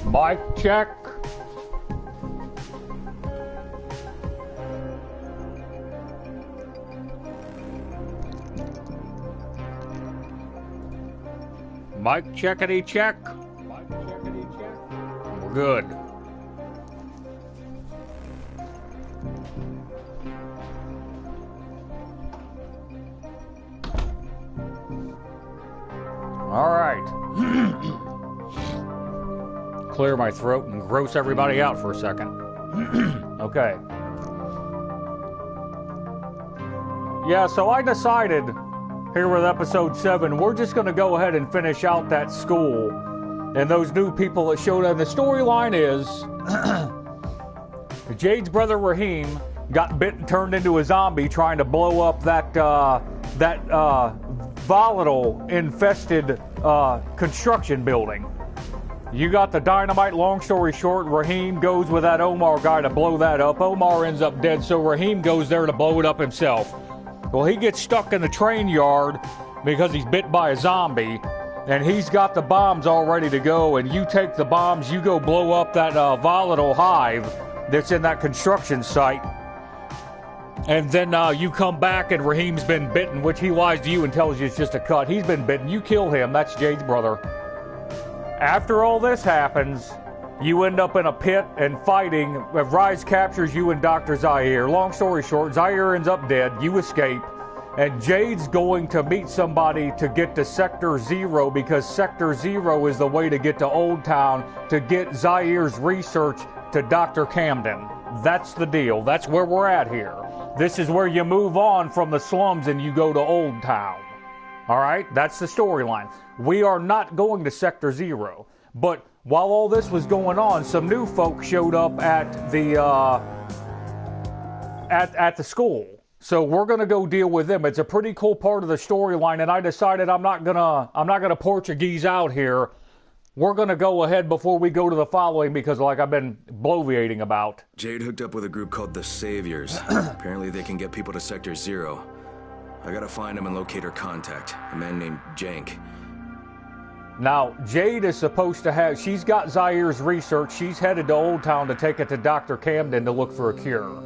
Mic check. Mic checkity check. Mic checkity check. We're good. All right. Clear my throat and gross everybody out for a second. Okay. Yeah, so I decided here with episode 7, we're just going to go ahead and finish out that school and those new people that showed up. And the storyline is Jade's brother Raheem got bit and turned into a zombie trying to blow up that volatile infested construction building. You got the dynamite. Long story short, Raheem goes with that Omar guy to blow that up. Omar ends up dead, so Raheem goes there to blow it up himself. Well, he gets stuck in the train yard because he's bit by a zombie, and he's got the bombs all ready to go, and you take the bombs, you go blow up that volatile hive that's in that construction site, and then you come back and Raheem's been bitten, which he lies to you and tells you it's just a cut. He's been bitten. You kill him. That's Jade's brother. After all this happens, you end up in a pit and fighting. Rise captures you and Dr. Zaire. Long story short, Zaire ends up dead. You escape. And Jade's going to meet somebody to get to Sector 0 because Sector 0 is the way to get to Old Town to get Zaire's research to Dr. Camden. That's the deal. That's where we're at here. This is where you move on from the slums and you go to Old Town. All right? That's the storyline. We are not going to Sector 0. But while all this was going on, some new folks showed up at the at the school. So we're gonna go deal with them. It's a pretty cool part of the storyline, and I decided I'm not gonna Portuguese out here. We're gonna go ahead before we go to the following because, like I've been bloviating about. Jade hooked up with a group called the Saviors. Apparently they can get people to Sector 0. I gotta find him and locate her contact, a man named Jank. Now, Jade is supposed to have, she's got Zaire's research. She's headed to Old Town to take it to Dr. Camden to look for a cure.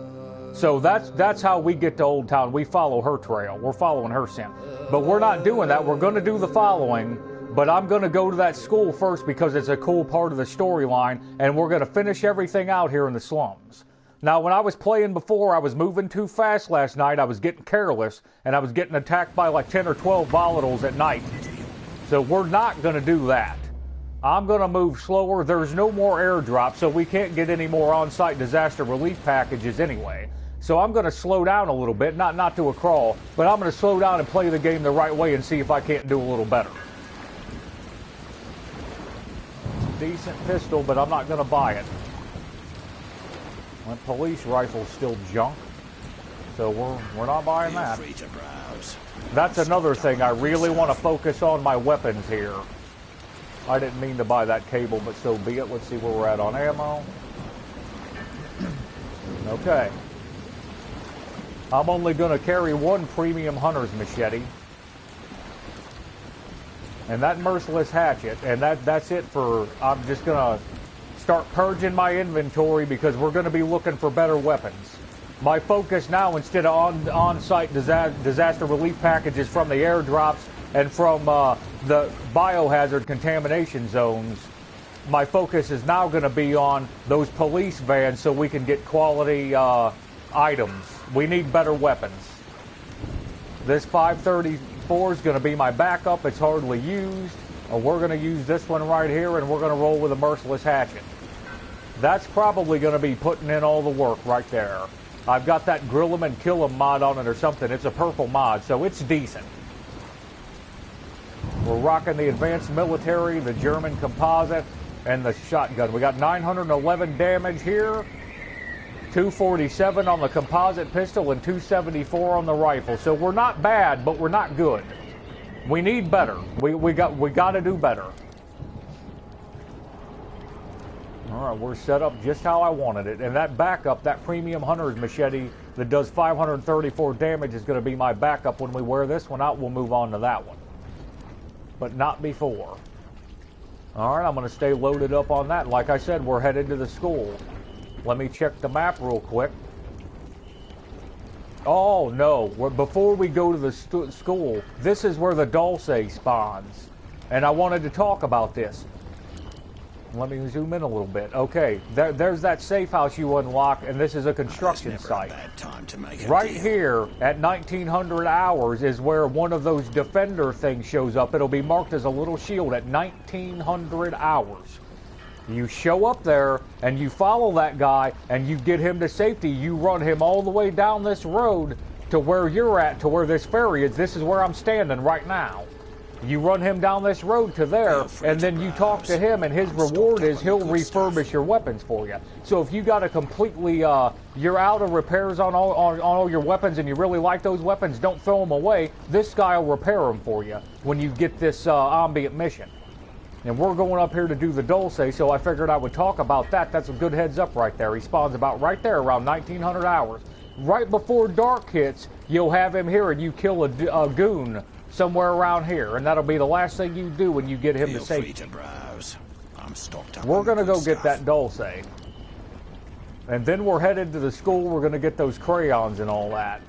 So that's how we get to Old Town. We follow her trail. We're following her scent. But we're not doing that. We're going to do the following. But I'm going to go to that school first because it's a cool part of the storyline. And we're going to finish everything out here in the slums. Now, when I was playing before, I was moving too fast last night. I was getting careless. And I was getting attacked by like 10 or 12 volatiles at night. So we're not going to do that. I'm going to move slower. There's no more airdrops, so we can't get any more on-site disaster relief packages anyway. So I'm going to slow down a little bit, not to a crawl, but I'm going to slow down and play the game the right way and see if I can't do a little better. Decent pistol, but I'm not going to buy it. My police rifle's still junk, so we're not buying that. That's another thing. I really want to focus on my weapons here. I didn't mean to buy that cable, but so be it. Let's see where we're at on ammo. Okay. I'm only going to carry one premium hunter's machete. And that merciless hatchet. And that's it for... I'm just going to start purging my inventory because we're going to be looking for better weapons. My focus now, instead of on-site disaster relief packages from the airdrops and from the biohazard contamination zones, my focus is now going to be on those police vans so we can get quality items. We need better weapons. This 534 is going to be my backup. It's hardly used. We're going to use this one right here, and we're going to roll with a merciless hatchet. That's probably going to be putting in all the work right there. I've got that grill 'em and kill 'em mod on it or something. It's a purple mod, so it's decent. We're rocking the advanced military, the German composite, and the shotgun. We got 911 damage here, 247 on the composite pistol, and 274 on the rifle. So we're not bad, but we're not good. We need better. We got to do better. All right, we're set up just how I wanted it. And that backup, that premium hunter's machete that does 534 damage is going to be my backup. When we wear this one out, we'll move on to that one. But not before. All right, I'm going to stay loaded up on that. Like I said, we're headed to the school. Let me check the map real quick. Oh, no. Before we go to the school, this is where the Dulce spawns. And I wanted to talk about this. Let me zoom in a little bit. Okay, there's that safe house you unlock, and this is a construction site. Right here at 1900 hours is where one of those defender things shows up. It'll be marked as a little shield at 1900 hours. You show up there, and you follow that guy, and you get him to safety. You run him all the way down this road to where you're at, to where this ferry is. This is where I'm standing right now. You run him down this road to there, and then you talk to him, and his reward is he'll refurbish your weapons for you. So if you got a completely, you're out of repairs on all your weapons, and you really like those weapons, don't throw them away. This guy will repair them for you when you get this ambient mission. And we're going up here to do the Dulce, so I figured I would talk about that. That's a good heads up right there. He spawns about right there around 1900 hours. Right before dark hits, you'll have him here, and you kill a goon somewhere around here, and that'll be the last thing you do when you get him to safety. We're going to go get that Dulce. And then we're headed to the school. We're going to get those crayons and all that.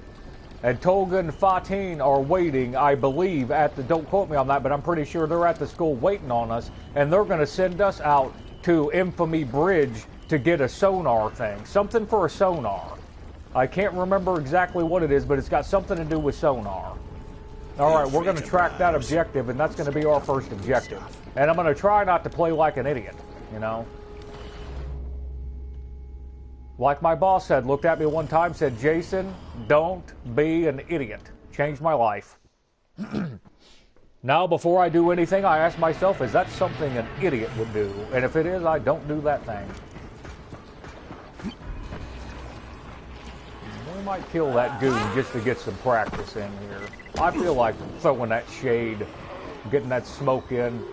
And Tolga and Fatin are waiting, I believe, at the, don't quote me on that, but I'm pretty sure they're at the school waiting on us, and they're going to send us out to Infamy Bridge to get a sonar thing. Something for a sonar. I can't remember exactly what it is, but it's got something to do with sonar. All right, we're going to track that objective, and that's going to be our first objective. And I'm going to try not to play like an idiot, you know? Like my boss said, looked at me one time, said, Jason, don't be an idiot. Changed my life. Now, before I do anything, I ask myself, is that something an idiot would do? And if it is, I don't do that thing. We might kill that goon just to get some practice in here. I feel like throwing that shade, getting that smoke in.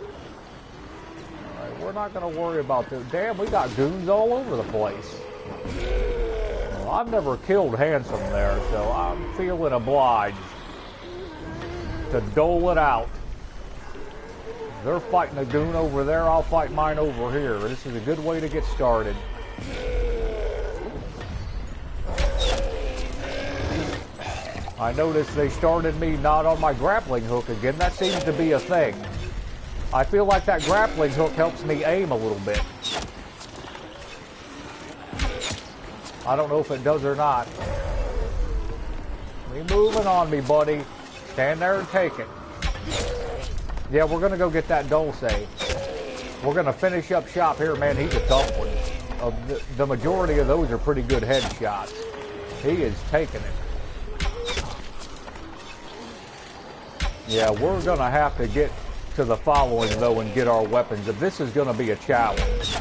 All right, we're not going to worry about this. Damn, we got goons all over the place. Well, I've never killed Handsome there, so I'm feeling obliged to dole it out. They're fighting a goon over there, I'll fight mine over here. This is a good way to get started. I noticed they started me not on my grappling hook again. That seems to be a thing. I feel like that grappling hook helps me aim a little bit. I don't know if it does or not. Be moving on me, buddy. Stand there and take it. Yeah, we're going to go get that Dulce. We're going to finish up shop here. Man, he's a tough one. The majority of those are pretty good headshots. He is taking it. Yeah, we're going to have to get to the following, though, and get our weapons. This is going to be a challenge.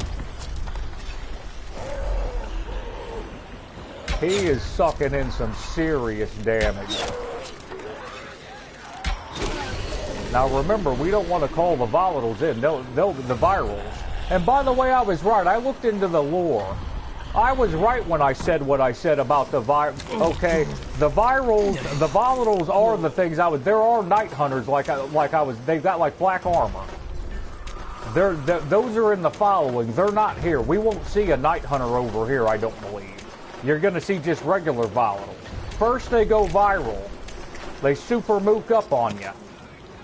He is sucking in some serious damage. Now, remember, we don't want to call the volatiles in. The virals. And by the way, I was right. I looked into the lore. I was right when I said what I said about the okay, the volatiles are the things there are night hunters they've got like black armor. Those are in the following. They're not here. We won't see a night hunter over here, I don't believe. You're going to see just regular volatiles. First they go viral. They super mook up on you.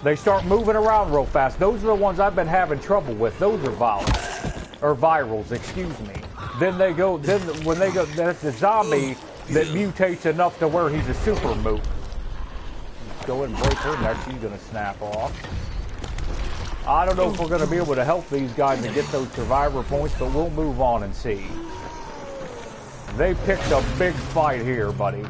They start moving around real fast. Those are the ones I've been having trouble with. Those are volatiles. Or virals, excuse me. Then when they go, that's the zombie that mutates enough to where he's a super mook. Let's go ahead and break her neck. She's going to snap off. I don't know if we're going to be able to help these guys and get those survivor points, but we'll move on and see. They picked a big fight here, buddy.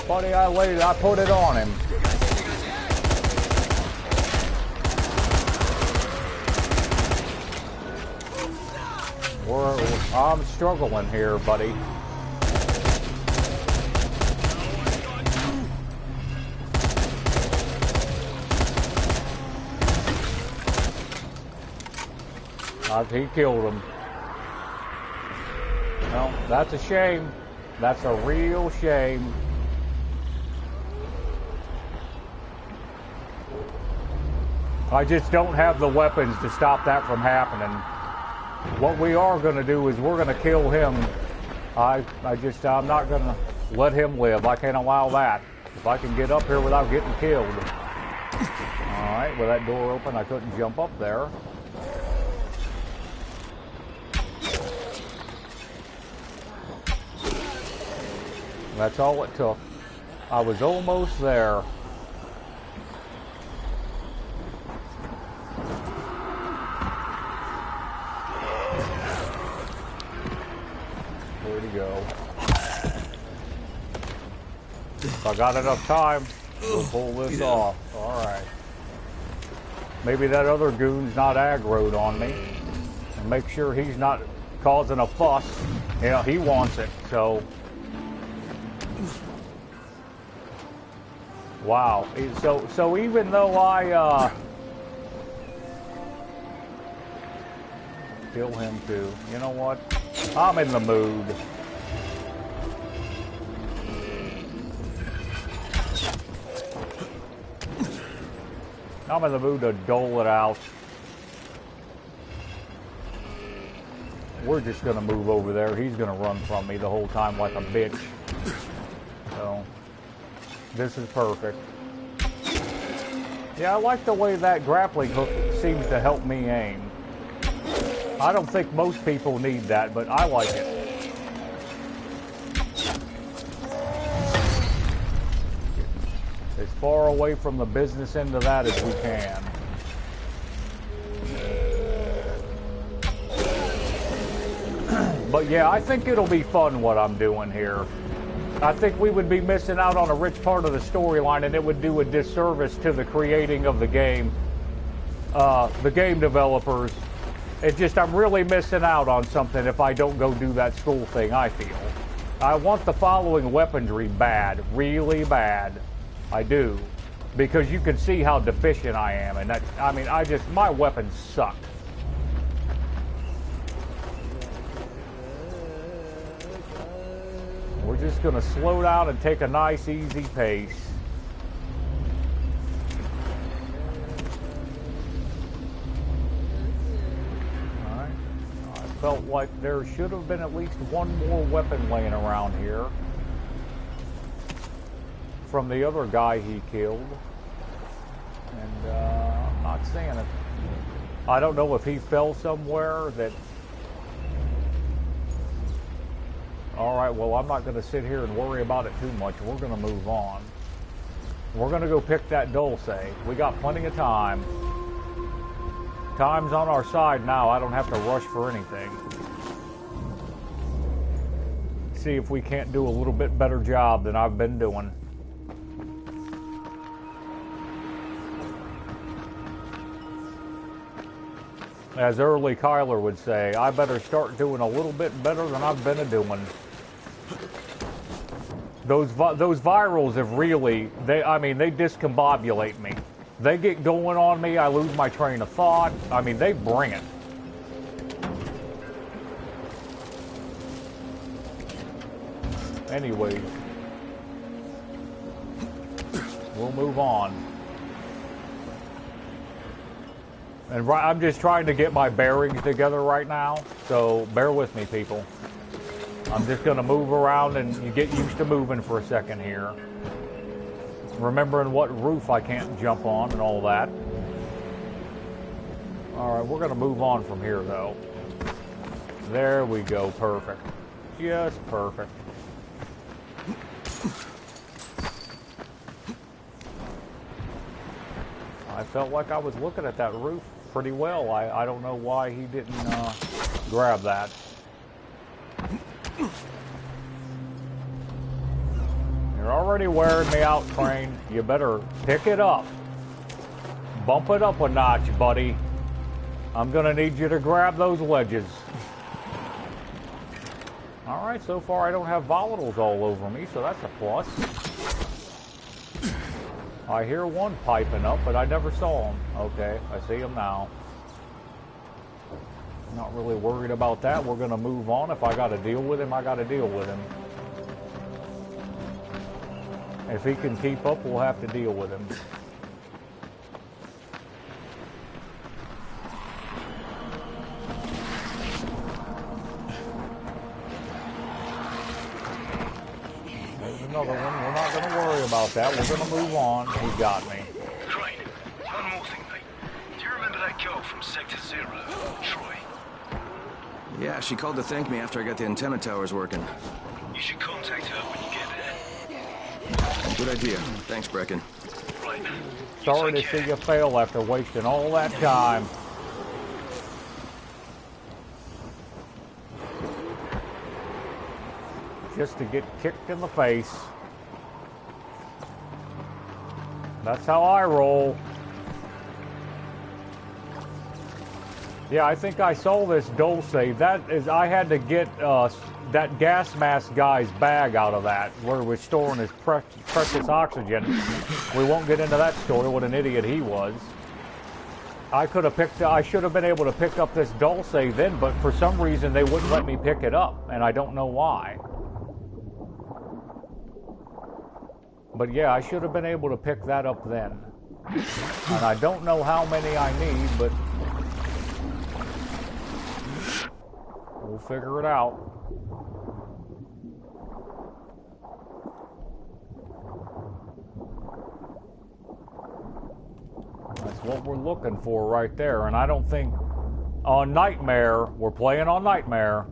Buddy, I put it on him. I'm struggling here, buddy. He killed him. Well, that's a shame. That's a real shame. I just don't have the weapons to stop that from happening. What we are going to do is we're going to kill him. I'm not going to let him live. I can't allow that. If I can get up here without getting killed. Alright, with that door open, I couldn't jump up there. That's all it took. I was almost there. Where'd he go? If I got enough time, we'll pull this off. Alright. Maybe that other goon's not aggroed on me. And make sure he's not causing a fuss. Yeah, he wants it, so... Wow. So even though I kill him too, you know what? I'm in the mood. I'm in the mood to dole it out. We're just gonna move over there. He's gonna run from me the whole time like a bitch. So this is perfect. Yeah, I like the way that grappling hook seems to help me aim. I don't think most people need that, but I like it. As far away from the business end of that as we can. But yeah, I think it'll be fun what I'm doing here. I think we would be missing out on a rich part of the storyline, and it would do a disservice to the creating of the game developers. It's just I'm really missing out on something if I don't go do that school thing, I feel. I want the following weaponry bad, really bad. I do. Because you can see how deficient I am, and that, I mean, my weapons suck. We're just going to slow down and take a nice, easy pace. All right. I felt like there should have been at least one more weapon laying around here from the other guy he killed. And I'm not seeing it. I don't know if he fell somewhere that... Alright, well, I'm not going to sit here and worry about it too much. We're going to move on. We're going to go pick that Dulce. We got plenty of time. Time's on our side now. I don't have to rush for anything. See if we can't do a little bit better job than I've been doing. As early Kyler would say, I better start doing a little bit better than I've been doing. Those virals have really, they discombobulate me. They get going on me, I lose my train of thought. I mean, they bring it. Anyways, we'll move on. And I'm just trying to get my bearings together right now, so bear with me, people. I'm just going to move around and you get used to moving for a second here. Remembering what roof I can't jump on and all that. Alright, we're going to move on from here, though. There we go, perfect. Just perfect. I felt like I was looking at that roof pretty well. I don't know why he didn't grab that. You're already wearing me out, Crane. You better pick it up. Bump it up a notch, buddy. I'm gonna need you to grab those ledges. Alright, so far I don't have volatiles all over me, so that's a plus. I hear one piping up, but I never saw him. Okay, I see him now. Not really worried about that. We're going to move on. If I got to deal with him, I got to deal with him. If he can keep up, we'll have to deal with him. There's another one. We're not going to worry about that. We're going to move on. He got me. Crane, one more thing, mate. Do you remember that girl from Sector Zero, Troy? Yeah, she called to thank me after I got the antenna towers working. You should contact her when you get there. Good idea. Thanks, Brecken. Right. Sorry to see you fail after wasting all that time. Just to get kicked in the face. That's how I roll. Yeah, I think I saw this Dulce. That is, I had to get that gas mask guy's bag out of that, where he was storing his precious oxygen. We won't get into that story, what an idiot he was. I should have been able to pick up this Dulce then, but for some reason they wouldn't let me pick it up, and I don't know why. But yeah, I should have been able to pick that up then. And I don't know how many I need, but we'll figure it out. That's what we're looking for right there. And I don't think on Nightmare, we're playing on Nightmare,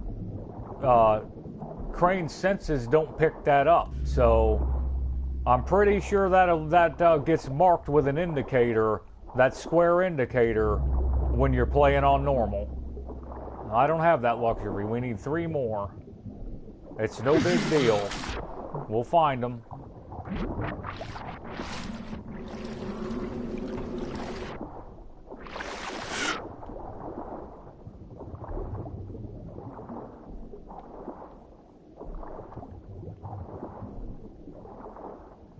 Crane's senses don't pick that up. So I'm pretty sure that gets marked with an indicator, that square indicator, when you're playing on normal. I don't have that luxury. We need 3 more. It's no big deal. We'll find them.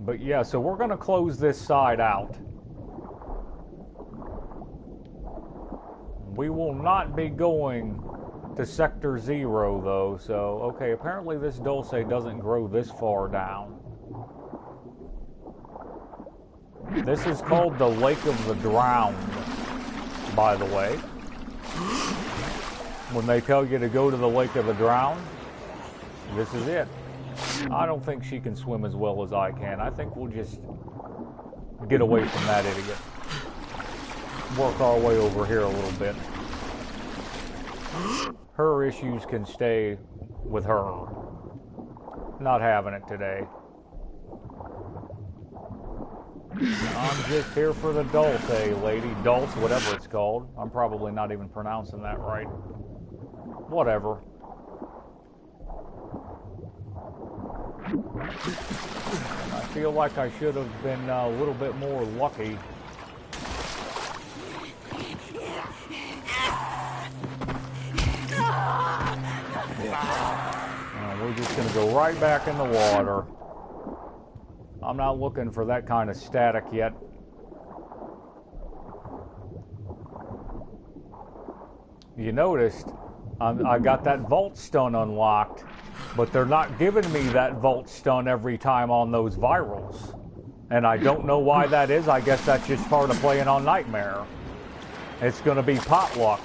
But yeah, so we're going to close this side out. We will not be going to Sector Zero, though, so, okay, apparently this Dulce doesn't grow this far down. This is called the Lake of the Drowned, by the way. When they tell you to go to the Lake of the Drowned, this is it. I don't think she can swim as well as I can. I think we'll just get away from that idiot. Work our way over here a little bit. Her issues can stay with her. Not having it today. I'm just here for the Dulce, lady. Dulce, whatever it's called. I'm probably not even pronouncing that right. Whatever. I feel like I should have been a little bit more lucky. We're just going to go right back in the water. I'm not looking for that kind of static yet. You noticed I got that vault stun unlocked, but they're not giving me that vault stun every time on those virals. And I don't know why that is. I guess that's just part of playing on Nightmare. It's going to be potluck.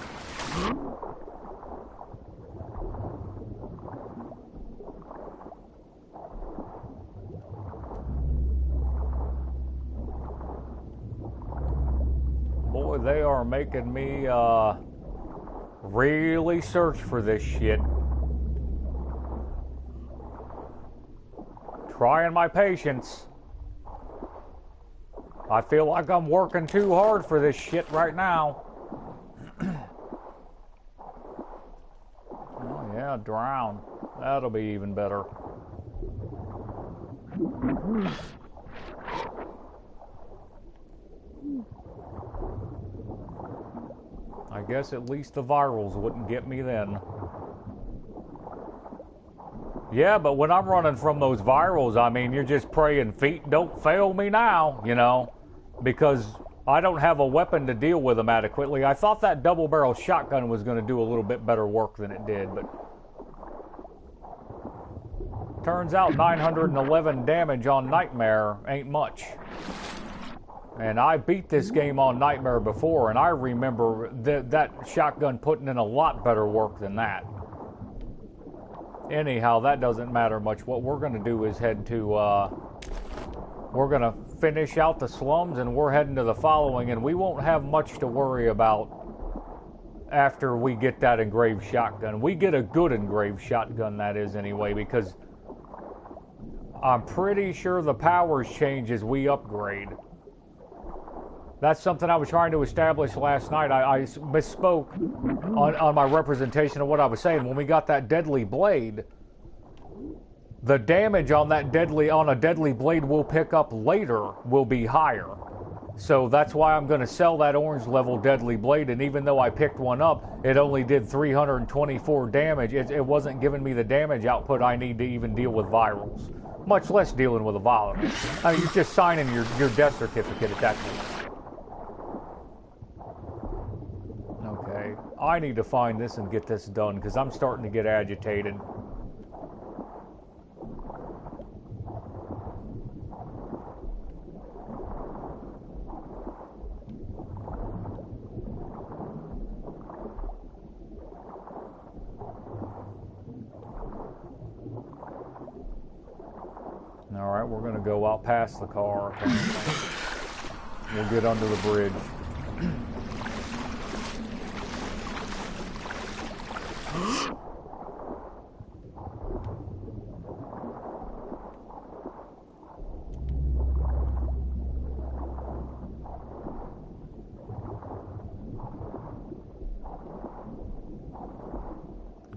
Boy, they are making me really search for this shit. Trying my patience. I feel like I'm working too hard for this shit right now. Oh yeah, drown. That'll be even better. I guess at least the virals wouldn't get me then. Yeah, but when I'm running from those virals, I mean, you're just praying, feet don't fail me now, you know, because I don't have a weapon to deal with them adequately. I thought that double-barrel shotgun was going to do a little bit better work than it did, but turns out 911 damage on Nightmare ain't much. And I beat this game on Nightmare before, and I remember that shotgun putting in a lot better work than that. Anyhow, that doesn't matter much. What we're going to do is head to, we're going to finish out the slums, and we're heading to the following, and we won't have much to worry about after we get that engraved shotgun. We get a good engraved shotgun, that is, anyway, because I'm pretty sure the powers change as we upgrade. That's something I was trying to establish last night. I misspoke on my representation of what I was saying. When we got that deadly blade, the damage on a deadly blade we'll pick up later will be higher. So that's why I'm going to sell that orange level deadly blade. And even though I picked one up, it only did 324 damage. It wasn't giving me the damage output I need to even deal with virals, much less dealing with a volatile. I mean, you're just signing your death certificate at that point. Okay, I need to find this and get this done because I'm starting to get agitated. All right, we're going to go out past the car. We'll get under the bridge.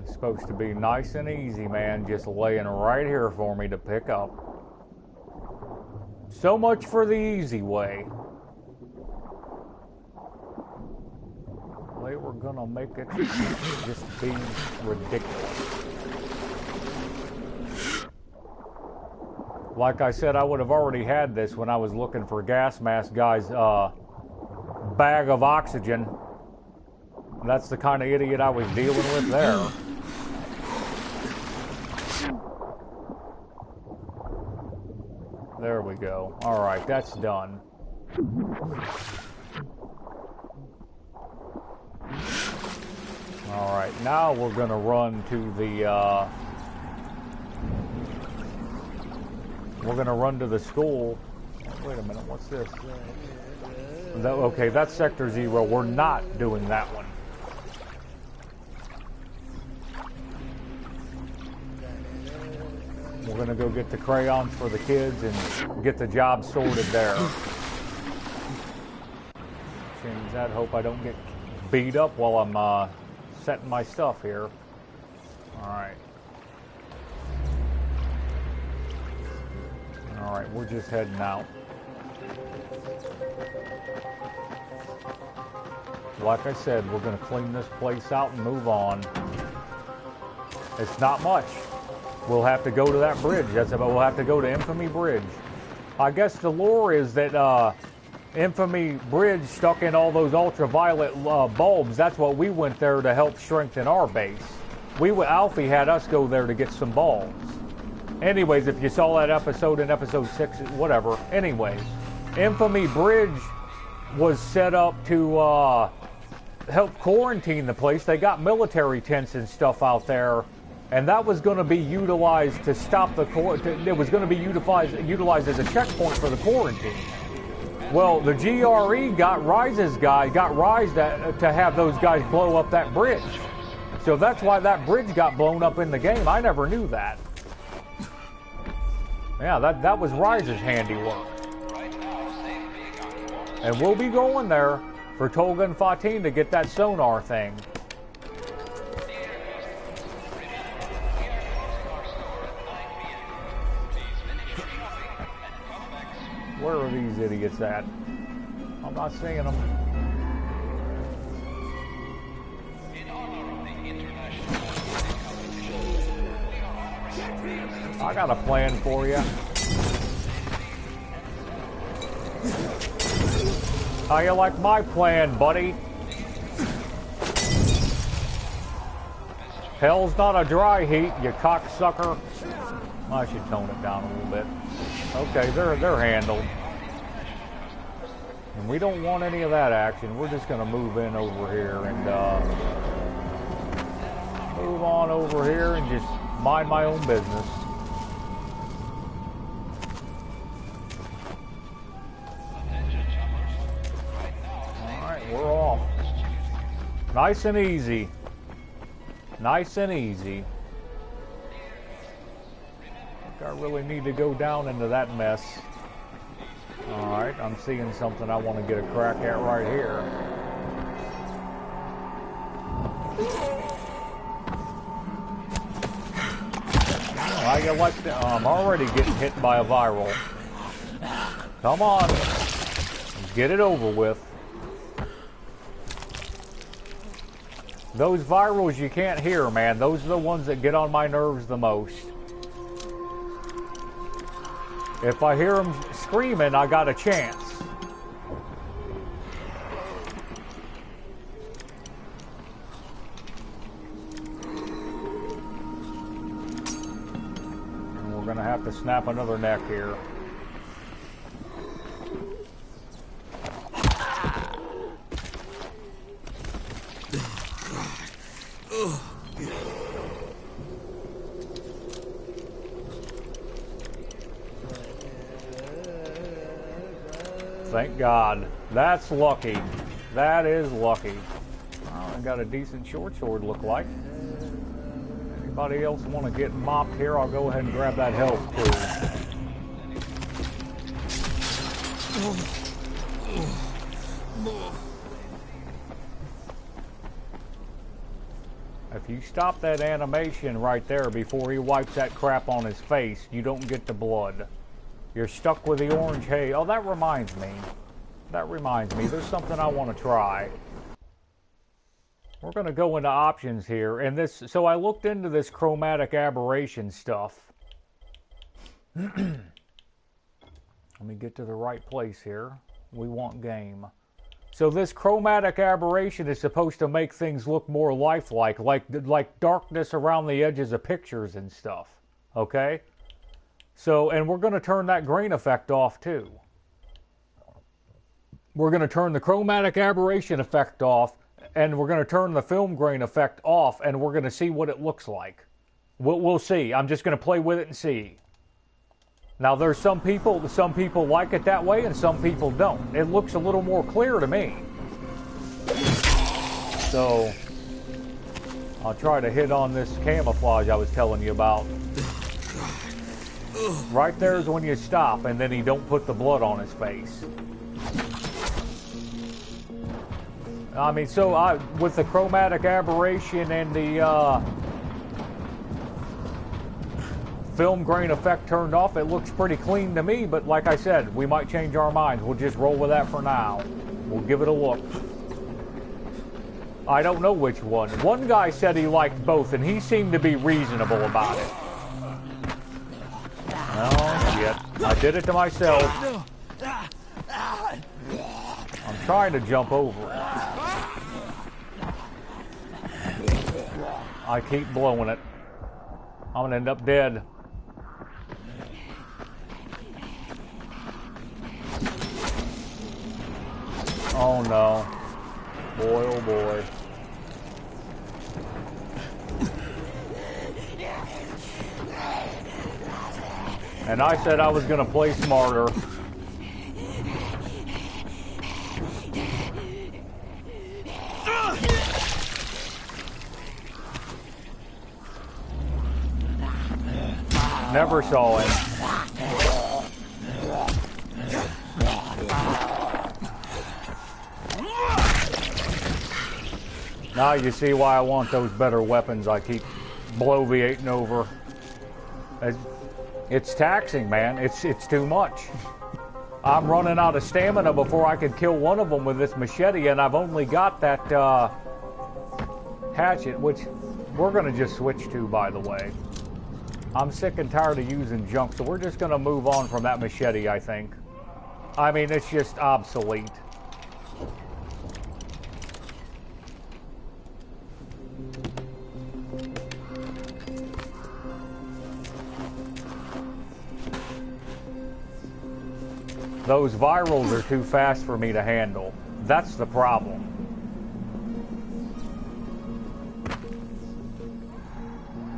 It's supposed to be nice and easy, man, just laying right here for me to pick up. So much for the easy way. They were gonna make it just be ridiculous. Like I said, I would have already had this when I was looking for Gas Mask Guy's bag of oxygen. That's the kind of idiot I was dealing with there. There we go. All right, that's done. All right, now we're going to run to the, we're going to run to the school. Wait a minute, what's this? Okay, that's Sector Zero. We're not doing that one. We're going to go get the crayons for the kids and get the job sorted there. Change that. Hope I don't get beat up while I'm setting my stuff here. Alright. Alright, we're just heading out. Like I said, we're going to clean this place out and move on. It's not much. We'll have to go to that bridge. That's about. We'll have to go to Infamy Bridge. I guess the lore is that Infamy Bridge stuck in all those ultraviolet bulbs. That's what we went there to help strengthen our base. Alfie had us go there to get some bulbs. Anyways, if you saw that episode in episode 6, whatever. Anyways, Infamy Bridge was set up to help quarantine the place. They got military tents and stuff out there. And that was going to be utilized to stop the it was going to be utilized as a checkpoint for the quarantine. Well, the GRE got Rise to have those guys blow up that bridge. So that's why that bridge got blown up in the game. I never knew that. Yeah, that was Rise's handiwork. And we'll be going there for Tolga 14 to get that sonar thing. Where are these idiots at? I'm not seeing them. I got a plan for you. How you like my plan, buddy? Hell's not a dry heat, you cocksucker. I should tone it down a little bit. Okay, they're handled. And we don't want any of that action. We're just going to move in over here and move on over here and just mind my own business. Alright, we're off. Nice and easy. Nice and easy. I really need to go down into that mess. Alright, I'm seeing something I want to get a crack at right here. Oh, I like that. I'm already getting hit by a viral. Come on. Let's get it over with. Those virals you can't hear, man. Those are the ones that get on my nerves the most. If I hear them screaming, I got a chance. And we're gonna have to snap another neck here. Thank God. That's lucky. That is lucky. Well, I got a decent short sword, look like. Anybody else want to get mopped here? I'll go ahead and grab that health pool. If you stop that animation right there before he wipes that crap on his face, you don't get the blood. You're stuck with the orange hay. Oh, that reminds me. That reminds me. There's something I want to try. We're going to go into options here. And this, so I looked into this chromatic aberration stuff. Let me get to the right place here. We want game. So this chromatic aberration is supposed to make things look more lifelike, like darkness around the edges of pictures and stuff. Okay? So, and we're going to turn that grain effect off too. We're going to turn the chromatic aberration effect off, and we're going to turn the film grain effect off, and we're going to see what it looks like. We'll see. I'm just going to play with it and see. Now, there's some people like it that way, and some people don't. It looks a little more clear to me. So, I'll try to hit on this camouflage I was telling you about. Right there is when you stop, and then he don't put the blood on his face. I mean, so with the chromatic aberration and the film grain effect turned off, it looks pretty clean to me, but like I said, we might change our minds. We'll just roll with that for now. We'll give it a look. I don't know which one. One guy said he liked both, and he seemed to be reasonable about it. Oh, shit. I did it to myself. I'm trying to jump over it. I keep blowing it. I'm going to end up dead. Oh, no. Boy, oh, boy. And I said I was going to play smarter. Never saw him. Now you see why I want those better weapons I keep bloviating over. It's taxing, man. It's too much. I'm running out of stamina before I could kill one of them with this machete, and I've only got that hatchet, which we're going to just switch to, by the way. I'm sick and tired of using junk, so we're just going to move on from that machete, I think. I mean, it's just obsolete. Those virals are too fast for me to handle. That's the problem.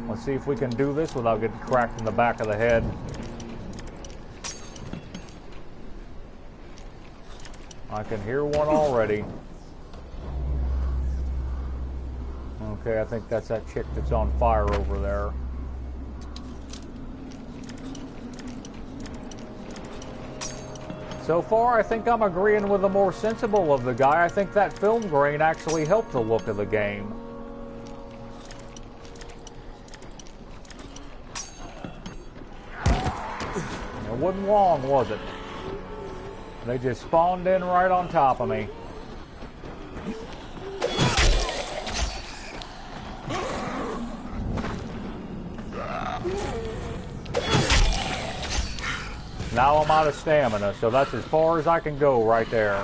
Let's see if we can do this without getting cracked in the back of the head. I can hear one already. Okay, I think that's that chick that's on fire over there. So far, I think I'm agreeing with the more sensible of the guy. I think that film grain actually helped the look of the game. It wasn't long, was it? They just spawned in right on top of me. Now I'm out of stamina, so that's as far as I can go right there.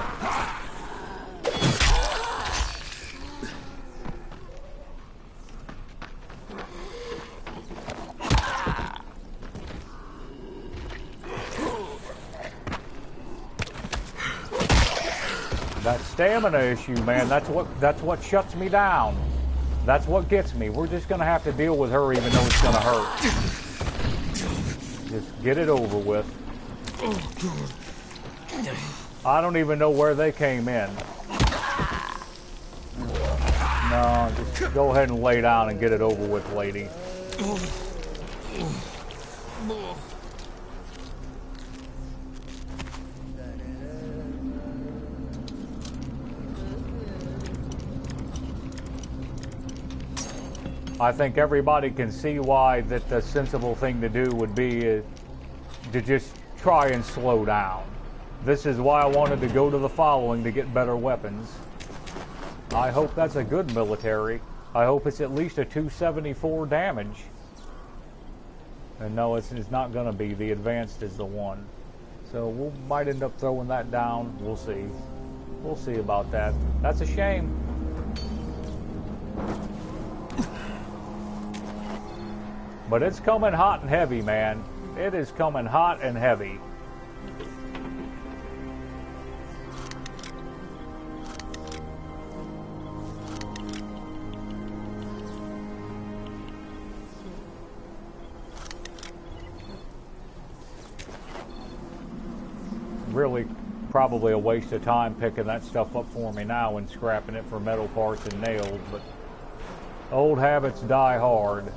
That stamina issue, man, that's what shuts me down. That's what gets me. We're just gonna have to deal with her even though it's gonna hurt. Just get it over with. I don't even know where they came in. No, just go ahead and lay down and get it over with, lady. I think everybody can see why that the sensible thing to do would be to just try and slow down. This is why I wanted to go to the following to get better weapons. I hope that's a good military. I hope it's at least a 274 damage. And no, it's not going to be. The advanced is the one. So we might end up throwing that down. We'll see. We'll see about that. That's a shame. But it's coming hot and heavy, man. It is coming hot and heavy. Really, probably a waste of time picking that stuff up for me now and scrapping it for metal parts and nails, but old habits die hard.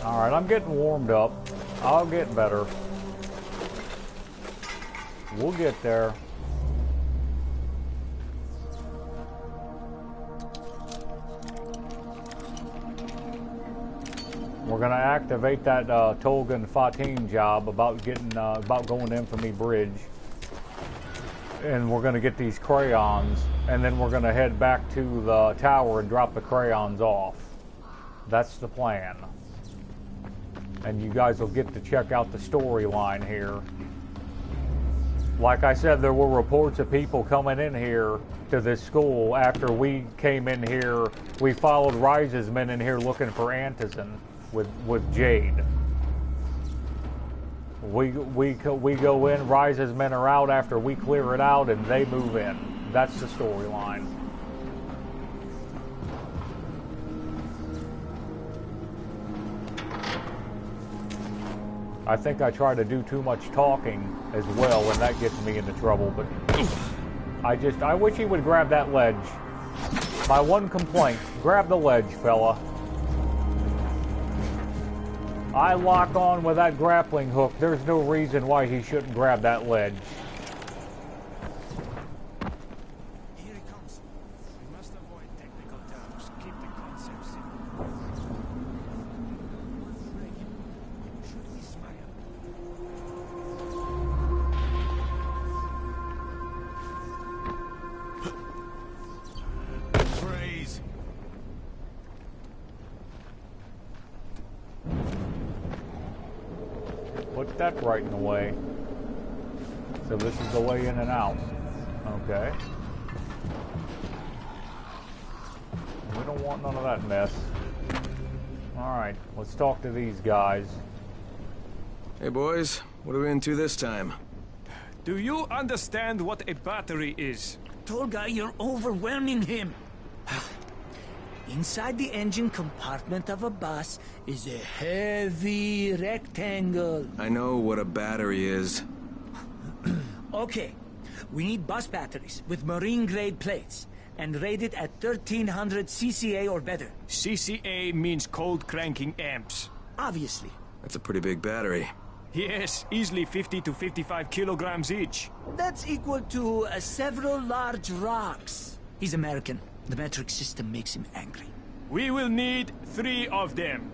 Alright, I'm getting warmed up. I'll get better. We'll get there. We're gonna activate that Tolgan Fatin job about going to Infamy Bridge, and we're gonna get these crayons, and then we're gonna head back to the tower and drop the crayons off. That's the plan. And you guys will get to check out the storyline here. Like I said, there were reports of people coming in here to this school after we came in here. We followed Rise's men in here looking for Antizin with Jade. We go in, Rise's men are out after we clear it out, and they move in. That's the storyline. I think I try to do too much talking as well, and that gets me into trouble, but I wish he would grab that ledge. My one complaint, grab the ledge, fella. I lock on with that grappling hook. There's no reason why he shouldn't grab that ledge. Here it comes. We must avoid technical terms. Keep the concept simple. Should we smile? Praise. Put that right in the way. So this is the way in and out. Okay. We don't want none of that mess. Alright, let's talk to these guys. Hey boys, what are we into this time? Do you understand what a battery is? Tolga, you're overwhelming him. Inside the engine compartment of a bus is a heavy rectangle. I know what a battery is. Okay, we need bus batteries with marine-grade plates and rated at 1300 CCA or better. CCA means cold cranking amps. Obviously. That's a pretty big battery. Yes, easily 50 to 55 kilograms each. That's equal to several large rocks. He's American. The metric system makes him angry. We will need 3 of them.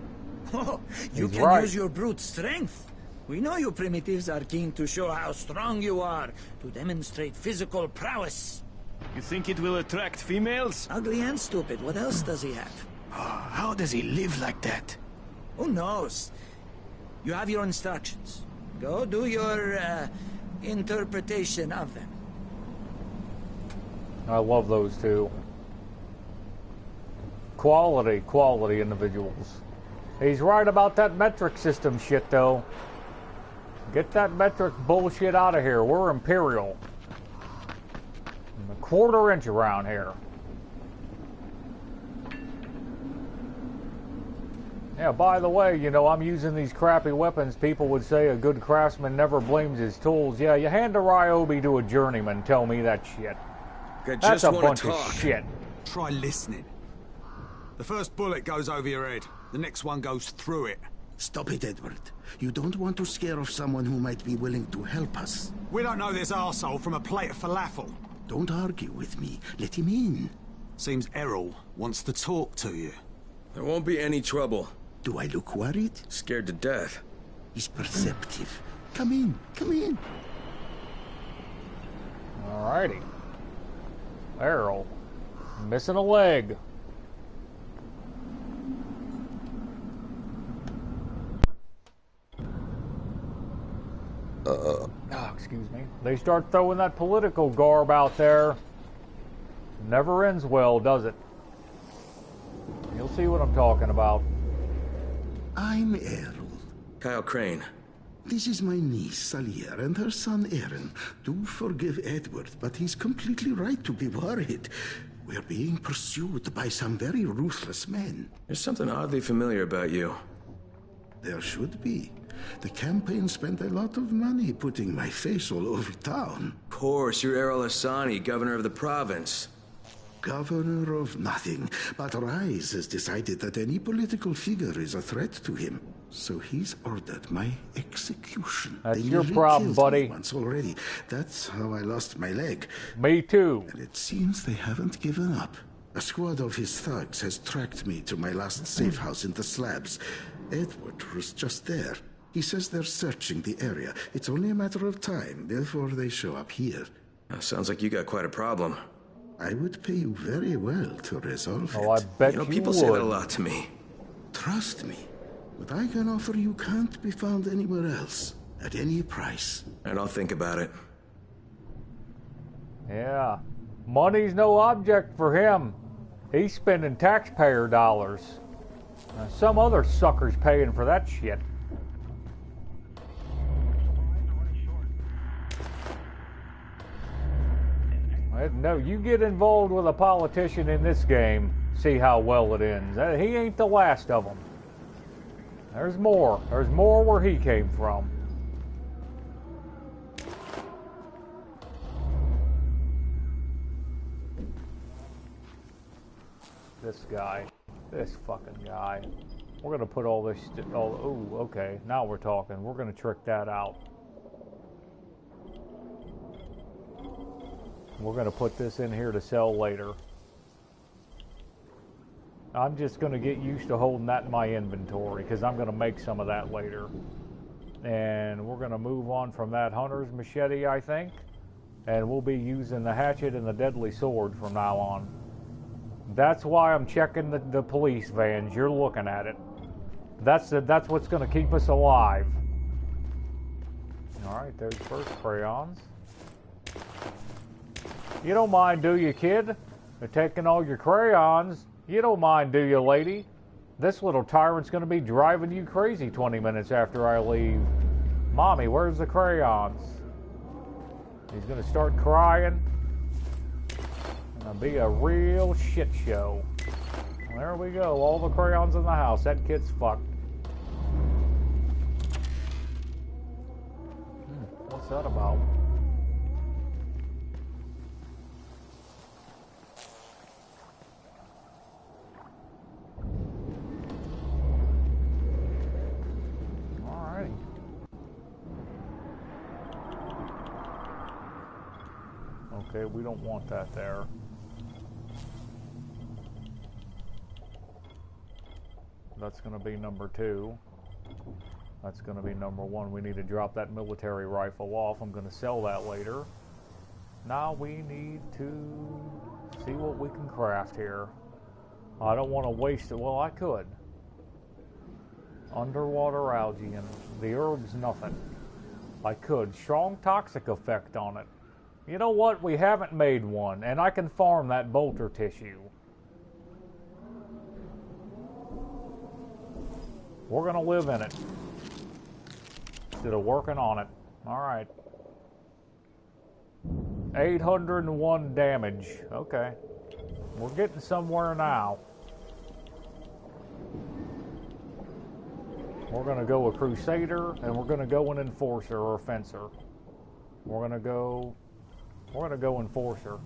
Oh, you He's can right. use your brute strength. We know you primitives are keen to show how strong you are, to demonstrate physical prowess. You think it will attract females? Ugly and stupid. What else does he have? How does he live like that? Who knows? You have your instructions. Go do your interpretation of them. I love those two. Quality individuals. He's right about that metric system shit, though. Get that metric bullshit out of here. We're Imperial. A quarter inch around here. Yeah, by the way, you know, I'm using these crappy weapons. People would say a good craftsman never blames his tools. Yeah, you hand a Ryobi to a journeyman, tell me that shit. I That's just a want bunch to of talk. shit. Try listening. The first bullet goes over your head. The next one goes through it. Stop it, Edward. You don't want to scare off someone who might be willing to help us. We don't know this arsehole from a plate of falafel. Don't argue with me. Let him in. Seems Errol wants to talk to you. There won't be any trouble. Do I look worried? Scared to death. He's perceptive. Come in. Come in. Alrighty. Errol. Missing a leg. Oh, excuse me. They start throwing that political garb out there. Never ends well, does it? You'll see what I'm talking about. I'm Errol. Kyle Crane. This is my niece, Salia, and her son, Aaron. Do forgive Edward, but he's completely right to be worried. We're being pursued by some very ruthless men. There's something oddly familiar about you. There should be. The campaign spent a lot of money putting my face all over town. Of course, you're Errol Asani, governor of the province. Governor of nothing, but Rise has decided that any political figure is a threat to him. So he's ordered my execution. That's They your nearly problem, killed me buddy. once already. That's how I lost my leg. Me too. And it seems they haven't given up. A squad of his thugs has tracked me to my last safe house in the slabs. Edward was just there. He says they're searching the area. It's only a matter of time before they show up here. Sounds like you got quite a problem. I would pay you very well to resolve Oh, I it. bet You know, you people would. say that a lot to me. Trust me. What I can offer you can't be found anywhere else, at any price. And I'll think about it. Yeah. Money's no object for him. He's spending taxpayer dollars. Some other sucker's paying for that shit. No, you get involved with a politician in this game, see how well it ends. He ain't the last of them. There's more. There's more where he came from. This guy. This fucking guy. We're going to put all this... Oh, okay. Now we're talking. We're going to trick that out. We're going to put this in here to sell later. I'm just going to get used to holding that in my inventory because I'm going to make some of that later. And we're going to move on from that hunter's machete, I think. And we'll be using the hatchet and the deadly sword from now on. That's why I'm checking the police vans. You're looking at it. That's what's going to keep us alive. All right, there's first crayons. You don't mind, do you, kid? They're taking all your crayons. You don't mind, do you, lady? This little tyrant's going to be driving you crazy 20 minutes after I leave. Mommy, where's the crayons? He's gonna start crying. It'll be a real shit show. There we go. All the crayons in the house. That kid's fucked. What's that about? Alrighty. Okay, we don't want that there. That's going to be number 2. That's going to be number 1. We need to drop that military rifle off. I'm going to sell that later. Now we need to see what we can craft here. I don't want to waste it. Well, I could. Underwater algae and the herb's nothing. I could. Strong toxic effect on it. You know what? We haven't made one, and I can farm that bolter tissue. We're going to live in it instead of working on it. All right. 801 damage. Okay. We're getting somewhere now. We're going to go a Crusader, and we're going to go an Enforcer or a Fencer. We're going to go Enforcer.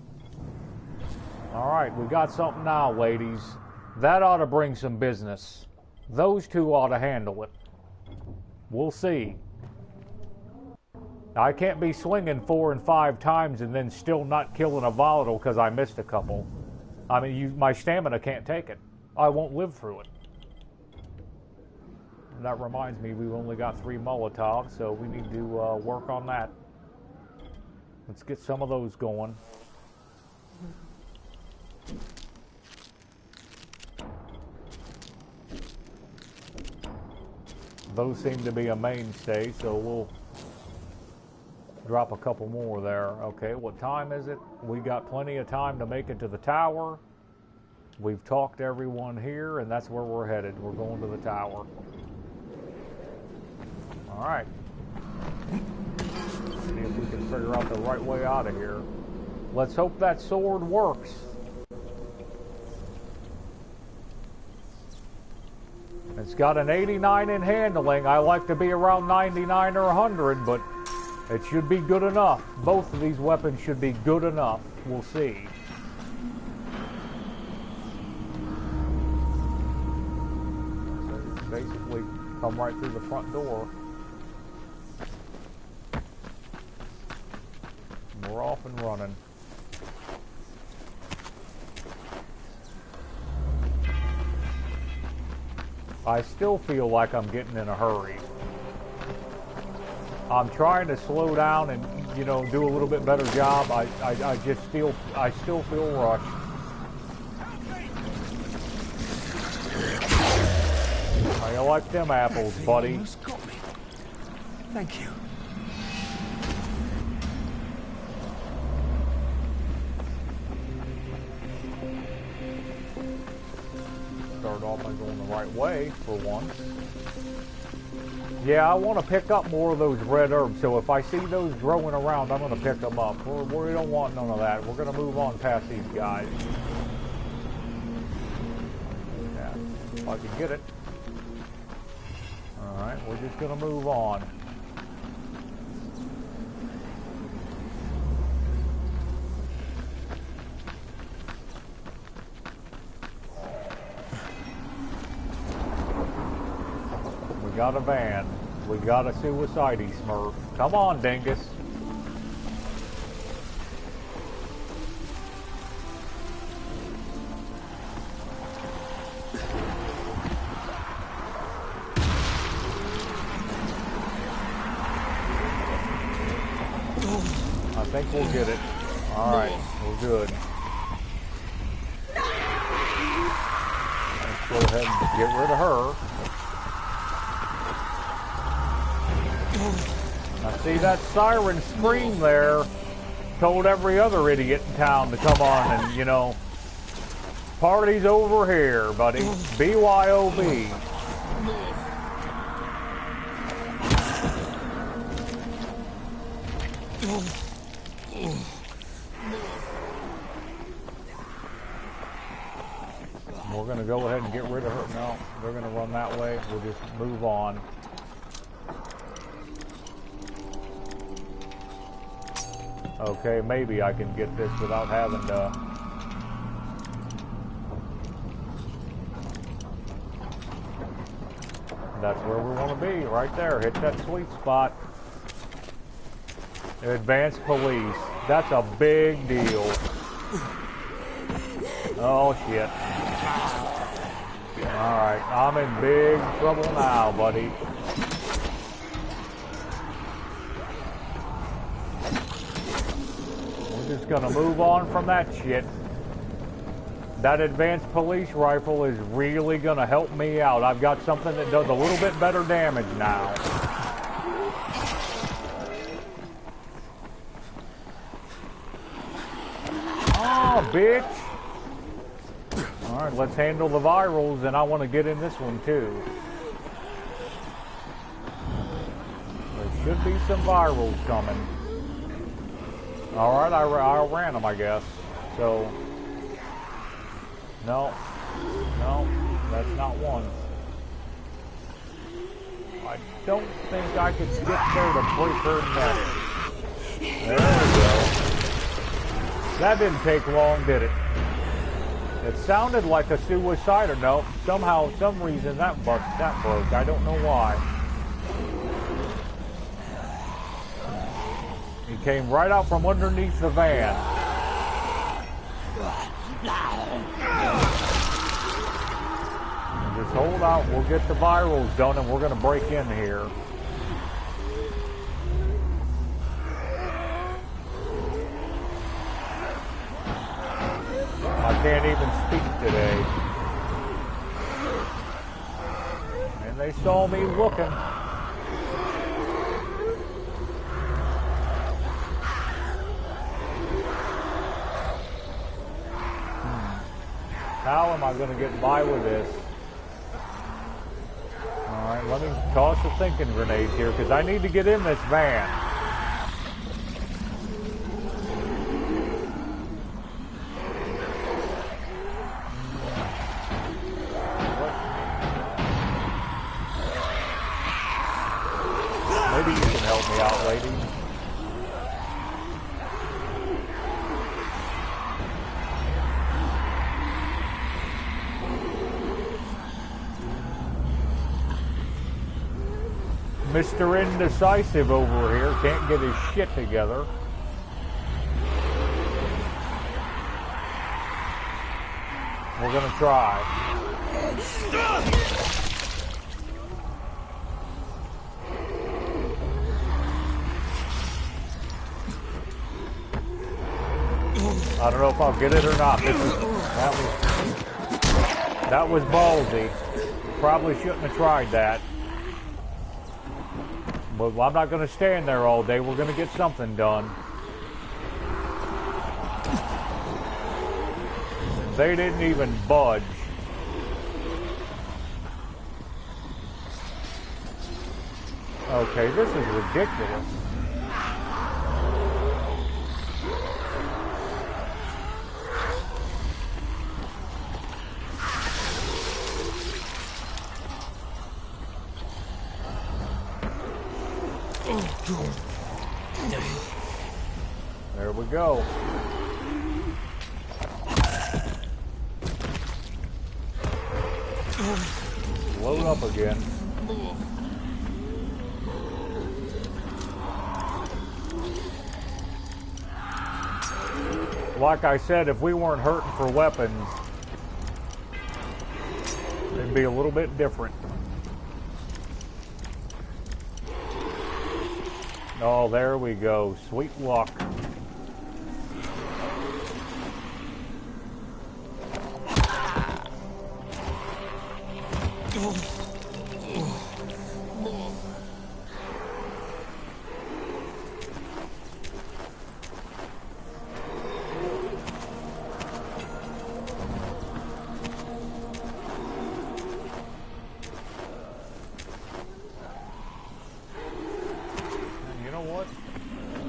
All right, we got something now, ladies. That ought to bring some business. Those two ought to handle it. We'll see. I can't be swinging 4 and 5 times and then still not killing a volatile because I missed a couple. I mean, my stamina can't take it. I won't live through it. And that reminds me, we've only got 3 Molotovs, so we need to work on that. Let's get some of those going. Those seem to be a mainstay, so we'll drop a couple more there. Okay, what time is it? We got plenty of time to make it to the tower. We've talked to everyone here, and that's where we're headed. We're going to the tower. All right. See if we can figure out the right way out of here. Let's hope that sword works. It's got an 89 in handling. I like to be around 99 or 100, but it should be good enough. Both of these weapons should be good enough. We'll see. So basically, come right through the front door. We're off and running. I still feel like I'm getting in a hurry. I'm trying to slow down and, you know, do a little bit better job. I still feel rushed. How you like them apples, buddy? You almost got me. Thank you. Start off by going the right way for once. Yeah, I want to pick up more of those red herbs, so if I see those growing around, I'm going to pick them up. We don't want none of that. We're going to move on past these guys. Yeah, if I can get it. Alright, we're just going to move on. We got a van. We got a suicide-y Smurf. Come on, dingus. I think we'll get it. All right, we're good. Let's go ahead and get rid of her. I see that siren scream there. Told every other idiot in town to come on and, you know, party's over here, buddy. BYOB. We're going to go ahead and get rid of her. No, they're going to run that way. We'll just move on. Okay, maybe I can get this without having to... That's where we want to be, right there. Hit that sweet spot. Advanced police. That's a big deal. Oh, shit. Alright, I'm in big trouble now, buddy. We're just gonna move on from that shit. That advanced police rifle is really gonna help me out. I've got something that does a little bit better damage now. Oh, bitch. Alright, let's handle the virals, and I want to get in this one too. There should be some virals coming. Alright, I ran them, I guess. So, no, that's not one. I don't think I could get there to break her neck. There we go. That didn't take long, did it? It sounded like a suicide, or no, somehow, some reason that broke. I don't know why. He came right out from underneath the van. Just hold out. We'll get the virals done, and we're going to break in here. I can't even speak today. And they saw me looking. How am I going to get by with this? Alright, let me toss a thinking grenade here, because I need to get in this van. Maybe you can help me out, lady. Mr. Indecisive over here can't get his shit together. We're gonna try. I don't know if I'll get it or not. That was ballsy. Probably shouldn't have tried that. But I'm not going to stand there all day. We're going to get something done. They didn't even budge. Okay, this is ridiculous. There we go. Load up again. Like I said, if we weren't hurting for weapons, it'd be a little bit different. Oh, there we go. Sweet luck.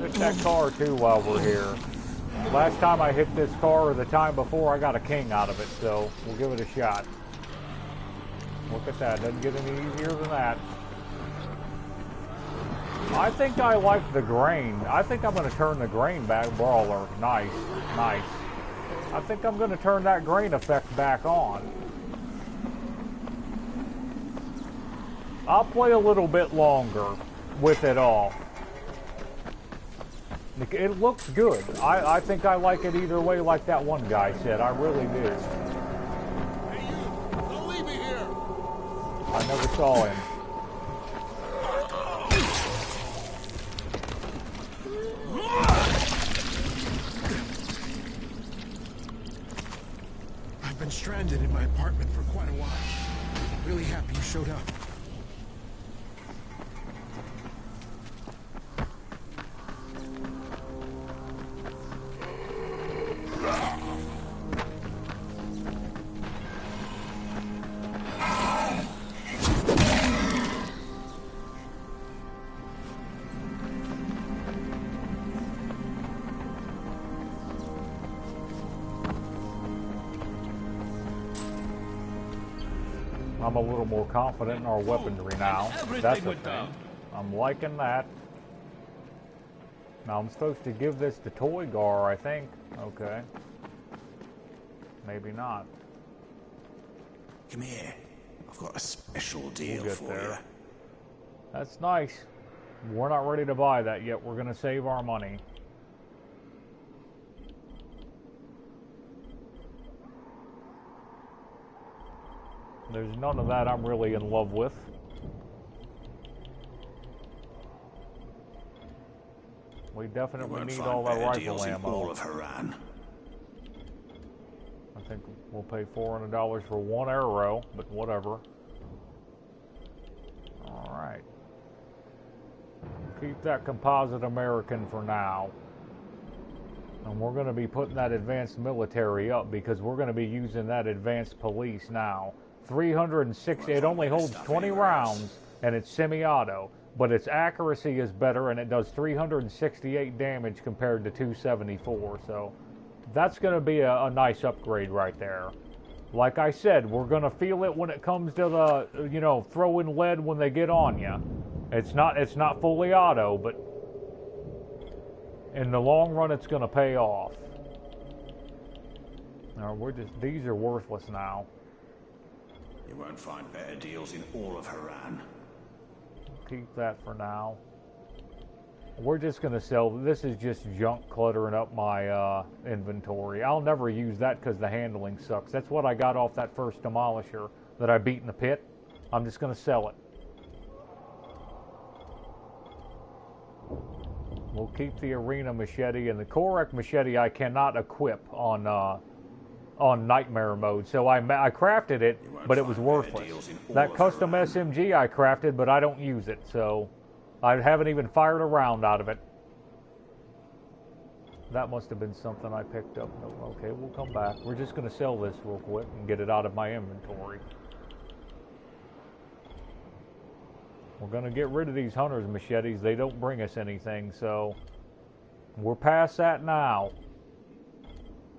hit that car too while we're here. Last time I hit this car, or the time before, I got a king out of it, so we'll give it a shot. Look at that, doesn't get any easier than that. I think I like the grain. I think I'm going to turn the grain back. Brawler, nice, nice. I think I'm going to turn that grain effect back on. I'll play a little bit longer with it all. It looks good. I think I like it either way, like that one guy said. I really do. Hey, you! Don't leave me here! I never saw him. I've been stranded in my apartment for quite a while. Really happy you showed up. I'm a little more confident in our weaponry now. That's the thing. I'm liking that. Now I'm supposed to give this to Toygar, I think. Okay. Maybe not. Come here. I've got a special deal for you. That's nice. We're not ready to buy that yet. We're going to save our money. There's none of that I'm really in love with. We definitely need all that rifle ammo. All of Haran. I think we'll pay $400 for one arrow, but whatever. Alright. Keep that composite American for now. And we're going to be putting that advanced military up because we're going to be using that advanced police now. 360, it only holds 20 rounds, and it's semi-auto, but its accuracy is better, and it does 368 damage compared to 274, so that's going to be a nice upgrade right there. Like I said, we're going to feel it when it comes to the, you know, throwing lead when they get on you. It's not fully auto, but in the long run, it's going to pay off. No, these are worthless now. You won't find better deals in all of Haran. Keep that for now. We're just going to sell. This is just junk cluttering up my inventory. I'll never use that because the handling sucks. That's what I got off that first demolisher that I beat in the pit. I'm just going to sell it. We'll keep the arena machete, and the Korek machete I cannot equip on nightmare mode, so I crafted it, but it was worthless. That custom SMG I crafted, but I don't use it, so I haven't even fired a round out of it. That must have been something I picked up. No, okay, we'll come back. We're just going to sell this real quick and get it out of my inventory. We're going to get rid of these hunter's machetes. They don't bring us anything, so we're past that now.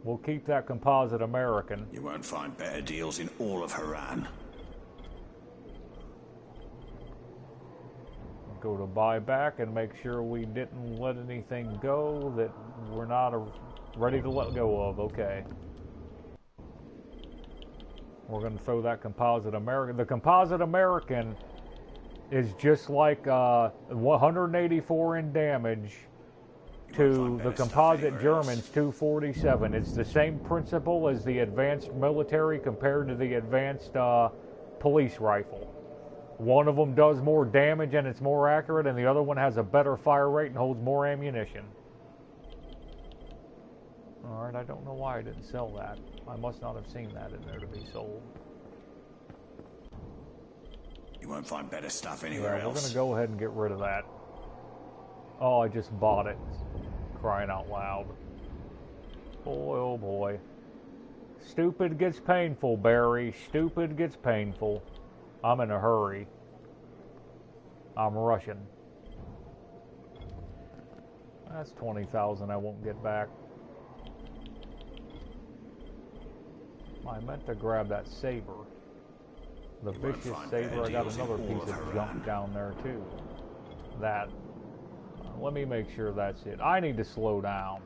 We'll keep that composite American. You won't find better deals in all of Haran. Go to buy back and make sure we didn't let anything go that we're not ready to let go of. Okay. We're going to throw that composite American. The composite American is just like 184 in damage to the composite German's 247. It's the same principle as the advanced military compared to the advanced police rifle. One of them does more damage and it's more accurate, and the other one has a better fire rate and holds more ammunition. Alright, I don't know why I didn't sell that. I must not have seen that in there to be sold. You won't find better stuff anywhere else. We're going to go ahead and get rid of that. Oh, I just bought it. Crying out loud. Boy, oh boy. Stupid gets painful, Barry. Stupid gets painful. I'm in a hurry. I'm rushing. That's 20,000 I won't get back. I meant to grab that saber. The vicious saber. I got another piece of junk down there too. That. Let me make sure that's it. I need to slow down.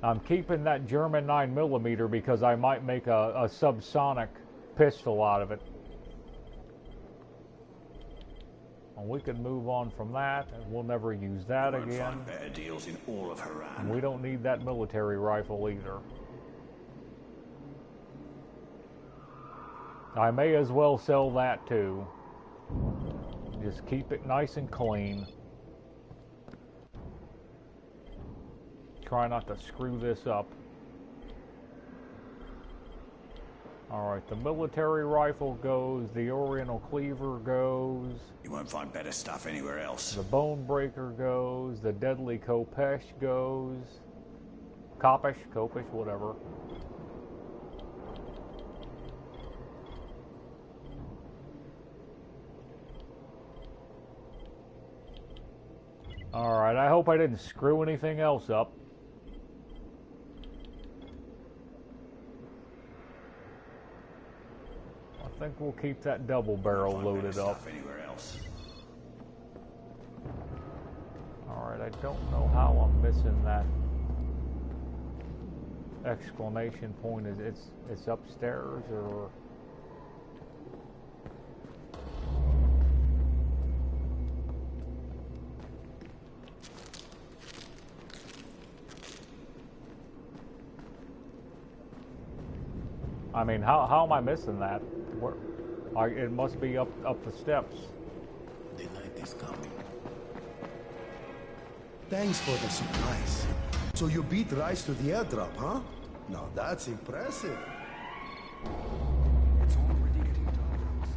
I'm keeping that German 9mm because I might make a subsonic pistol out of it. And we can move on from that, and we'll never use that again. Find better deals in all of Haran. We don't need that military rifle either. I may as well sell that too. Just keep it nice and clean. Try not to screw this up. Alright, the military rifle goes, the Oriental Cleaver goes. You won't find better stuff anywhere else. The Bone Breaker goes, the Deadly Khopesh goes. Khopesh, whatever. Alright, I hope I didn't screw anything else up. I think we'll keep that double barrel loaded up. Alright, I don't know how I'm missing that exclamation point. It's upstairs or... I mean, how am I missing that? It must be up the steps. The night is coming. Thanks for the surprise. So you beat Rise to the airdrop, huh? Now that's impressive. It's already getting dark.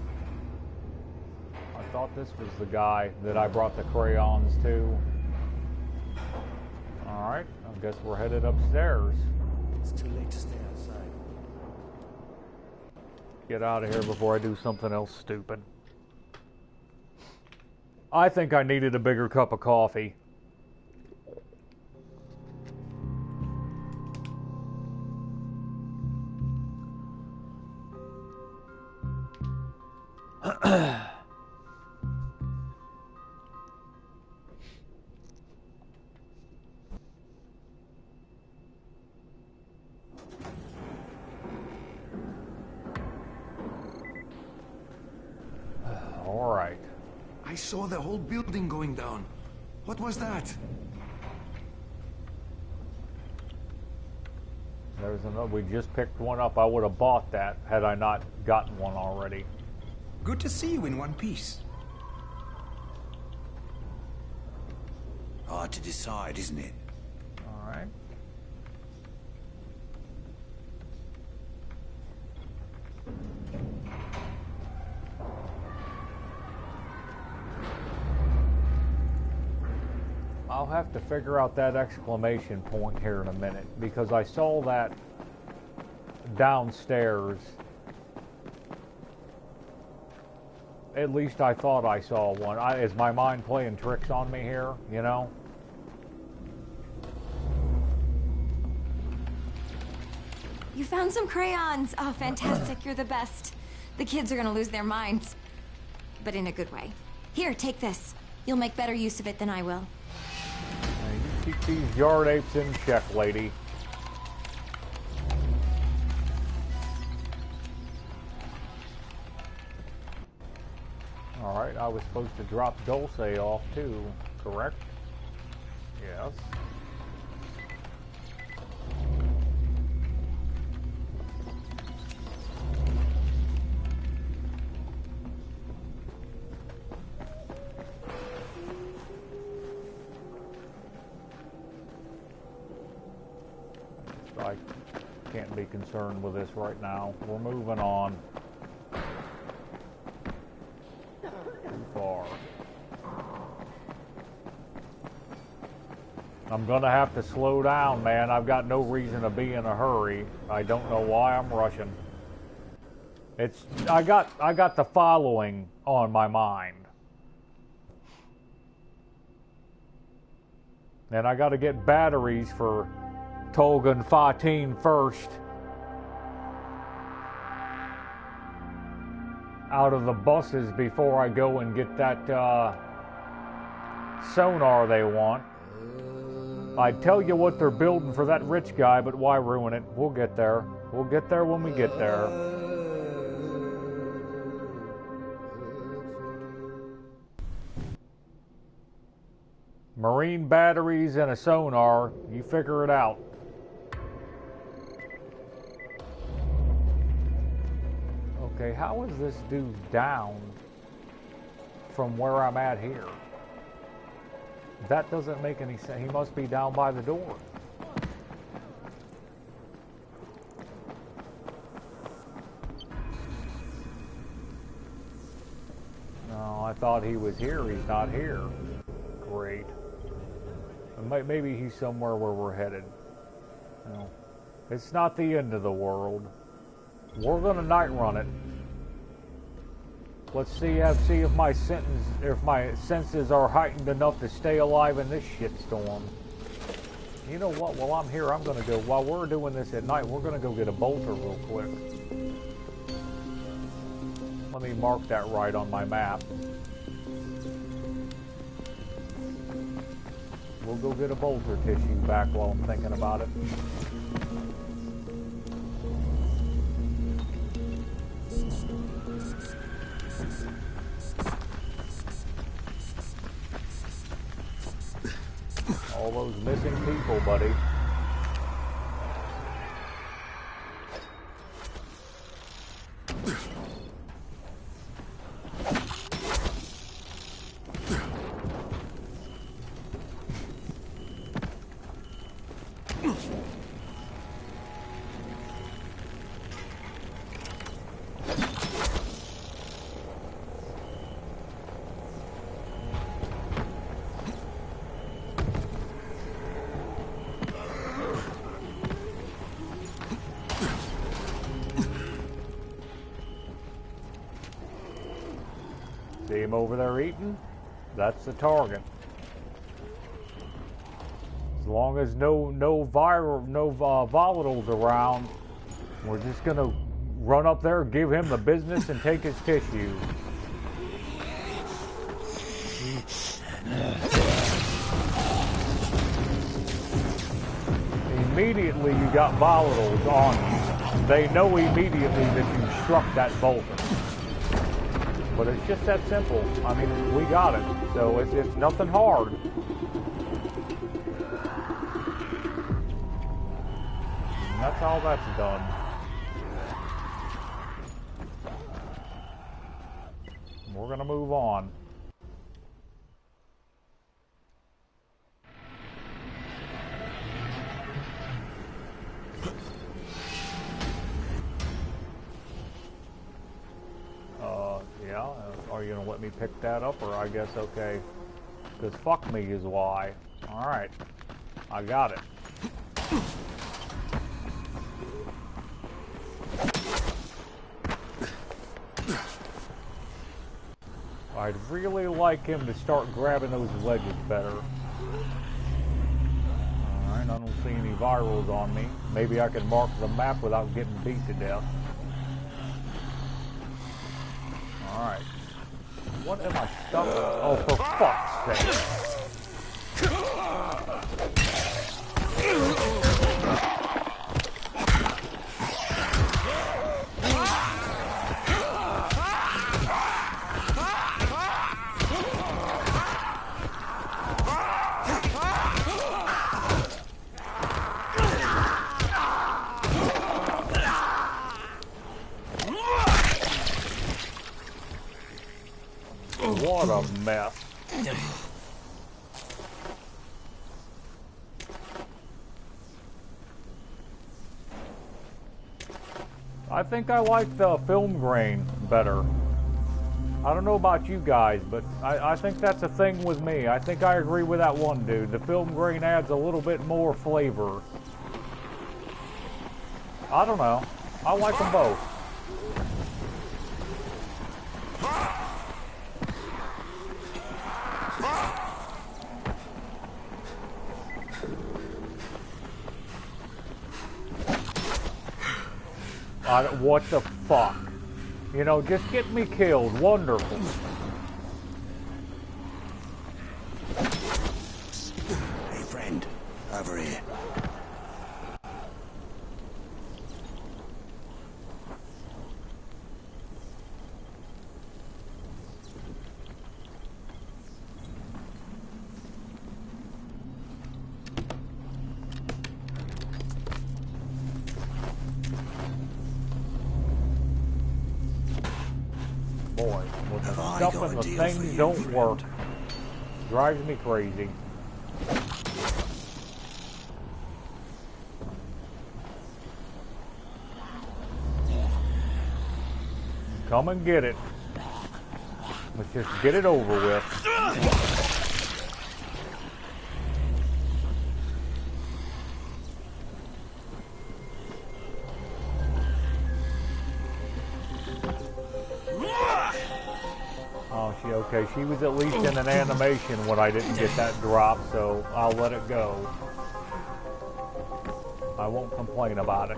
I thought this was the guy that I brought the crayons to. Alright, I guess we're headed upstairs. It's too late to stay outside. Get out of here before I do something else stupid. I think I needed a bigger cup of coffee. I saw the whole building going down. What was that? There's another. We just picked one up. I would have bought that had I not gotten one already. Good to see you in one piece. Hard to decide, isn't it? All right. I'll have to figure out that exclamation point here in a minute because I saw that downstairs. At least I thought I saw one. Is my mind playing tricks on me here, you know? You found some crayons. Oh, fantastic. You're the best. The kids are gonna lose their minds. But in a good way. Here, take this. You'll make better use of it than I will. You keep these yard apes in check, lady. Alright, I was supposed to drop Dulce off too, correct? Yes. I can't be concerned with this right now. We're moving on. Too far. I'm gonna have to slow down, man. I've got no reason to be in a hurry. I don't know why I'm rushing. I got the following on my mind. And I got to get batteries for Tolga and Fatin first. Out of the buses before I go and get that sonar they want. I'd tell you what they're building for that rich guy, but why ruin it? We'll get there. We'll get there when we get there. Marine batteries and a sonar, you figure it out. Okay, how is this dude down from where I'm at here? That doesn't make any sense. He must be down by the door. No, I thought he was here. He's not here. Great. Maybe he's somewhere where we're headed. No. It's not the end of the world. We're gonna night run it. Let's see if my senses are heightened enough to stay alive in this shitstorm. You know what? While I'm here, I'm gonna go. While we're doing this at night, we're gonna go get a bolter real quick. Let me mark that right on my map. We'll go get a bolter tissue back while I'm thinking about it. All those missing people, buddy. See him over there eating? That's the target. As long as no volatiles around, we're just gonna run up there, give him the business, and take his tissue. Immediately you got volatiles on you. They know immediately that you struck that bolter. But it's just that simple. I mean, we got it. So it's nothing hard. And that's all that's done. We're gonna move on. Yeah, are you gonna let me pick that up, or I guess okay? Because fuck me is why. Alright, I got it. I'd really like him to start grabbing those ledges better. Alright, I don't see any virals on me. Maybe I can mark the map without getting beat to death. Alright. What am I stuck with? Oh, for fuck's sake. What a mess. I think I like the film grain better. I don't know about you guys, but I think that's a thing with me. I think I agree with that one dude. The film grain adds a little bit more flavor. I don't know. I like them both. What the fuck? You know, just get me killed. Wonderful. Hey, friend. Over here. Boy, when the stuff and the things don't work, drives me crazy. Come and get it. Let's just get it over with. Oh, okay. She was at least in an animation when I didn't get that drop, so I'll let it go. I won't complain about it.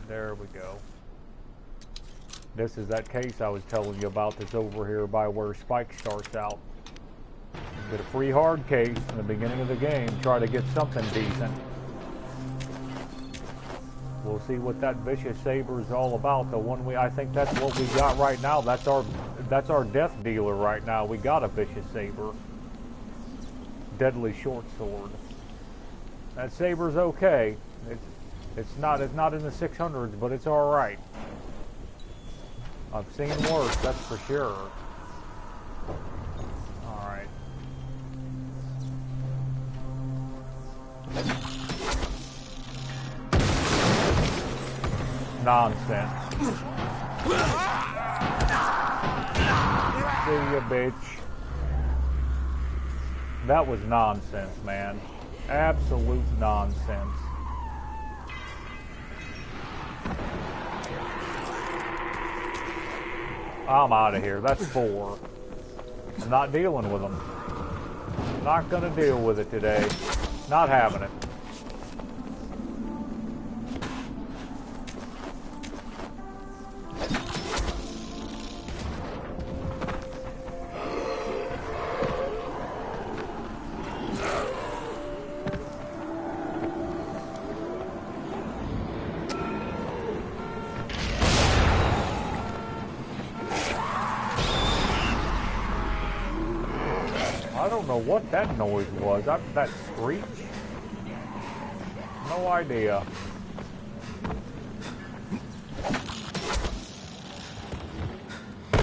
There we go. This is that case I was telling you about that's over here by where Spike starts out. Get a free hard case in the beginning of the game. Try to get something decent. We'll see what that vicious saber is all about. The one I think that's what we got right now. That's our death dealer right now. We got a vicious saber. Deadly short sword. That saber's okay. It's not in the 600s, but it's all right. I've seen worse, that's for sure. All right. Nonsense. See ya, bitch. That was nonsense, man. Absolute nonsense. I'm out of here. That's 4. I'm not dealing with them. Not gonna deal with it today. Not having it. I don't know what that noise was. That screech? No idea.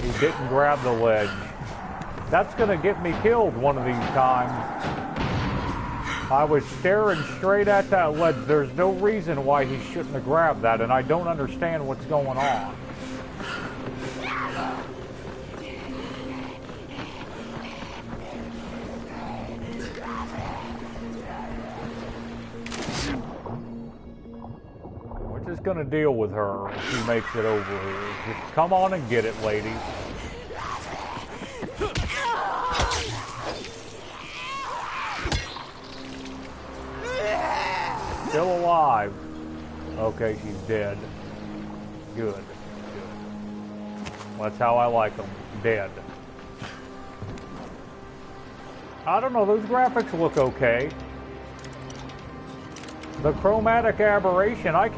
He didn't grab the ledge. That's gonna get me killed one of these times. I was staring straight at that ledge. There's no reason why he shouldn't have grabbed that, and I don't understand what's going on. Just gonna deal with her if she makes it over here. Just come on and get it, lady. Still alive. Okay, she's dead. Good. Good. That's how I like them. Dead. I don't know, those graphics look okay. The chromatic aberration, I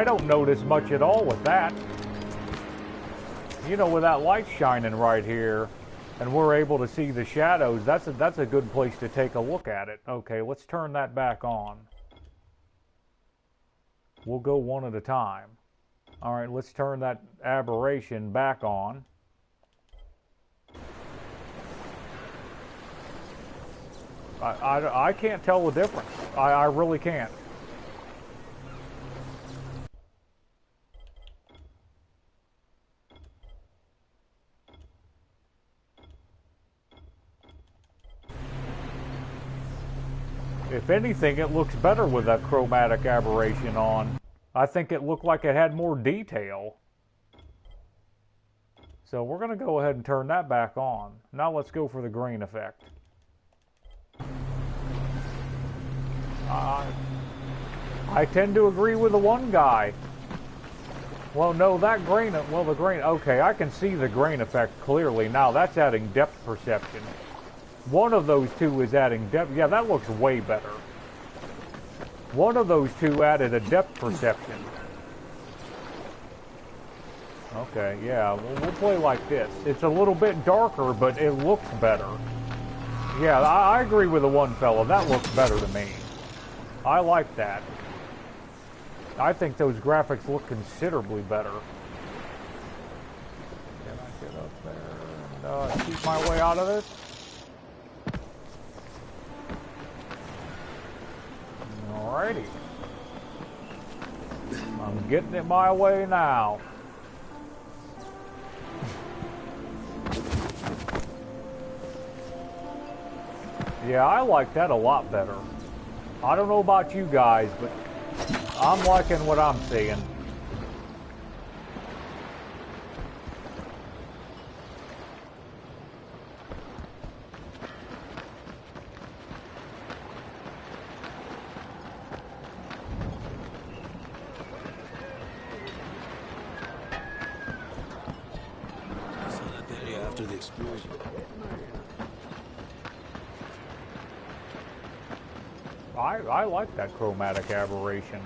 don't notice much at all with that. You know, with that light shining right here, and we're able to see the shadows, that's a good place to take a look at it. Okay, let's turn that back on. We'll go one at a time. All right, let's turn that aberration back on. I can't tell the difference. I really can't. If anything, it looks better with that chromatic aberration on. I think it looked like it had more detail. So we're going to go ahead and turn that back on. Now let's go for the grain effect. I tend to agree with the one guy. Well, no, that grain, well, the grain, okay, I can see the grain effect clearly. Now that's adding depth perception. One of those two is adding depth. Yeah, that looks way better. One of those two added a depth perception. Okay, yeah, we'll play like this. It's a little bit darker, but it looks better. Yeah, I agree with the one fella. That looks better to me. I like that. I think those graphics look considerably better. Can I get up there and keep my way out of this? Alrighty. I'm getting it my way now. Yeah, I like that a lot better. I don't know about you guys, but I'm liking what I'm seeing. I saw that area after the explosion. I like that chromatic aberration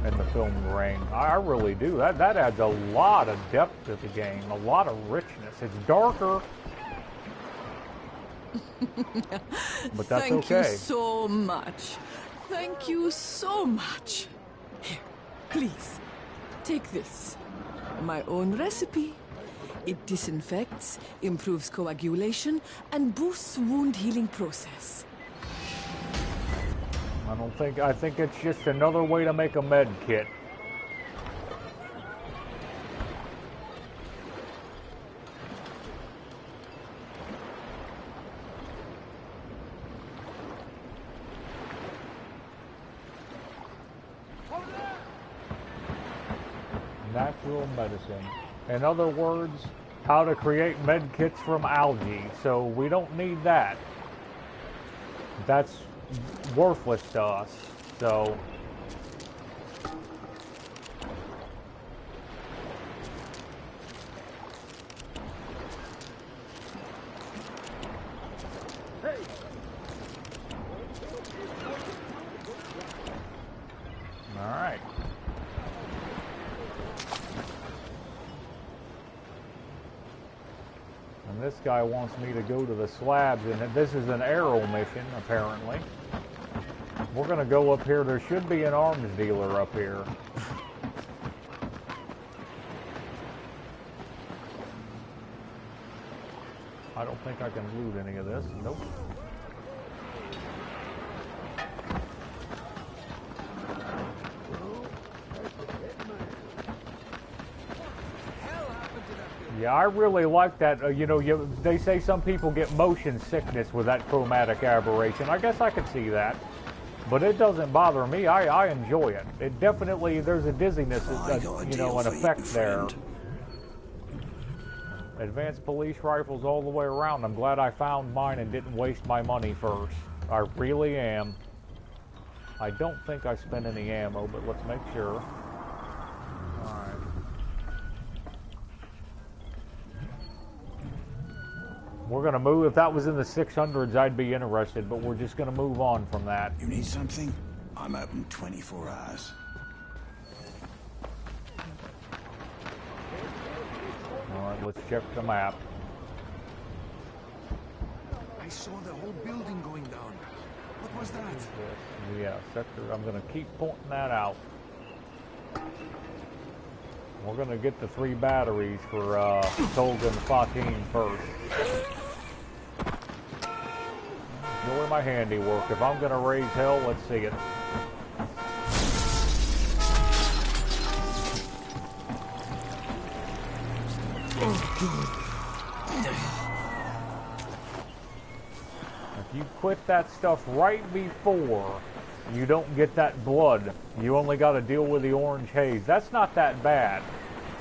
in the film grain. I really do. That adds a lot of depth to the game, a lot of richness. It's darker, but that's Thank okay. you so much. Thank you so much. Here, please, take this. My own recipe. It disinfects, improves coagulation, and boosts wound healing process. I think it's just another way to make a med kit. Natural medicine. In other words, how to create med kits from algae. So we don't need that. That's worthless to us, so all right. And this guy wants me to go to the slabs, and this is an arrow mission, apparently. We're going to go up here. There should be an arms dealer up here. I don't think I can loot any of this. Nope. Yeah, I really like that. You know, they say some people get motion sickness with that chromatic aberration. I guess I could see that. But it doesn't bother me. I enjoy it. It definitely, there's a dizziness, you know, an effect there. Advanced police rifles all the way around. I'm glad I found mine and didn't waste my money first. I really am. I don't think I spent any ammo, but let's make sure. Alright. We're going to move. If that was in the 600s, I'd be interested, but we're just going to move on from that. You need something? I'm open 24 hours. All right, let's check the map. I saw the whole building going down. What was that? Yeah, sector. I'm going to keep pointing that out. We're going to get the 3 batteries for Tolga and Fatin first. Enjoy my handiwork. If I'm going to raise hell, let's see it. If you quit that stuff right before you don't get that blood, you only got to deal with the orange haze. That's not that bad.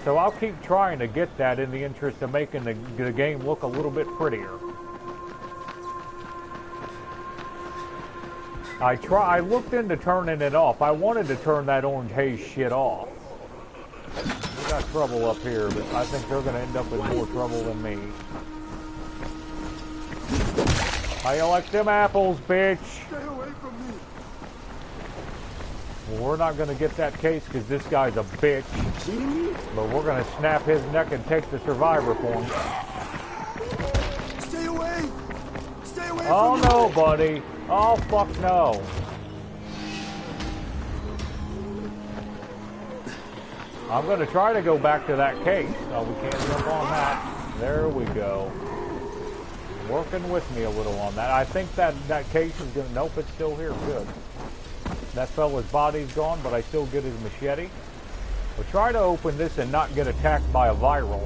So I'll keep trying to get that in the interest of making the game look a little bit prettier. I looked into turning it off. I wanted to turn that orange haze shit off. We got trouble up here, but I think they're going to end up with more trouble than me. How you like them apples, bitch? Stay away from me. Well, we're not going to get that case because this guy's a bitch. But we're going to snap his neck and take the survivor point. Stay away. Stay away Oh, from me. no, buddy. Oh, fuck no. I'm going to try to go back to that case. Oh, we can't jump on that. There we go. Working with me a little on that. I think that case is going to... Nope, it's still here. Good. That fella's body's gone, but I still get his machete. We'll try to open this and not get attacked by a viral.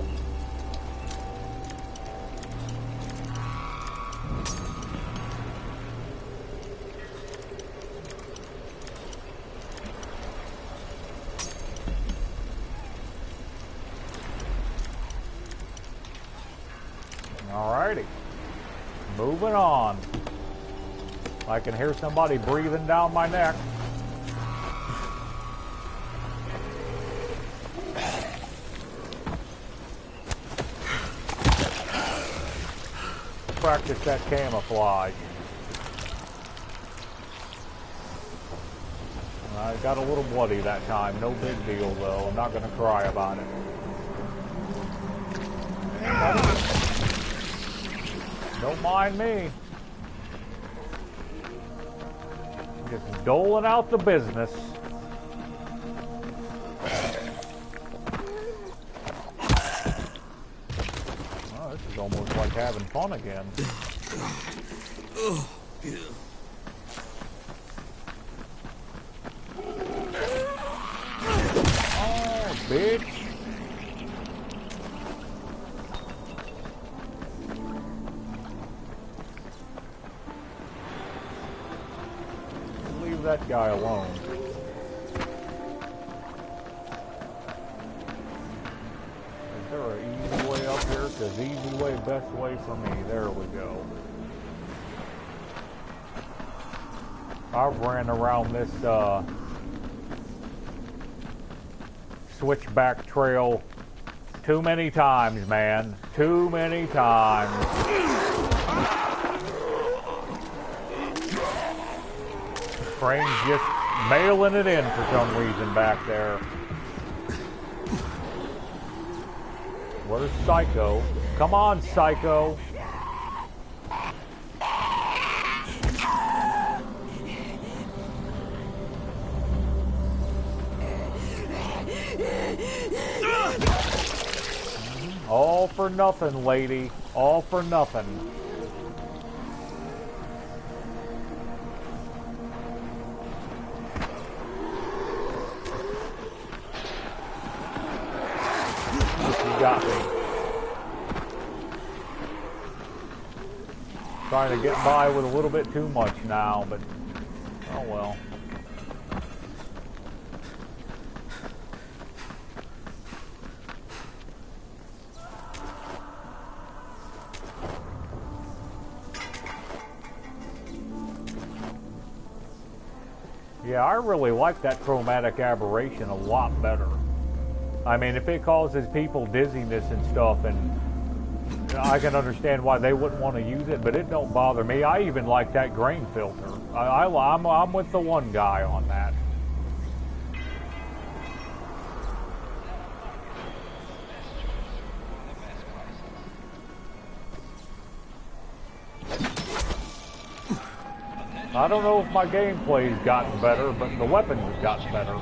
Alrighty. Moving on. I can hear somebody breathing down my neck. Practice that camouflage. I got a little bloody that time. No big deal, though. I'm not going to cry about it. Don't mind me. Just doling out the business. Oh, this is almost like having fun again. Oh, bitch. Leave that guy alone. Is there an easy way up here? Because easy way, best way for me. There we go. I've ran around this switchback trail too many times, man. Too many times. Train's just mailing it in for some reason back there. Where's Psycho? Come on, Psycho. All for nothing, lady. All for nothing. You got me. Trying to get by with a little bit too much now, but oh well. Yeah, I really like that chromatic aberration a lot better. I mean, if it causes people dizziness and stuff, and I can understand why they wouldn't want to use it, but it don't bother me. I even like that grain filter. I'm with the one guy on that. I don't know if my gameplay's gotten better, but the weapons have gotten better.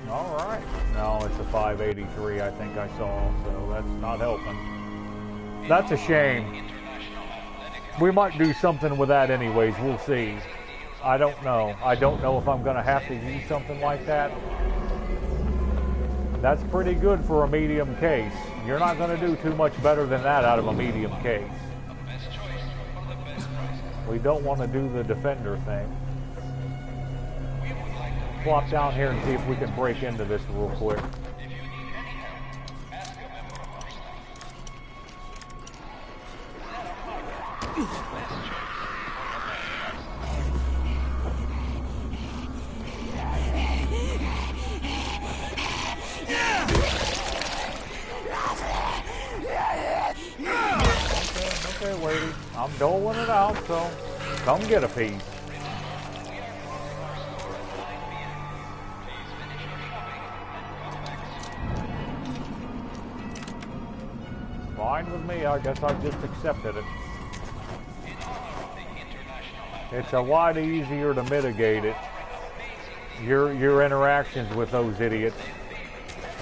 Alright. No, it's a 583 I think I saw, so that's not helping. That's a shame. We might do something with that anyways, we'll see. I don't know. I don't know if I'm going to have to use something like that. That's pretty good for a medium case. You're not going to do too much better than that out of a medium case. We don't want to do the defender thing. Flop down here and see if we can break into this real quick. Okay, lady. I'm doling it out, so come get a piece. Fine with me. I guess I just accepted it. It's a lot easier to mitigate it. Your interactions with those idiots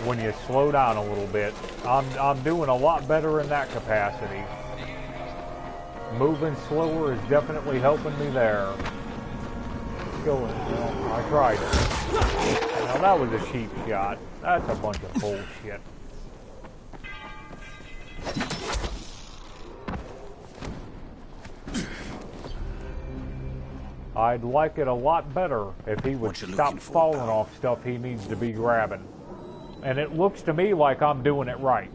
when you slow down a little bit. I'm doing a lot better in that capacity. Moving slower is definitely helping me there. Going, well, I tried it. Now that was a cheap shot. That's a bunch of bullshit. I'd like it a lot better if he would stop falling off stuff he needs to be grabbing. And it looks to me like I'm doing it right.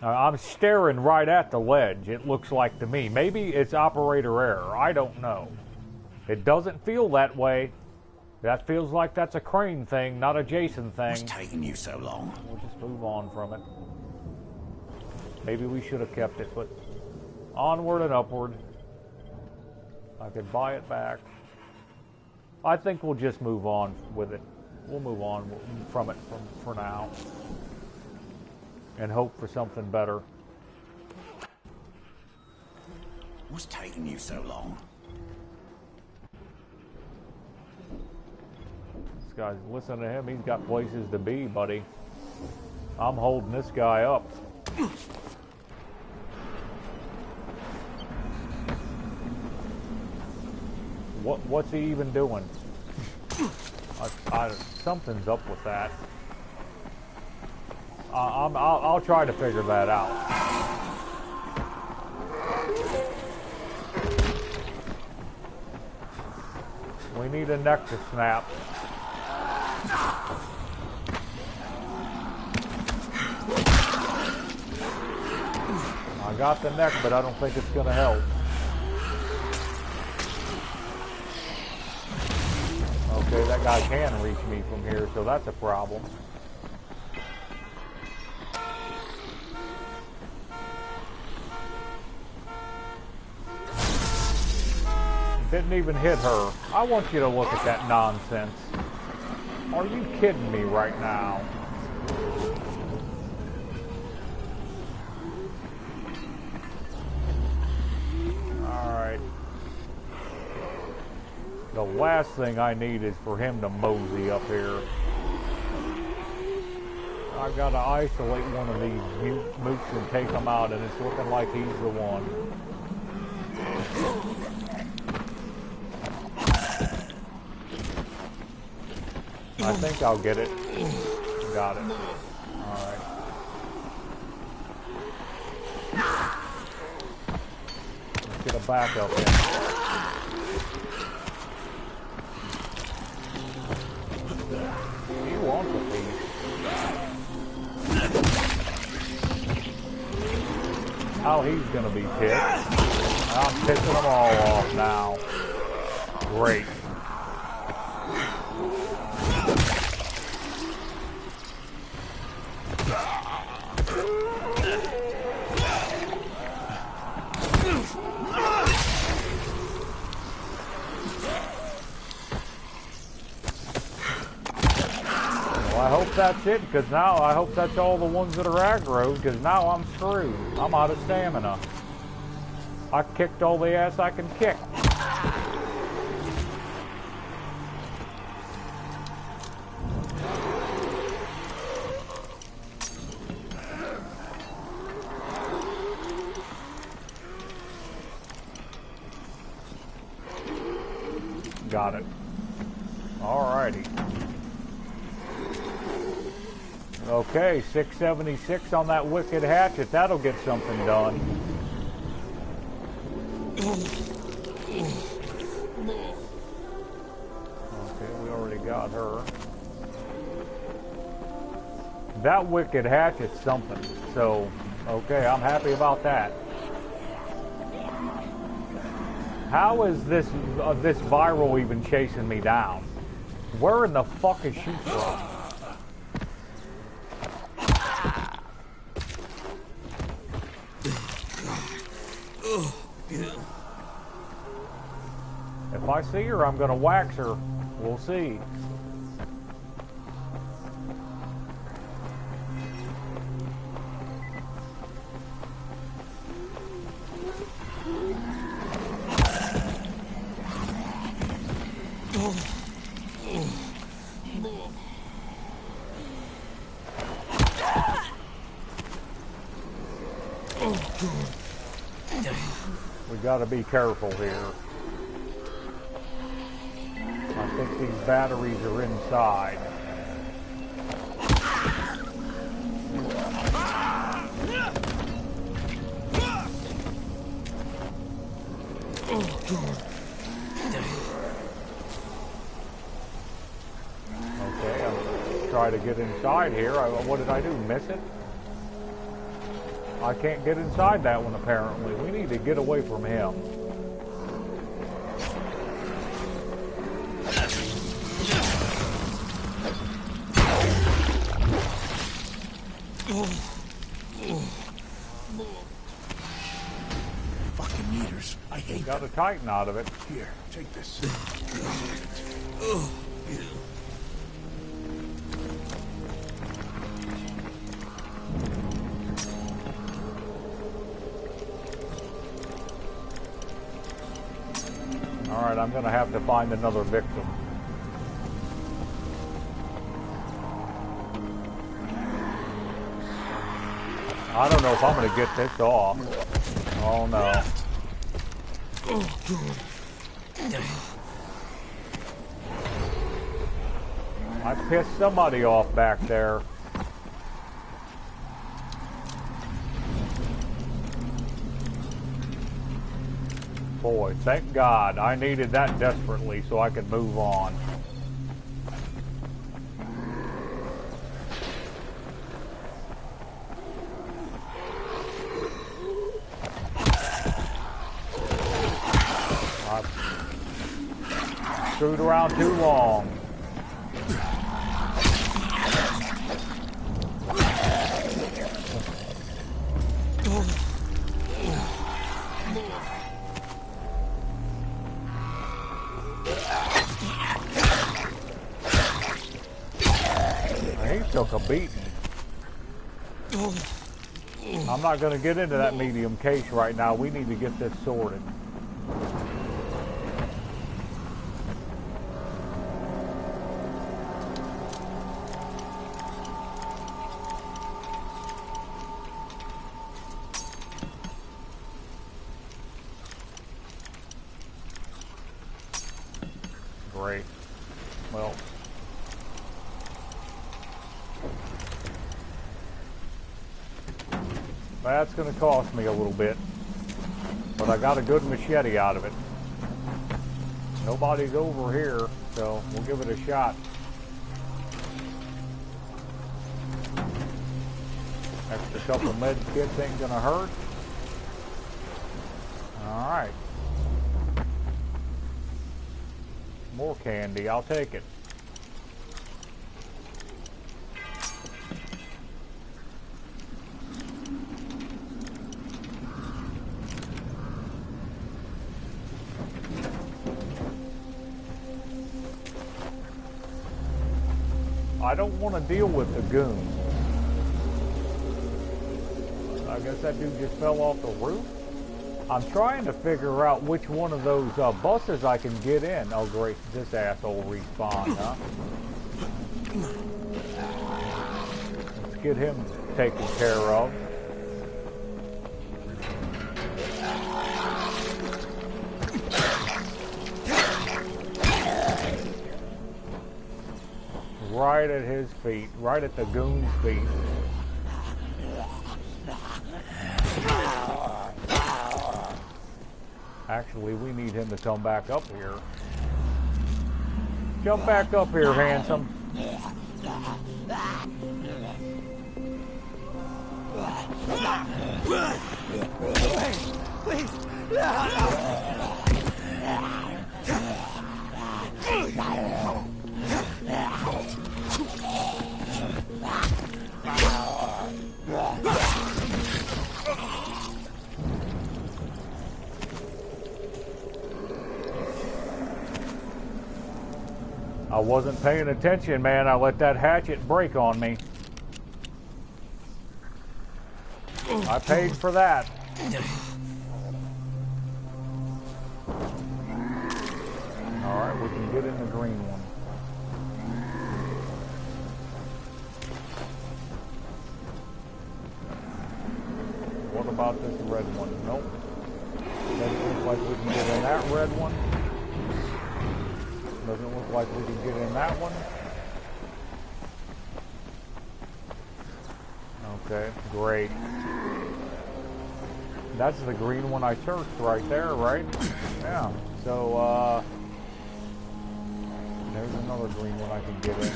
I'm staring right at the ledge, it looks like to me. Maybe it's operator error. I don't know. It doesn't feel that way. That feels like that's a Crane thing, not a Jason thing. What's taking you so long? We'll just move on from it. Maybe we should have kept it, but onward and upward. I could buy it back. I think we'll just move on with it. We'll move on from it for now. And hope for something better. What's taking you so long? This guy's, listen to him, he's got places to be, buddy. I'm holding this guy up. What's he even doing? Something's up with that. I'll try to figure that out. We need a neck to snap. I got the neck, but I don't think it's going to help. Okay, that guy can reach me from here, so that's a problem. Didn't even hit her. I want you to look at that nonsense. Are you kidding me right now? Alright. The last thing I need is for him to mosey up here. I gotta isolate one of these mooks and take him out, and it's looking like he's the one. I think I'll get it. Got it. Alright. Let's get a backup in. He wants a piece. How he's gonna be pissed. I'm pissing them all off now. Great. I hope that's it, because now I hope that's all the ones that are aggro, because now I'm screwed. I'm out of stamina. I kicked all the ass I can kick. Got it. Alrighty. Okay, 676 on that wicked hatchet. That'll get something done. Okay, we already got her. That wicked hatchet's something. So, okay, I'm happy about that. How is this viral even chasing me down? Where in the fuck is she from? If I see her, I'm gonna wax her. We'll see. We gotta be careful here. I think these batteries are inside. Okay, I'll try to get inside here. What did I do? Miss it? I can't get inside that one apparently. We need to get away from him. Fucking meters. I hate Got a Titan out of it. Here, take this. Alright, I'm gonna have to find another victim. I don't know if I'm gonna get this off. Oh no. I pissed somebody off back there. Boy, thank God. I needed that desperately so I could move on. I screwed around too long. Took a beating. I'm not going to get into that medium case right now. We need to get this sorted. Great. Well, that's going to cost me a little bit, but I got a good machete out of it. Nobody's over here, so we'll give it a shot. Extra couple med kits ain't going to hurt. All right. More candy, I'll take it. I don't want to deal with the goons. I guess that dude just fell off the roof. I'm trying to figure out which one of those buses I can get in. Oh great, this asshole respawned, huh? Let's get him taken care of. Right right at his feet, right at the goon's feet. Actually, we need him to come back up here. Jump back up here, handsome. Please. I wasn't paying attention, man. I let that hatchet break on me. I paid for that. Alright, we can get in the green one. What about this red one? Nope. Doesn't look like we can get in that red one. Doesn't look like we can get in that one. Okay, great. That's the green one I searched right there, right? Yeah. So, there's another green one I can get in.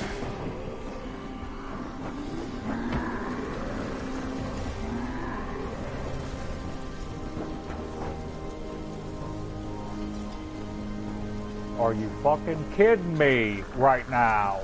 Are you fucking kidding me right now?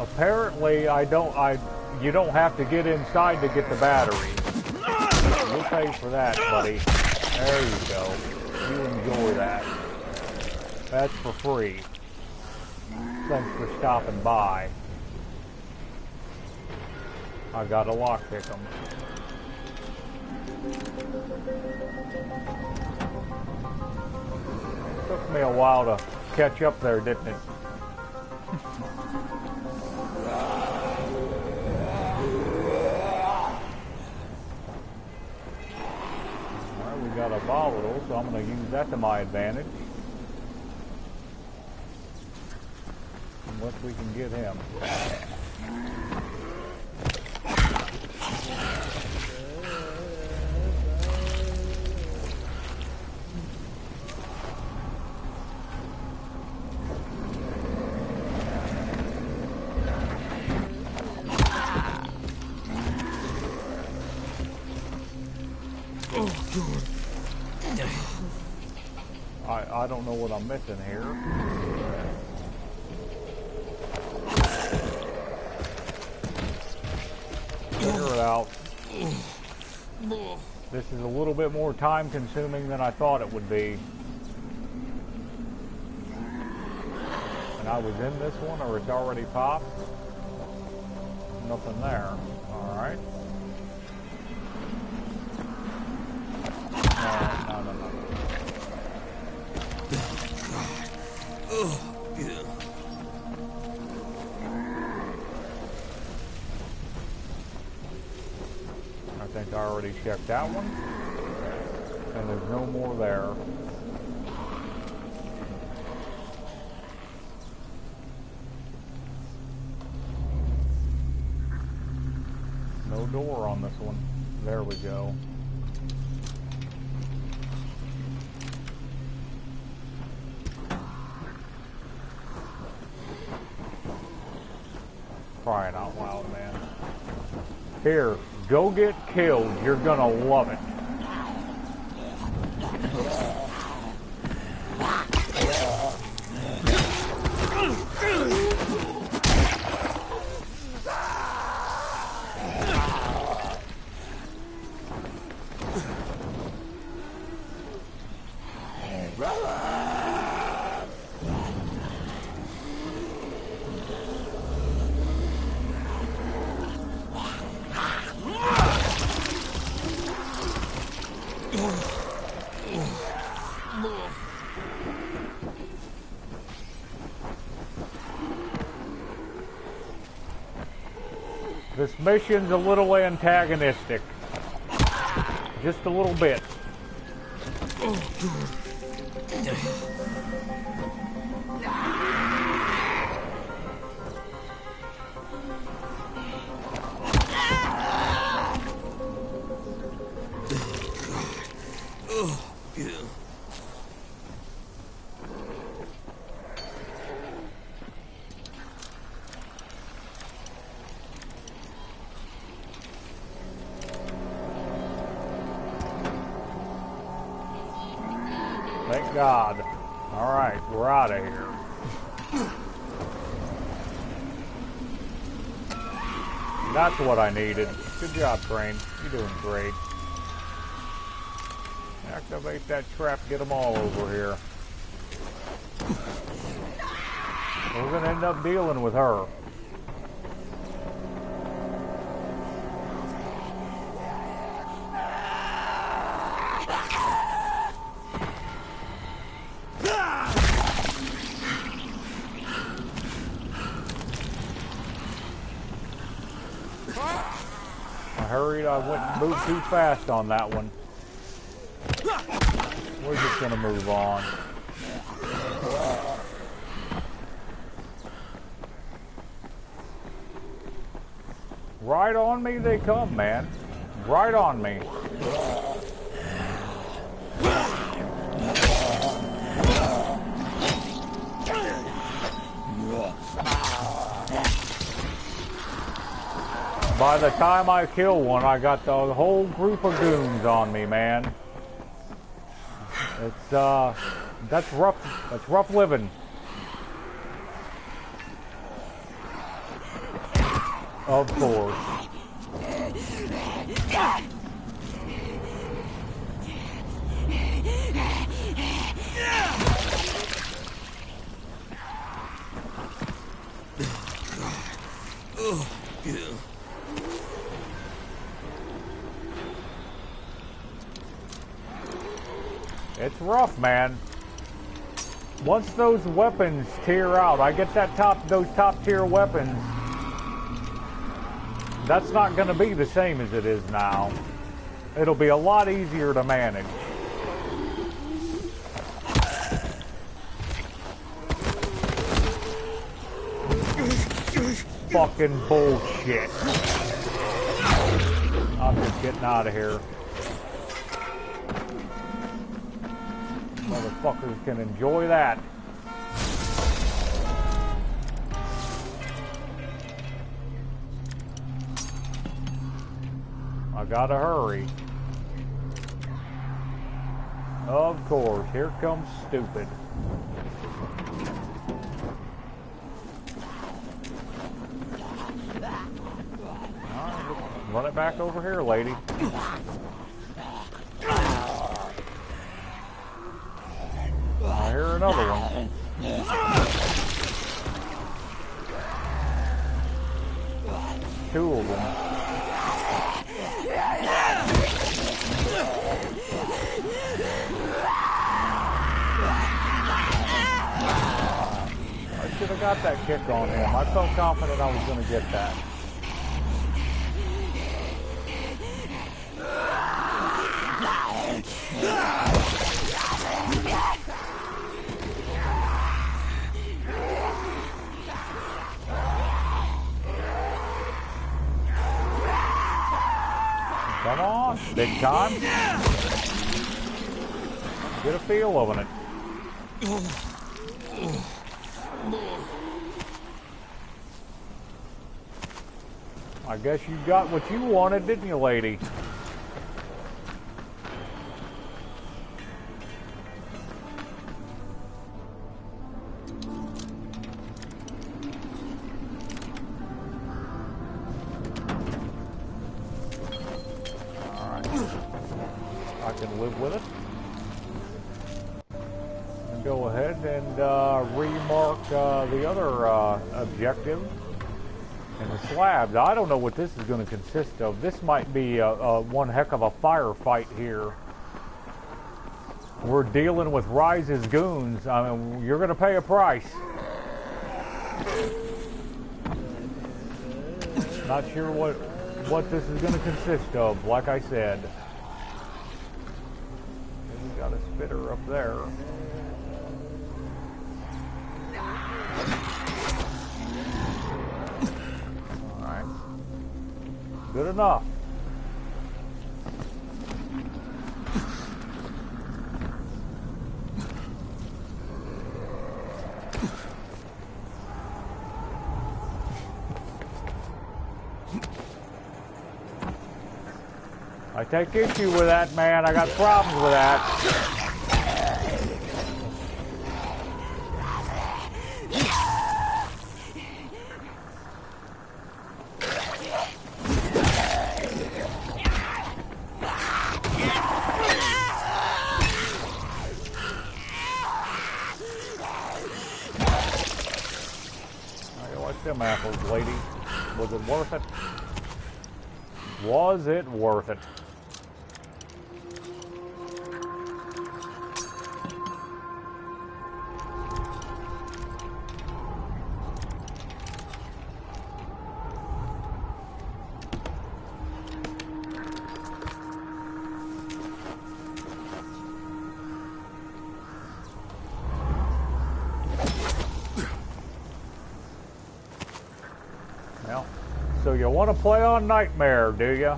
Apparently, you don't have to get inside to get the battery. You'll pay for that, buddy. There you go. You enjoy that. That's for free. Thanks for stopping by. I got a lockpick 'em. Took me a while to catch up there, didn't it? Got a volatile, so I'm going to use that to my advantage. Unless we can get him. I don't know what I'm missing here. Figure it out. This is a little bit more time consuming than I thought it would be. And I was in this one, or it's already popped? Nothing there. Alright. No. I think I already checked that one, and there's no more there. No door on this one. There we go. Crying out loud, man. Here, go get killed. You're gonna love it. This mission's a little antagonistic. Just a little bit. Oh, God. Thank God. All right, we're out of here. That's what I needed. Good job, Crane. You're doing great. Activate that trap, get them all over here. We're going to end up dealing with her. I went and moved too fast on that one. We're just going to move on. Right on me they come, man. Right on me. By the time I kill one, I got the whole group of goons on me, man. It's that's rough. That's rough living. Of course. It's rough, man. Once those weapons tear out, I get those top tier weapons. That's not going to be the same as it is now. It'll be a lot easier to manage. Fucking bullshit. I'm just getting out of here. Motherfuckers can enjoy that. I gotta hurry. Of course, here comes stupid. Alright, run it back over here, lady. I hear another one. Two of them. I should have got that kick on him. I felt confident I was going to get that. Come on, big time. Get a feel of it. I guess you got what you wanted, didn't you, lady? The other objective and the slabs. I don't know what this is going to consist of. This might be one heck of a firefight here. We're dealing with Rise's goons. I mean, you're going to pay a price. Not sure what this is going to consist of, like I said. We got a spitter up there. Alright. Good enough. I take issue with that, man. I got problems with that. I like them apples, lady. Was it worth it? Was it worth it? Well, so you want to play on Nightmare, do you?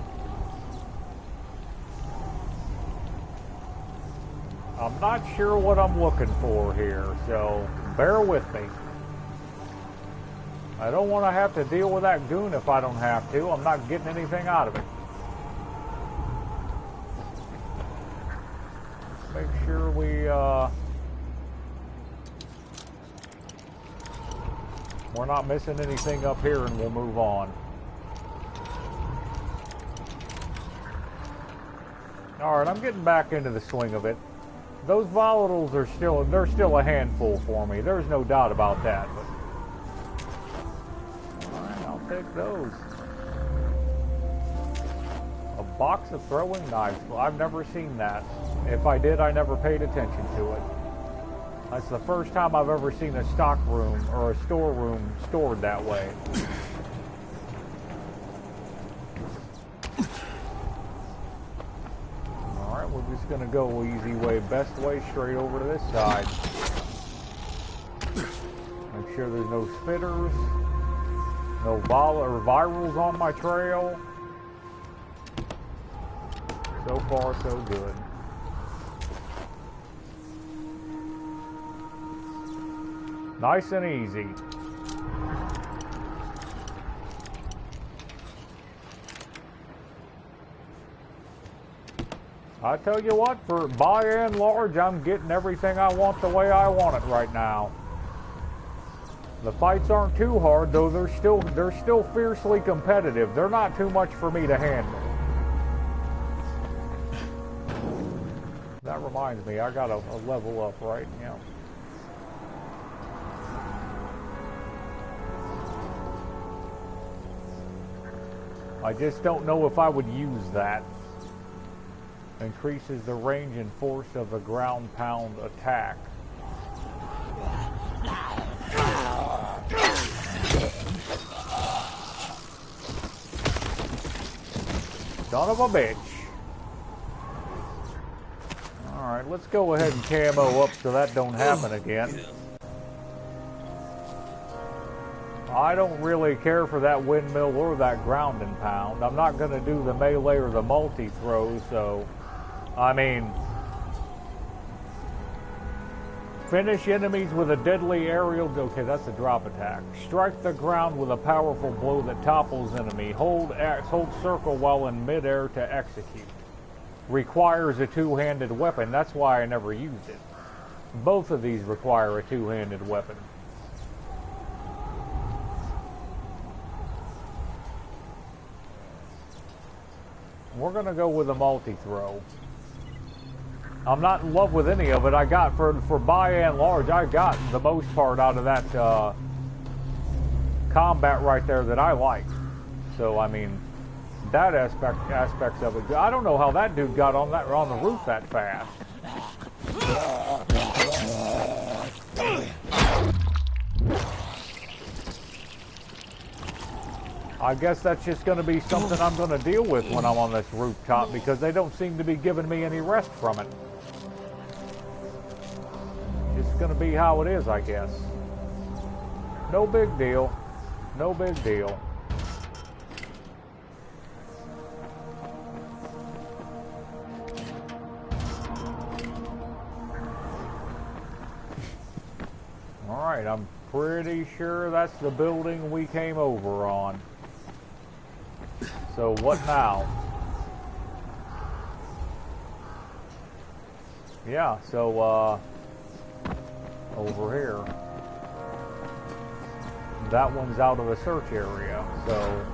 I'm not sure what I'm looking for here, so bear with me. I don't want to have to deal with that goon if I don't have to. I'm not getting anything out of it. Make sure we're not missing anything up here, and we'll move on. Alright, I'm getting back into the swing of it. Those volatiles are still a handful for me. There's no doubt about that. But alright, I'll take those. A box of throwing knives. Well, I've never seen that. If I did, I never paid attention to it. That's the first time I've ever seen a stock room or a storeroom stored that way. Alright, we're just gonna go easy way, best way, straight over to this side. Make sure there's no spitters, no virals on my trail. So far, so good. Nice and easy. I tell you what, by and large, I'm getting everything I want the way I want it right now. The fights aren't too hard, though they're still fiercely competitive. They're not too much for me to handle. That reminds me, I got a level up, right? Yeah. I just don't know if I would use that. Increases the range and force of a ground pound attack. Son of a bitch. Alright, let's go ahead and camo up so that don't happen again. I don't really care for that windmill or that ground and pound. I'm not going to do the melee or the multi-throw, so... I mean... Finish enemies with a deadly aerial... Okay, that's a drop attack. Strike the ground with a powerful blow that topples enemy. Hold circle while in midair to execute. Requires a two-handed weapon. That's why I never used it. Both of these require a two-handed weapon. We're going to go with a multi-throw. I'm not in love with any of it. I got, for by and large, I got the most part out of that combat right there that I like. So, I mean, that aspects of it. I don't know how that dude got on the roof that fast. I guess that's just going to be something I'm going to deal with when I'm on this rooftop, because they don't seem to be giving me any rest from it. It's going to be how it is, I guess. No big deal. No big deal. Alright, I'm pretty sure that's the building we came over on. So what now? Yeah, so over here. That one's out of the search area, so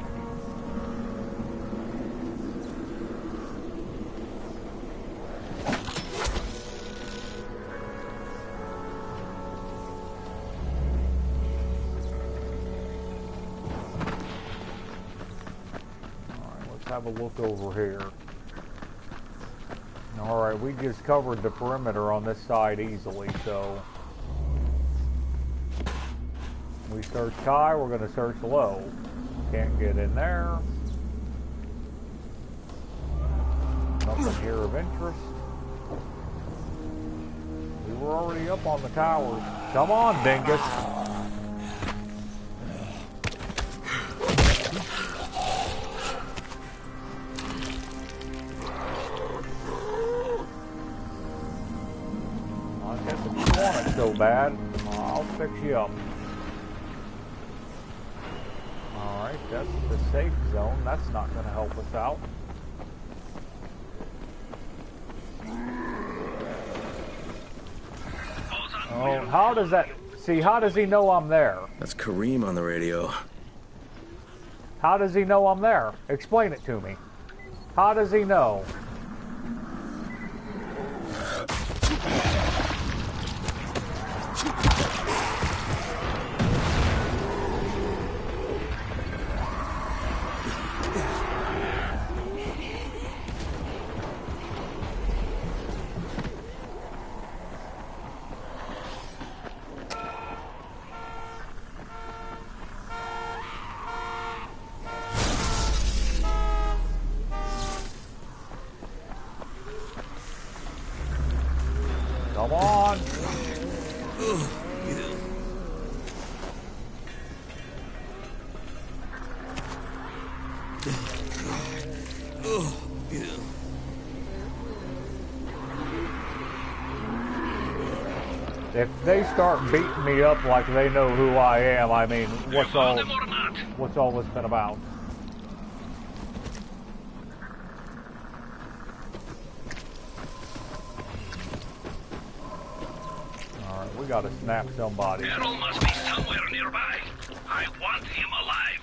have a look over here. Alright, we just covered the perimeter on this side easily, so we search high, we're going to search low. Can't get in there. Nothing here of interest. We were already up on the towers. Come on, dingus. So bad, I'll fix you up. Alright, that's the safe zone. That's not going to help us out. Oh, how does that... See, how does he know I'm there? That's Kareem on the radio. How does he know I'm there? Explain it to me. How does he know? Come on. If they start beating me up like they know who I am, I mean, what's all this been about? We gotta snap somebody. Errol must be somewhere nearby. I want him alive.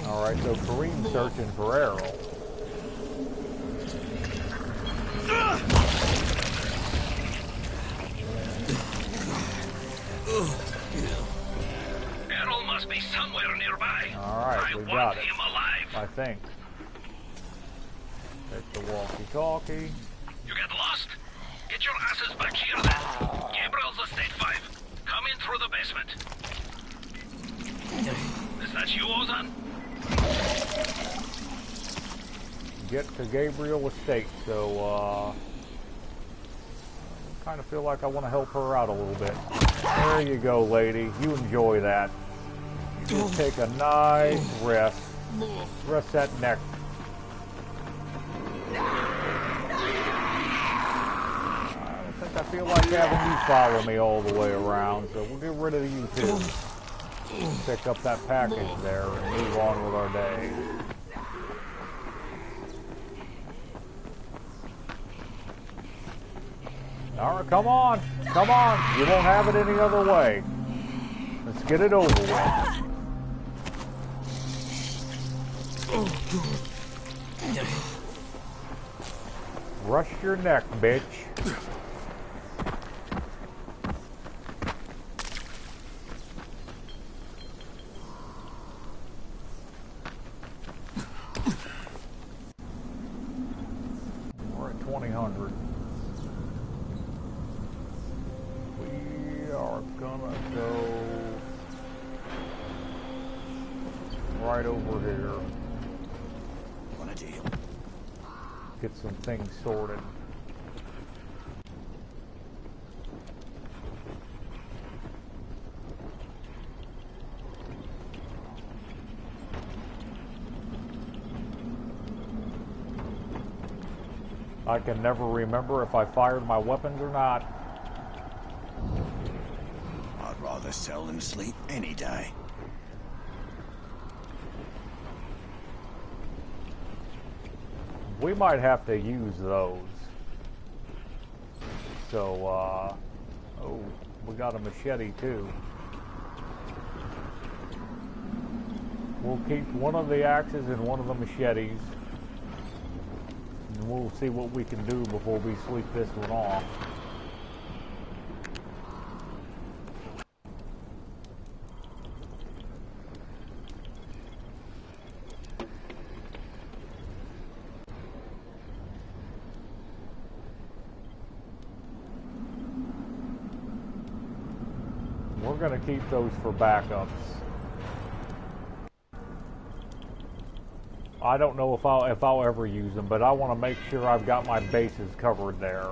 Alright, so Kareem's searching for Errol. Errol must be somewhere nearby. Alright, we got it. Him alive. I think. Take the walkie-talkie. You get lost? Get your asses back here then. Gabriel's Estate 5. Come in through the basement. Is that you, Ozan? Get to Gabriel Estate, so I kind of feel like I want to help her out a little bit. There you go, lady. You enjoy that. Just take a nice rest. Rest that neck. I feel like having you follow me all the way around, so we'll get rid of you too. Pick up that package there and move on with our day. Alright, come on! Come on! You won't have it any other way. Let's get it over with. Rush your neck, bitch. We're at 2000. We are gonna go right over here. On a deal. Get some things sorted. I can never remember if I fired my weapons or not. I'd rather sell than sleep any day. We might have to use those. So, oh, we got a machete too. We'll keep one of the axes and one of the machetes. And we'll see what we can do before we sleep this one off. We're going to keep those for backups. I don't know if I'll ever use them, but I want to make sure I've got my bases covered there.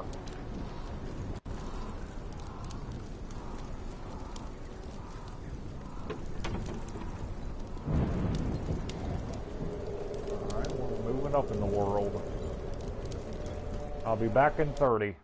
Alright, we're moving up in the world. I'll be back in 30.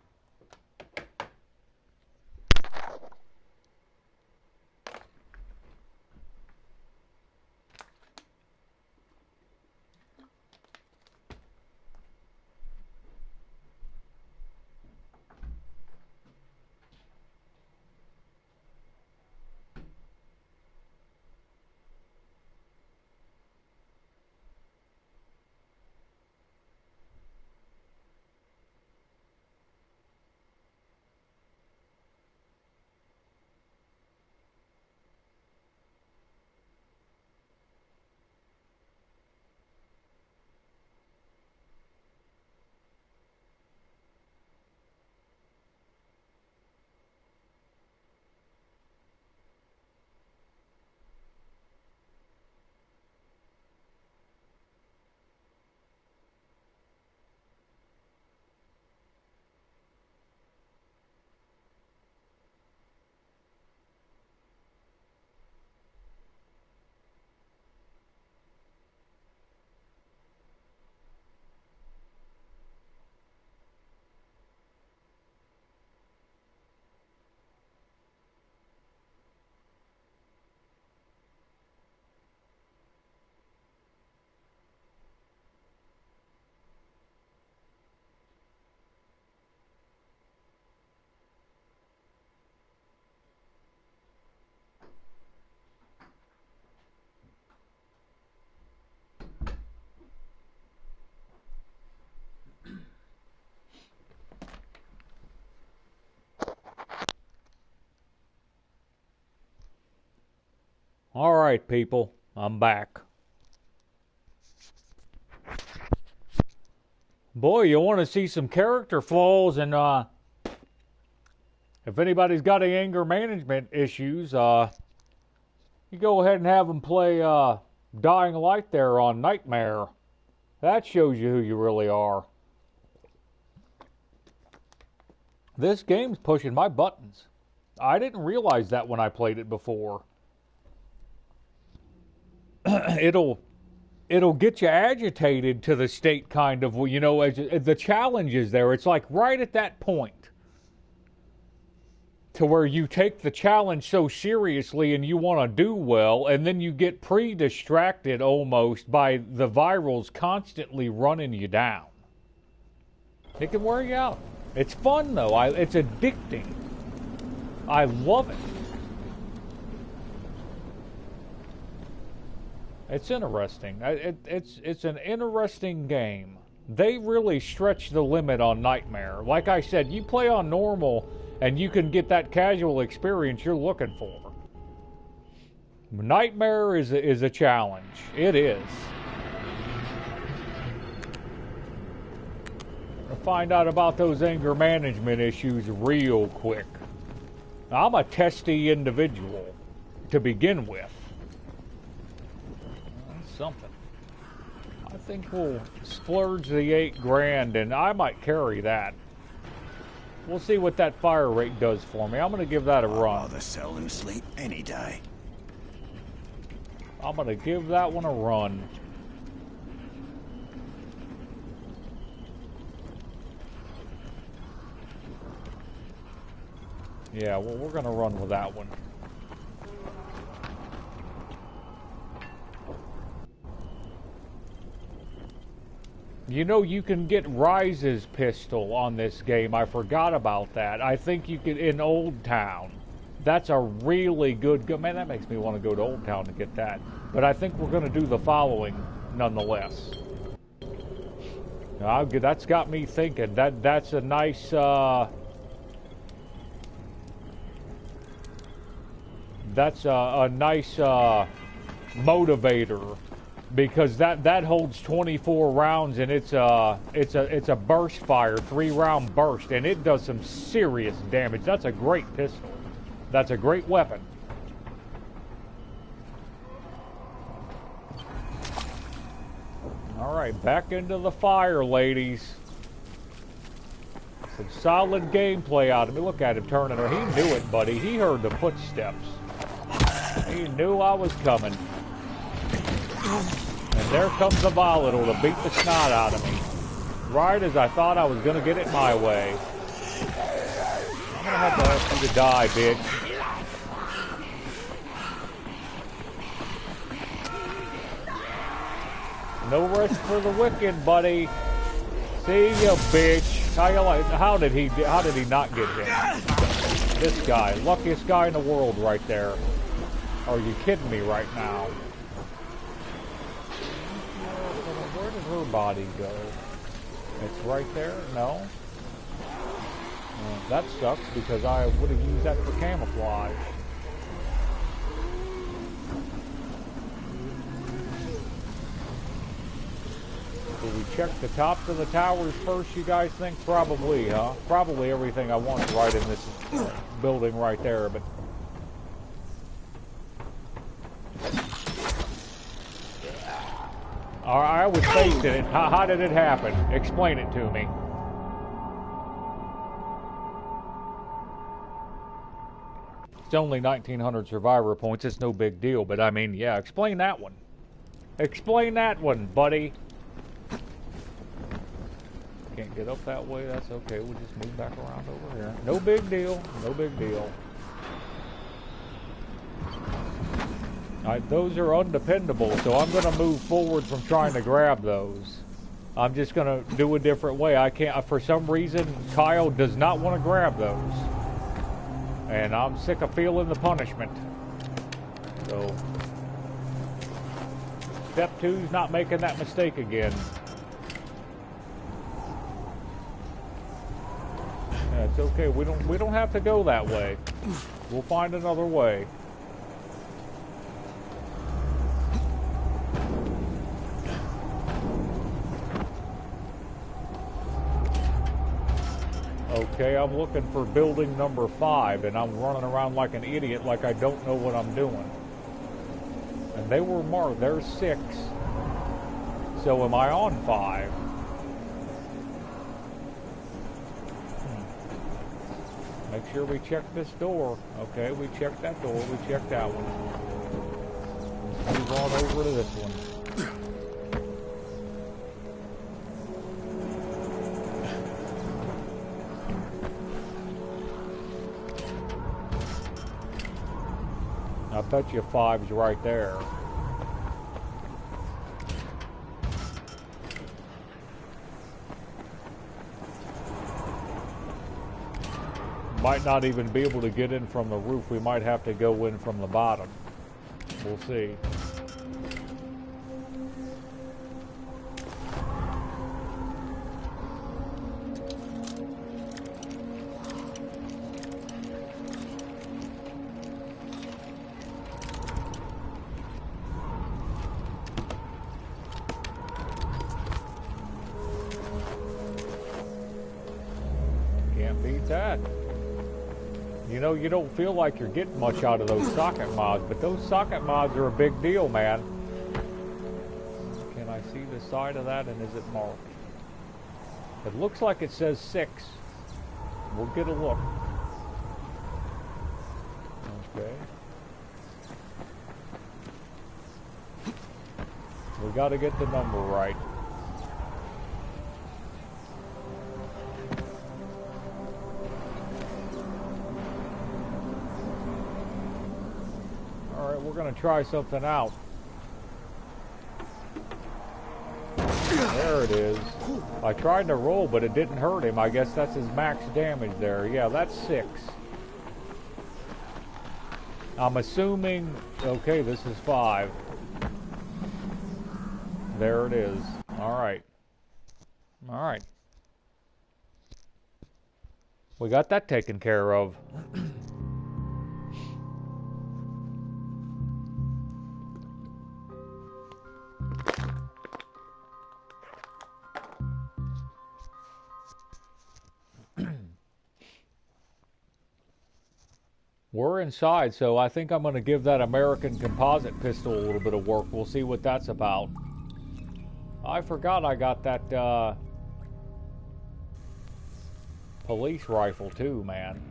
All right, people, I'm back. Boy, you want to see some character flaws, and if anybody's got any anger management issues, you go ahead and have them play Dying Light there on Nightmare. That shows you who you really are. This game's pushing my buttons. I didn't realize that when I played it before. It'll get you agitated to the state, kind of, you know, as the challenge is there. It's like right at that point to where you take the challenge so seriously and you want to do well, and then you get pre-distracted almost by the virals constantly running you down. It can wear you out. It's fun, though. It's addicting. I love it. It's interesting. It's an interesting game. They really stretch the limit on Nightmare. Like I said, you play on normal and you can get that casual experience you're looking for. Nightmare is a challenge. It is. I'll find out about those anger management issues real quick. Now, I'm a testy individual to begin with. something. I think we'll splurge the $8,000, and I might carry that. We'll see what that fire rate does for me. I'm going to give that a run. I'd rather sell than sleep any day. I'm going to give that one a run. Yeah, well, we're going to run with that one. You know, you can get Rise's pistol on this game. I forgot about that. I think you could in Old Town. That's a really good... Man, that makes me want to go to Old Town to get that. But I think we're going to do the following, nonetheless. That's got me thinking. That's a nice... That's a nice motivator, because that holds 24 rounds, and it's a burst fire, 3-round burst, and it does some serious damage. That's a great pistol. That's a great weapon. All right, back into the fire, ladies. Some solid gameplay out of me. Look at him turning her. He knew it, buddy. He heard the footsteps. He knew I was coming. And there comes the volatile to beat the snot out of me. Right as I thought I was going to get it my way. I'm going to have to ask you to die, bitch. No rest for the wicked, buddy. See ya, bitch. How did he not get hit? This guy, luckiest guy in the world right there. Are you kidding me right now? Where did her body go? It's right there? No? Well, that sucks, because I would have used that for camouflage. Will we check the tops of the towers first, you guys think? Probably, huh? Probably everything I want is right in this building right there, but... I was facing it. How did it happen? Explain it to me. It's only 1,900 survivor points. It's no big deal. But I mean, yeah, explain that one. Explain that one, buddy. Can't get up that way. That's okay. We'll just move back around over here. No big deal. No big deal. Those are undependable, so I'm going to move forward from trying to grab those. I'm just going to do a different way. I can't, for some reason, Kyle does not want to grab those. And I'm sick of feeling the punishment. So, step 2's not making that mistake again. Yeah, it's okay. We don't have to go that way. We'll find another way. Okay, I'm looking for building number 5, and I'm running around like an idiot, like I don't know what I'm doing. And they were marked. There's 6. So am I on 5? Make sure we check this door. Okay, we checked that door. We checked that one. Let's move on over to this one. I bet you 5's right there. Might not even be able to get in from the roof. We might have to go in from the bottom. We'll see. You know, you don't feel like you're getting much out of those socket mods, but those socket mods are a big deal, man. see the side of that, and is it marked? It looks like it says 6. We'll get a look. Okay. We got to get the number right. All right, we're going to try something out. There it is. I tried to roll, but it didn't hurt him. I guess that's his max damage there. Yeah, that's 6. I'm assuming... Okay, this is 5. There it is. Alright. Alright. We got that taken care of. We're inside, so I think I'm going to give that American composite pistol a little bit of work. We'll see what that's about. I forgot I got that police rifle too, man.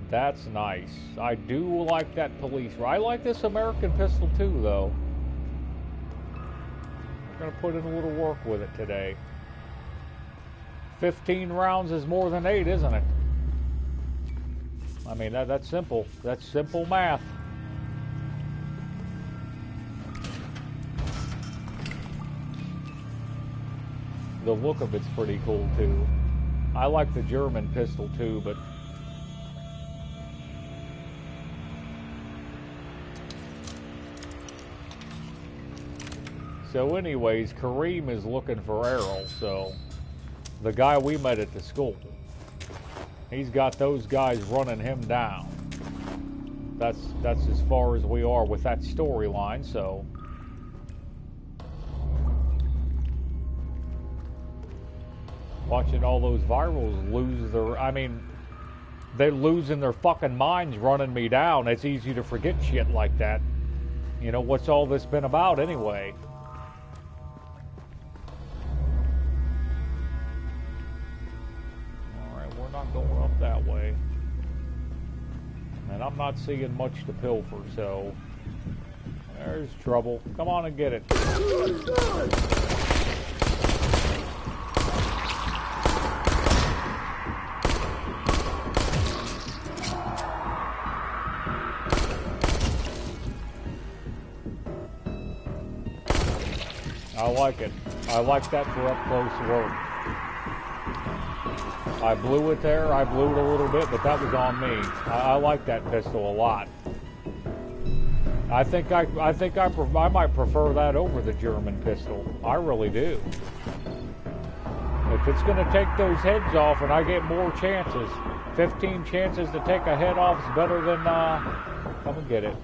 That's nice. I do like that police rifle. I like this American pistol too, though. I'm going to put in a little work with it today. 15 rounds is more than 8, isn't it? I mean, that's simple. That's simple math. The look of it's pretty cool, too. I like the German pistol, too, but... So anyways, Kareem is looking for Errol, so... The guy we met at the school. He's got those guys running him down. That's as far as we are with that storyline, so... Watching all those virals lose their... I mean, they're losing their fucking minds running me down. It's easy to forget shit like that. You know, what's all this been about anyway? Not going up that way, and I'm not seeing much to pilfer, so there's trouble. Come on and get it. I like it. I like that for up close work. I blew it there. I blew it a little bit, but that was on me. I like that pistol a lot. I might prefer that over the German pistol. I really do. If it's going to take those heads off and I get more chances, 15 chances to take a head off is better than, come and get it.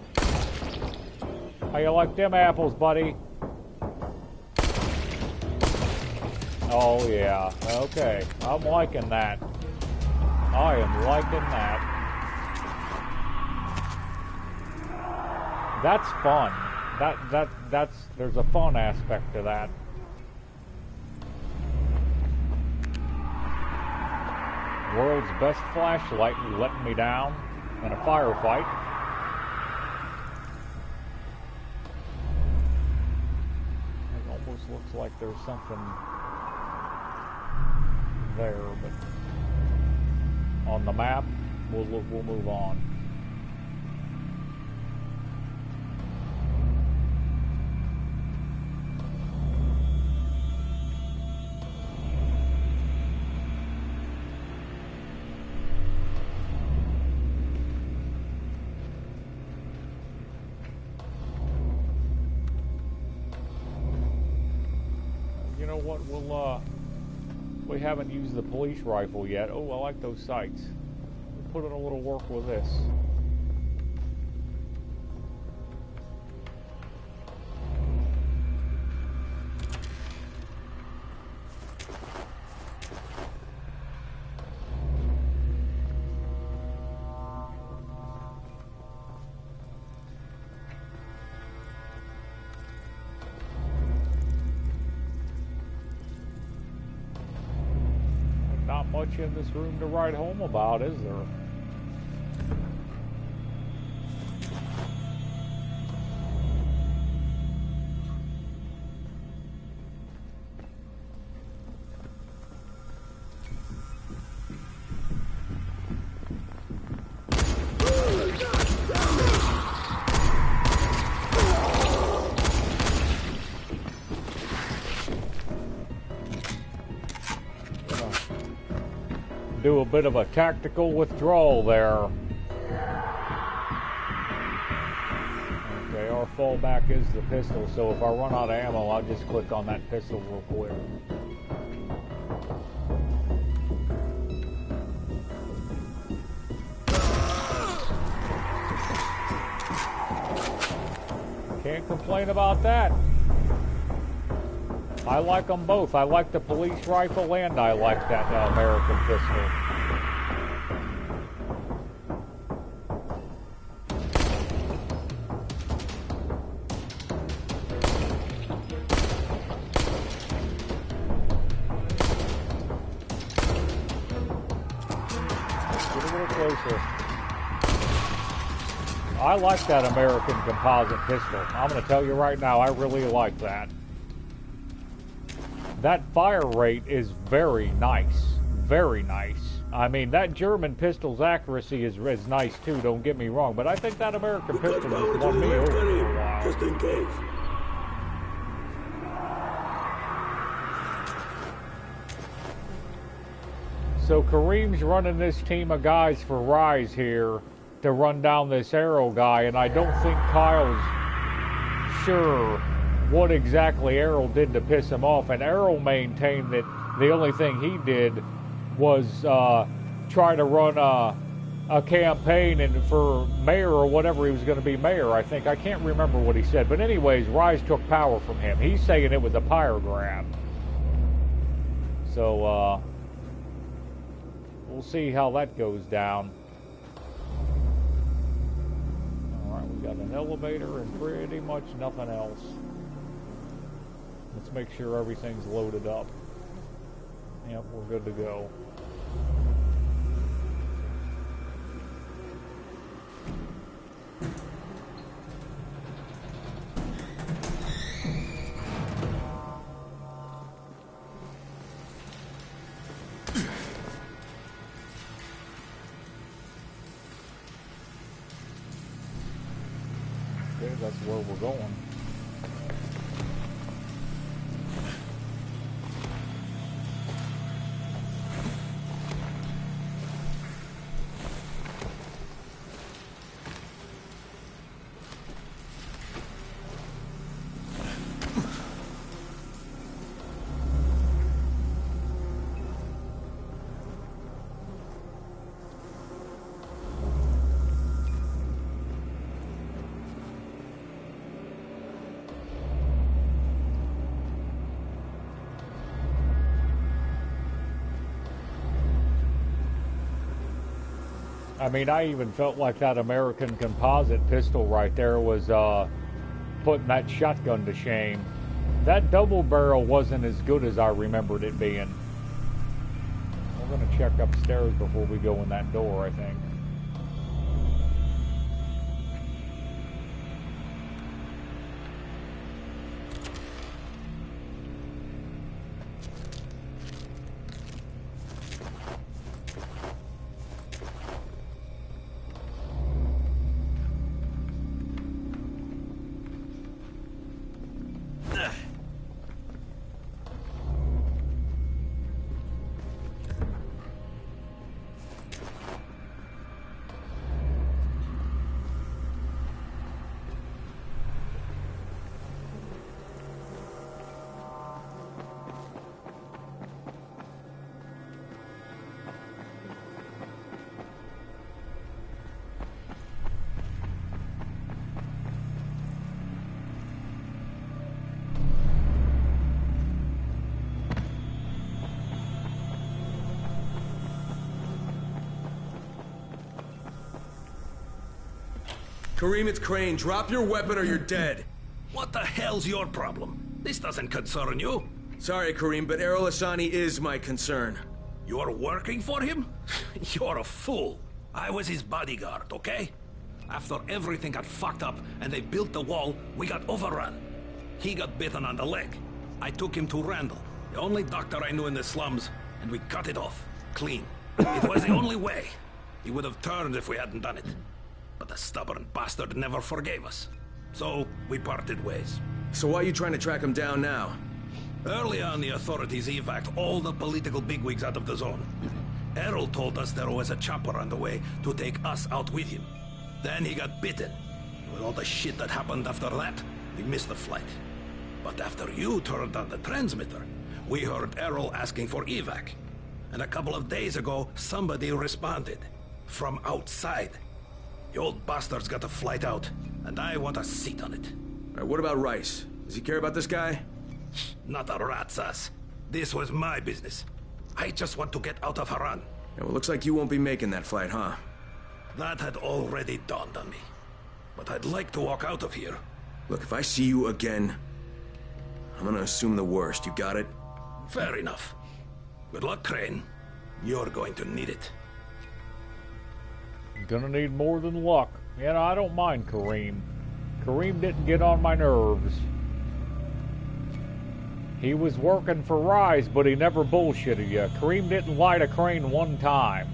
How you like them apples, buddy? Oh, yeah. Okay. I'm liking that. I am liking that. That's fun. There's a fun aspect to that. World's best flashlight letting me down in a firefight. It almost looks like there's something there, but on the map, we'll move on. You know what? We haven't used the police rifle yet. Oh, I like those sights. We'll put in a little work with this. much in this room to write home about, is there? Do a bit of a tactical withdrawal there. Okay, our fallback is the pistol, so if I run out of ammo, I'll just click on that pistol real quick. Can't complain about that. I like them both. I like the police rifle and I like that American pistol. Get a little closer. I like that American composite pistol. I'm going to tell you right now, I really like that. That fire rate is very nice. Very nice. I mean, that German pistol's accuracy is nice too, don't get me wrong, but I think that American pistol just won me over for a while. Just in case. So Kareem's running this team of guys for Rise here to run down this Arrow guy, and I don't think Kyle's sure what exactly Errol did to piss him off, and Errol maintained that the only thing he did was try to run a campaign and for mayor or whatever he was going to be mayor, I think. I can't remember what he said, but anyways, Rise took power from him. He's saying it was a power grab. So we'll see how that goes down. Alright, we got an elevator and pretty much nothing else. Let's make sure everything's loaded up. Yep, we're good to go. Okay, that's where we're going. I mean, I even felt like that American composite pistol right there was putting that shotgun to shame. That double barrel wasn't as good as I remembered it being. We're going to check upstairs before we go in that door, I think. Kareem, it's Crane. Drop your weapon or you're dead. What the hell's your problem? This doesn't concern you. Sorry, Kareem, but Errol Hassani is my concern. You're working for him? You're a fool. I was his bodyguard, okay? After everything got fucked up and they built the wall, we got overrun. He got bitten on the leg. I took him to Randall, the only doctor I knew in the slums, and we cut it off. Clean. It was the only way. He would have turned if we hadn't done it. But the stubborn bastard never forgave us. So, we parted ways. So why are you trying to track him down now? Early on, the authorities evac'd all the political bigwigs out of the zone. Errol told us there was a chopper on the way to take us out with him. Then he got bitten. With all the shit that happened after that, we missed the flight. But after you turned on the transmitter, we heard Errol asking for evac. And a couple of days ago, somebody responded. From outside. The old bastard's got a flight out, and I want a seat on it. Alright, what about Rice? Does he care about this guy? Not a rat's ass. This was my business. I just want to get out of Haran. Yeah, well, looks like you won't be making that flight, huh? That had already dawned on me. But I'd like to walk out of here. Look, if I see you again, I'm gonna assume the worst. You got it? Fair enough. Good luck, Crane. You're going to need it. Gonna need more than luck. You know, I don't mind Kareem. Kareem didn't get on my nerves. He was working for Rise, but he never bullshitted you. Kareem didn't lie to Crane one time.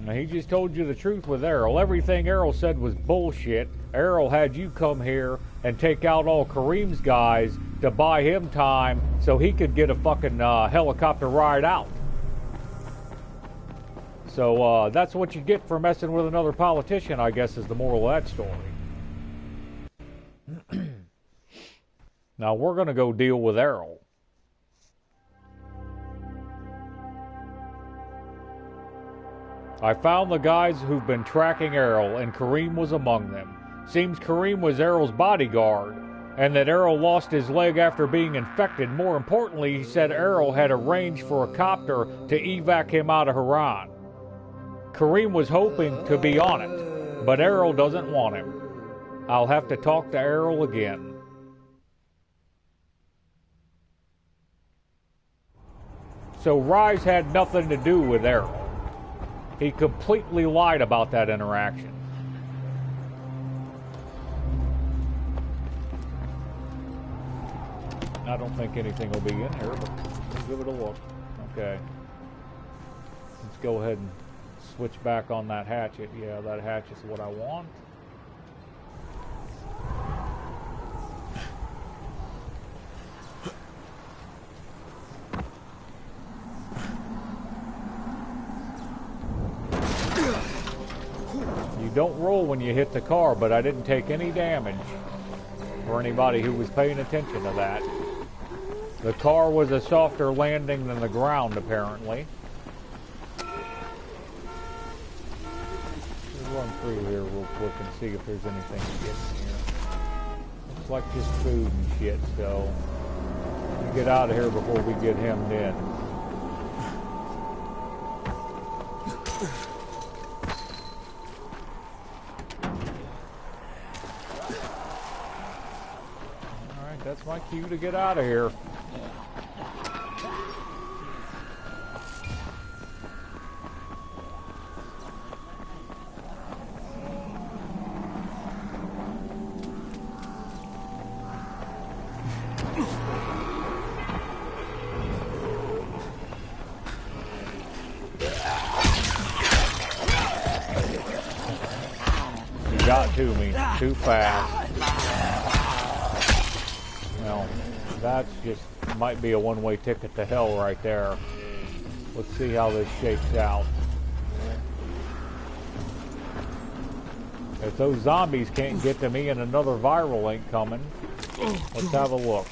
Now, he just told you the truth with Errol. Everything Errol said was bullshit. Errol had you come here and take out all Kareem's guys to buy him time so he could get a fucking helicopter ride out. So that's what you get for messing with another politician, I guess, is the moral of that story. Now we're going to go deal with Errol. I found the guys who've been tracking Errol, and Kareem was among them. Seems Kareem was Errol's bodyguard, and that Errol lost his leg after being infected. More importantly, he said Errol had arranged for a copter to evac him out of Haran. Kareem was hoping to be on it, but Errol doesn't want him. I'll have to talk to Errol again. So Rise had nothing to do with Errol. He completely lied about that interaction. I don't think anything will be in here, but we'll give it a look. Okay. Let's go ahead and switch back on that hatchet. Yeah, that hatchet's what I want. You don't roll when you hit the car, but I didn't take any damage for anybody who was paying attention to that. The car was a softer landing than the ground, apparently. We'll run through here real quick and see if there's anything to get in here. Looks like just food and shit, so we'll get out of here before we get hemmed in. That's my cue to get out of here. You got to me too fast. Well, that's just might be a one-way ticket to hell right there. Let's see how this shakes out. If those zombies can't get to me and another viral ain't coming, let's have a look.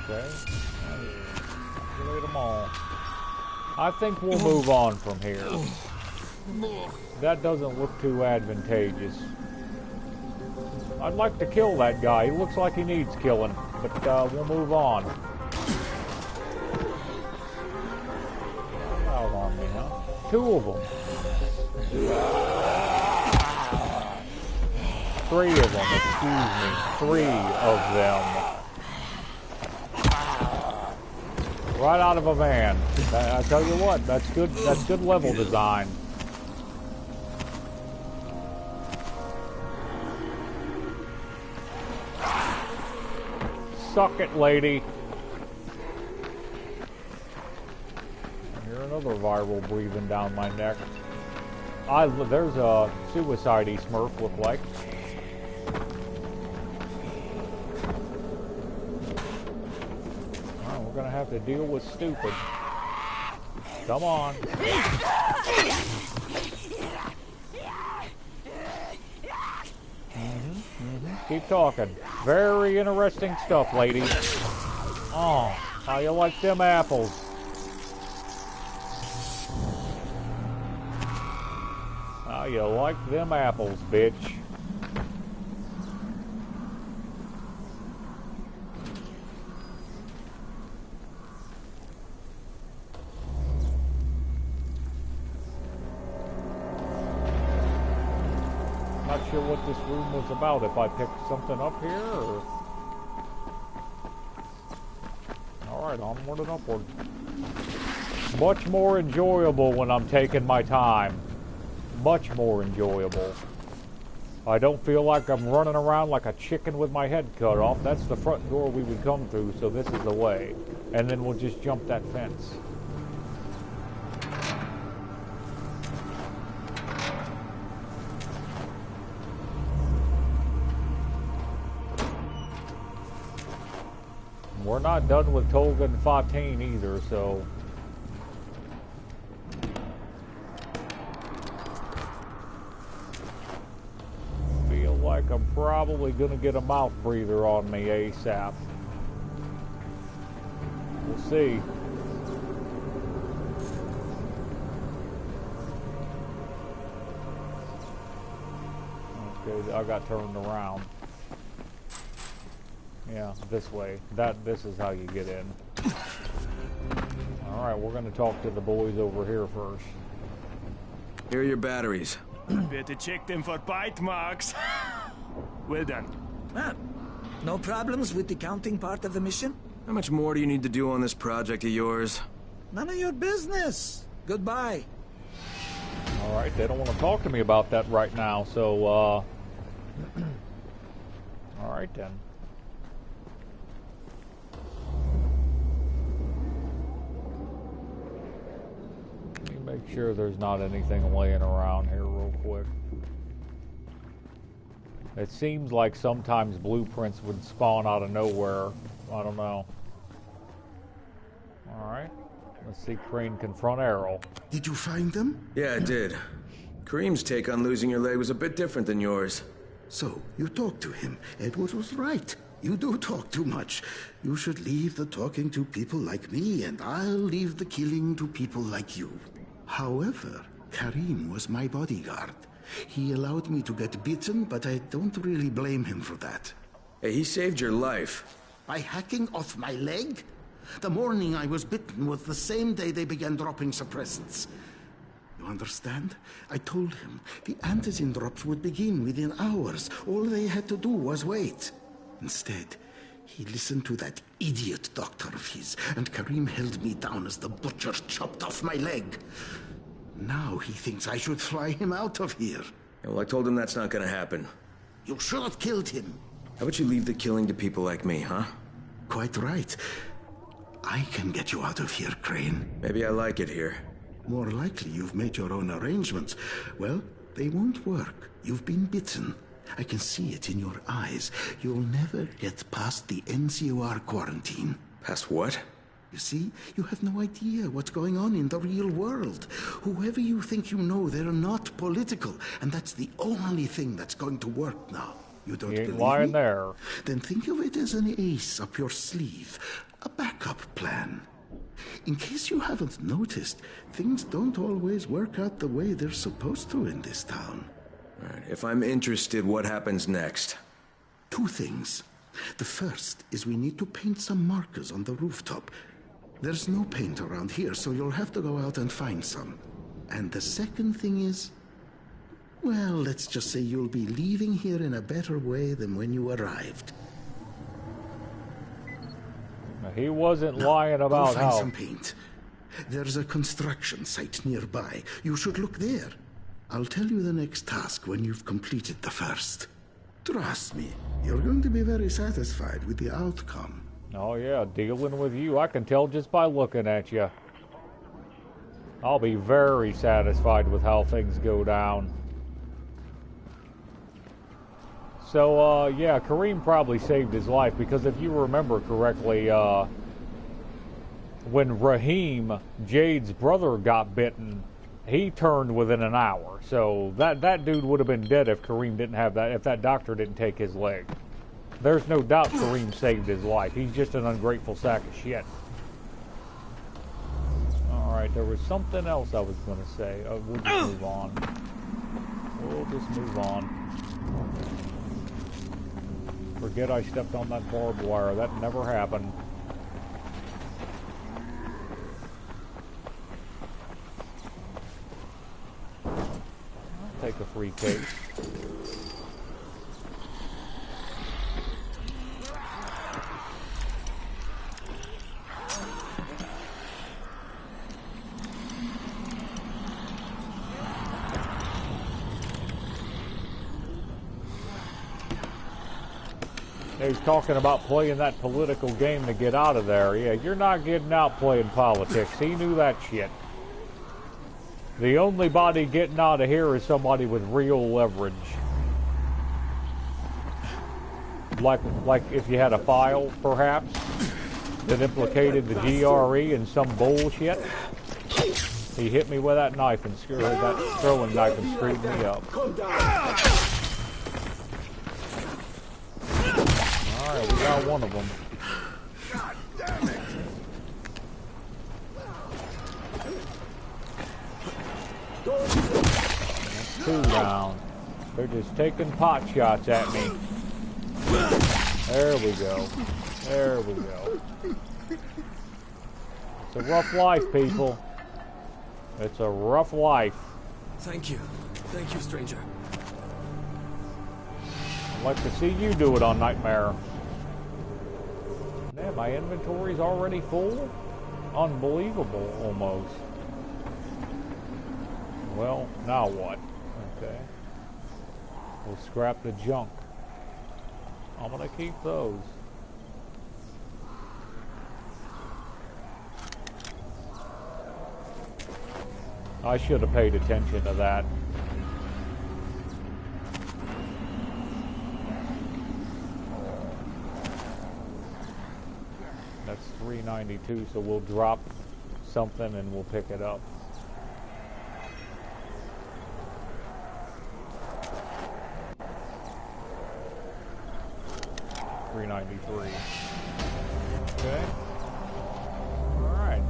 Okay. Delete them all. I think we'll move on from here. That doesn't look too advantageous. I'd like to kill that guy. He looks like he needs killing, but we'll move on. Out on me, huh? Two of them. 3 of them, excuse me. 3 of them. Right out of a van. I tell you what, that's good level design. Suck it, lady. I hear another viral breathing down my neck. There's a suicide-y Smurf look like. Well, we're gonna have to deal with stupid. Come on. Keep talking. Very interesting stuff, ladies. Oh, how you like them apples? How you like them apples, bitch? Not sure what this room was about. If I picked something up here, or... Alright, onward and upward. Much more enjoyable when I'm taking my time. Much more enjoyable. I don't feel like I'm running around like a chicken with my head cut off. That's the front door we would come through, so this is the way. And then we'll just jump that fence. We're not done with Tolgan 14 either, so... Feel like I'm probably gonna get a mouth breather on me ASAP. We'll see. Okay, I got turned around. Yeah, this way. This is how you get in. Alright, we're gonna talk to the boys over here first. Here are your batteries. Better check them for bite marks. Well done. Ah, no problems with the counting part of the mission? How much more do you need to do on this project of yours? None of your business. Goodbye. Alright, they don't want to talk to me about that right now, so, Alright then. Make sure there's not anything laying around here real quick. It seems like sometimes blueprints would spawn out of nowhere. I don't know. Alright. Let's see Crane confront Errol. Did you find them? Yeah, I did. Kareem's take on losing your leg was a bit different than yours. So, you talked to him. Edward was right. You do talk too much. You should leave the talking to people like me, and I'll leave the killing to people like you. However, Kareem was my bodyguard. He allowed me to get bitten, but I don't really blame him for that. Hey, he saved your life. By hacking off my leg? The morning I was bitten was the same day they began dropping suppressants. You understand? I told him the antizin drops would begin within hours. All they had to do was wait. Instead, he listened to that idiot doctor of his, and Kareem held me down as the butcher chopped off my leg. Now he thinks I should fly him out of here. Well, I told him that's not gonna happen. You should have killed him. How about you leave the killing to people like me, huh? Quite right. I can get you out of here, Crane. Maybe I like it here. More likely you've made your own arrangements. Well, they won't work. You've been bitten. I can see it in your eyes. You'll never get past the NCOR quarantine. Past what? You see, you have no idea what's going on in the real world. Whoever you think you know, they're not political. And that's the only thing that's going to work now. You don't believe lying me? There. Then think of it as an ace up your sleeve. A backup plan. In case you haven't noticed, things don't always work out the way they're supposed to in this town. All right, if I'm interested, what happens next? 2 things. The first is we need to paint some markers on the rooftop. There's no paint around here, so you'll have to go out and find some. And the second thing is... Well, let's just say you'll be leaving here in a better way than when you arrived. He wasn't lying Go about find how... some paint. There's a construction site nearby. You should look there. I'll tell you the next task when you've completed the first. Trust me, you're going to be very satisfied with the outcome. Oh yeah, dealing with you, I can tell just by looking at you. I'll be very satisfied with how things go down. So, yeah, Kareem probably saved his life, because if you remember correctly, when Raheem, Jade's brother, got bitten, he turned within an hour. So that dude would have been dead if Kareem didn't have that, if that doctor didn't take his leg. There's no doubt Kareem saved his life. He's just an ungrateful sack of shit. Alright, there was something else I was going to say. We'll just move on. We'll just move on. Forget I stepped on that barbed wire. That never happened. I'll take a free case. He's talking about playing that political game to get out of there. Yeah, you're not getting out playing politics. He knew that shit. The only body getting out of here is somebody with real leverage. Like if you had a file, perhaps, that implicated the GRE in some bullshit. He hit me with that knife and that throwing knife and screwed me up. Alright, we got one of them. God damn it! That's two down. They're just taking pot shots at me. There we go. There we go. It's a rough life, people. It's a rough life. Thank you. Thank you, stranger. I'd like to see you do it on Nightmare. Man, my inventory's already full? Unbelievable, almost. Well, now what? Okay. We'll scrap the junk. I'm gonna keep those. I should have paid attention to that. That's $3.92, so we'll drop something and we'll pick it up. $3.93. Okay. All right.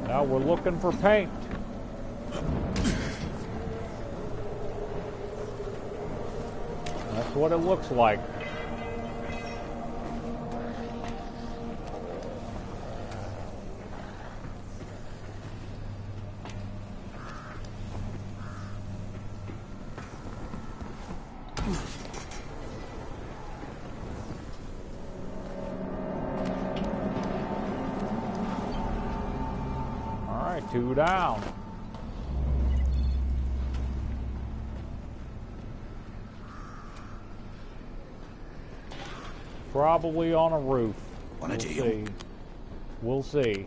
Now we're looking for paint. That's what it looks like. Two down. Probably on a roof. We'll see. We'll see.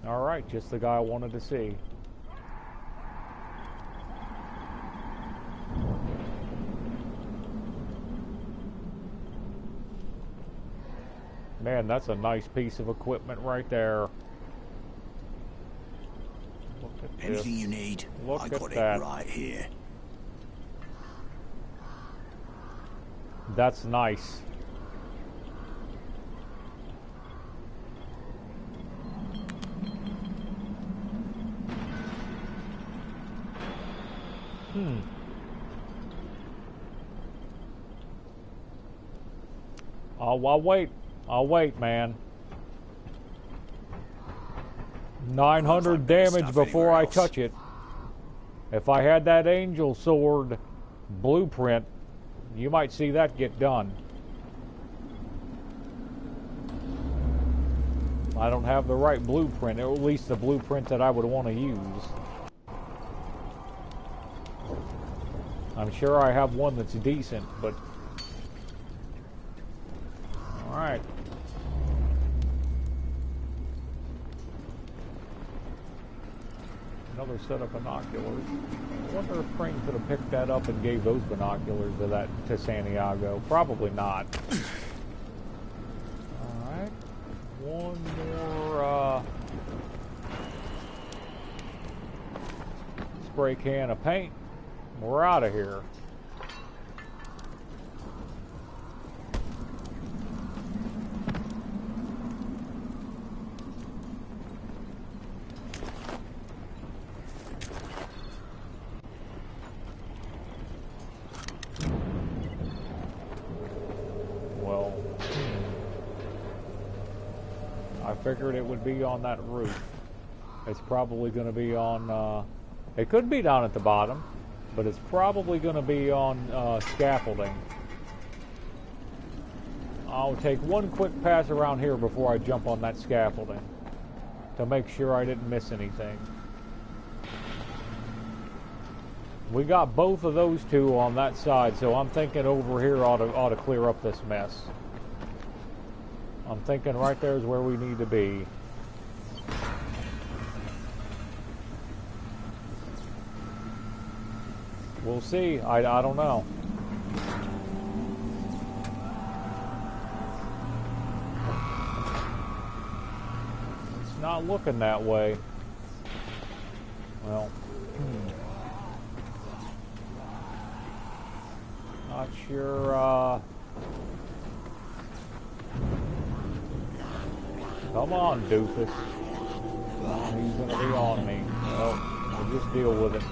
All right, just the guy I wanted to see. Man, that's a nice piece of equipment right there. Anything you need, I got it right here. That's nice. I'll wait. I'll wait, man. 900 damage before I touch it. If I had that angel sword blueprint, you might see that get done. I don't have the right blueprint, or at least the blueprint that I would want to use. I'm sure I have one that's decent, but... Alright. Another set of binoculars. I wonder if Crane could have picked that up and gave those binoculars to Santiago. Probably not. Alright. One more spray can of paint. We're out of here. Well, I figured it would be on that roof. It's probably going to be on, it could be down at the bottom, but it's probably going to be on scaffolding. I'll take one quick pass around here before I jump on that scaffolding to make sure I didn't miss anything. We got both of those two on that side, so I'm thinking over here ought to clear up this mess. I'm thinking right there is where we need to be. We'll see. I don't know. It's not looking that way. Well, not sure. Come on, doofus. He's gonna be on me. Well, we'll just deal with it.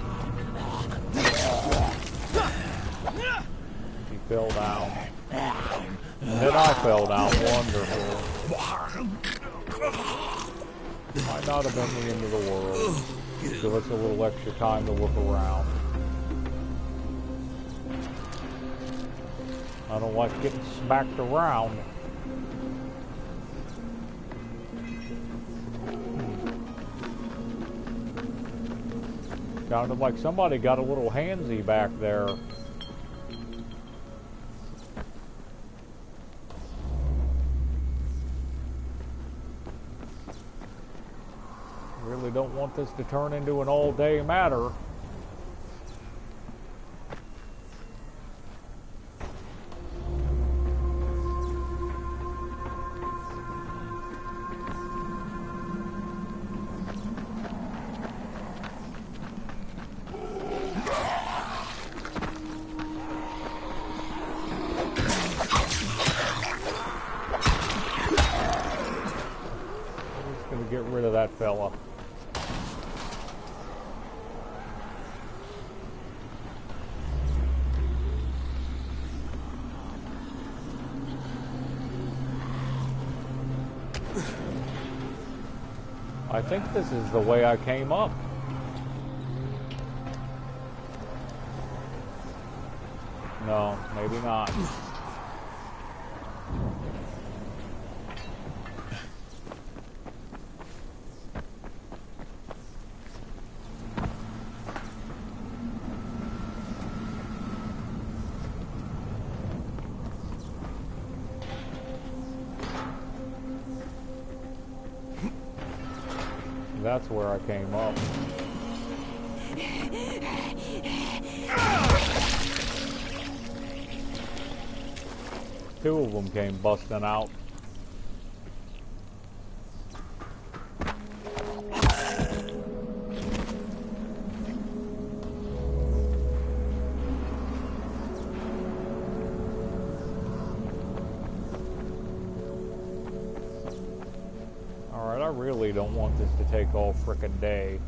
He fell down. And then I fell down. Wonderful. Might not have been the end of the world. Give us a little extra time to look around. I don't like getting smacked around. Sounded like somebody got a little handsy back there. Really don't want this to turn into an all-day matter. Get rid of that fella. I think this is the way I came up. No, maybe not. That's where I came up. Two of them came busting out. I really don't want this to take all frickin' day.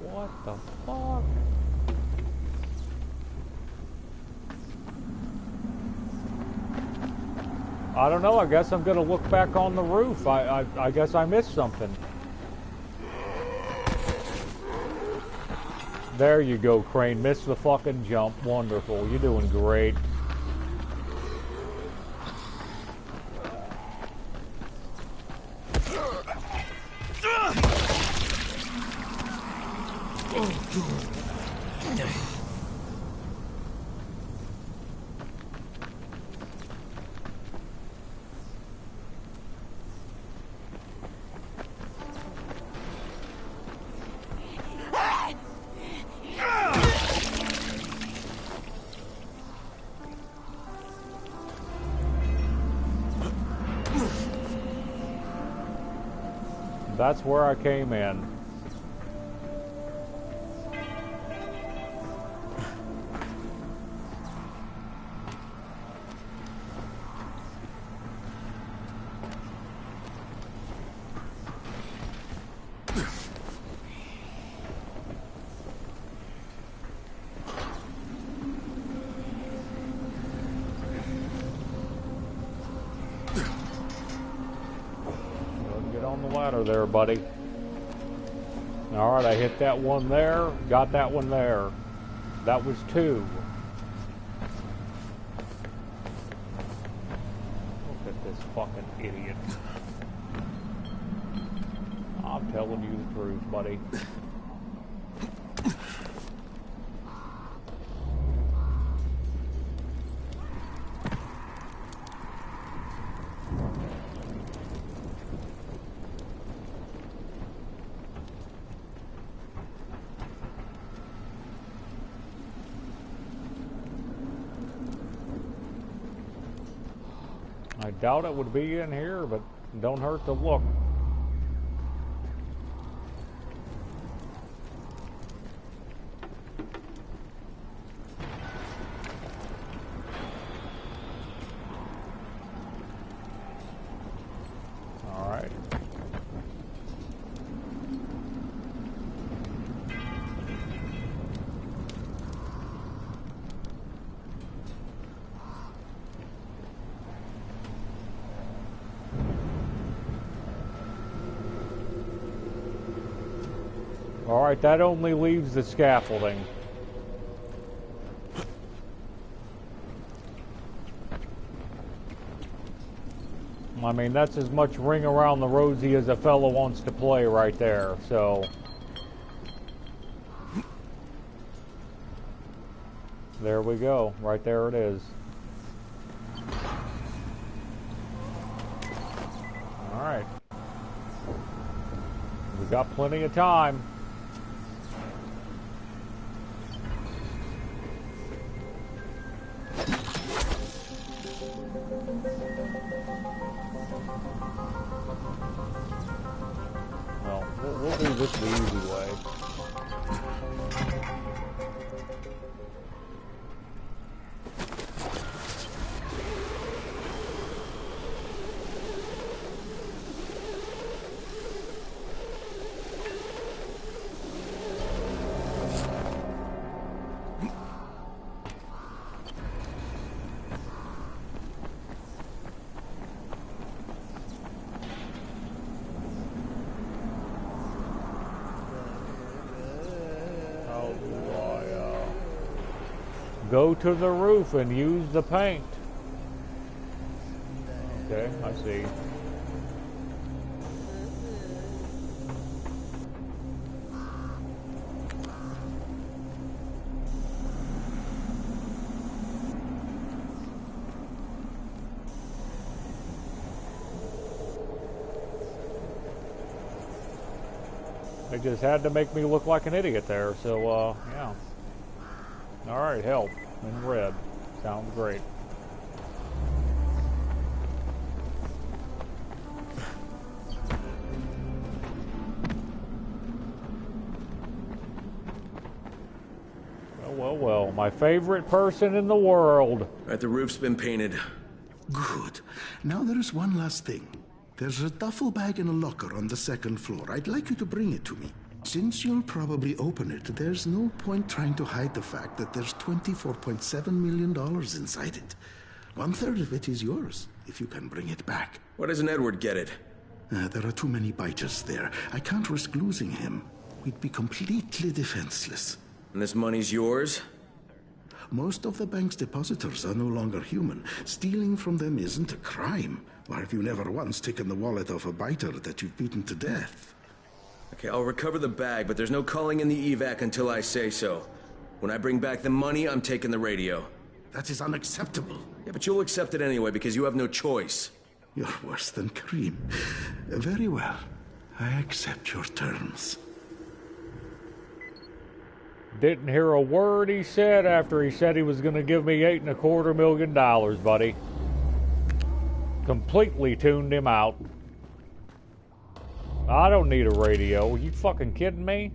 What the fuck? I don't know. I guess I'm gonna look back on the roof. I guess I missed something. There you go, Crane. Missed the fucking jump. Wonderful. You're doing great. That's where I came in. There, buddy. All right, I hit that one there, got that one there. That was 2. Look at this fucking idiot. I'm telling you the truth, buddy. I doubt it would be in here, but don't hurt to look. All right. All right, that only leaves the scaffolding. I mean, that's as much ring around the rosy as a fellow wants to play right there, so. There we go. Right there it is. All right. We got plenty of time. Well, we'll do this the easy way. Go to the roof and use the paint. Okay, I see. They just had to make me look like an idiot there, so, yeah. Alright, help. In red. Sounds great. Well, well, my favorite person in the world. Right, the roof's been painted. Good. Now there is one last thing. There's a duffel bag in a locker on the second floor. I'd like you to bring it to me. Since you'll probably open it, there's no point trying to hide the fact that there's $24.7 million inside it. 1/3 of it is yours, if you can bring it back. Why doesn't Edward get it? There are too many biters there. I can't risk losing him. We'd be completely defenseless. And this money's yours? Most of the bank's depositors are no longer human. Stealing from them isn't a crime. Or have you never once taken the wallet of a biter that you've beaten to death? Okay, I'll recover the bag, but there's no calling in the evac until I say so. When I bring back the money, I'm taking the radio. That is unacceptable. Yeah, but you'll accept it anyway because you have no choice. You're worse than Kareem. Very well. I accept your terms. Didn't hear a word he said after he said he was going to give me $8.25 million, buddy. Completely tuned him out. I don't need a radio. Are you fucking kidding me?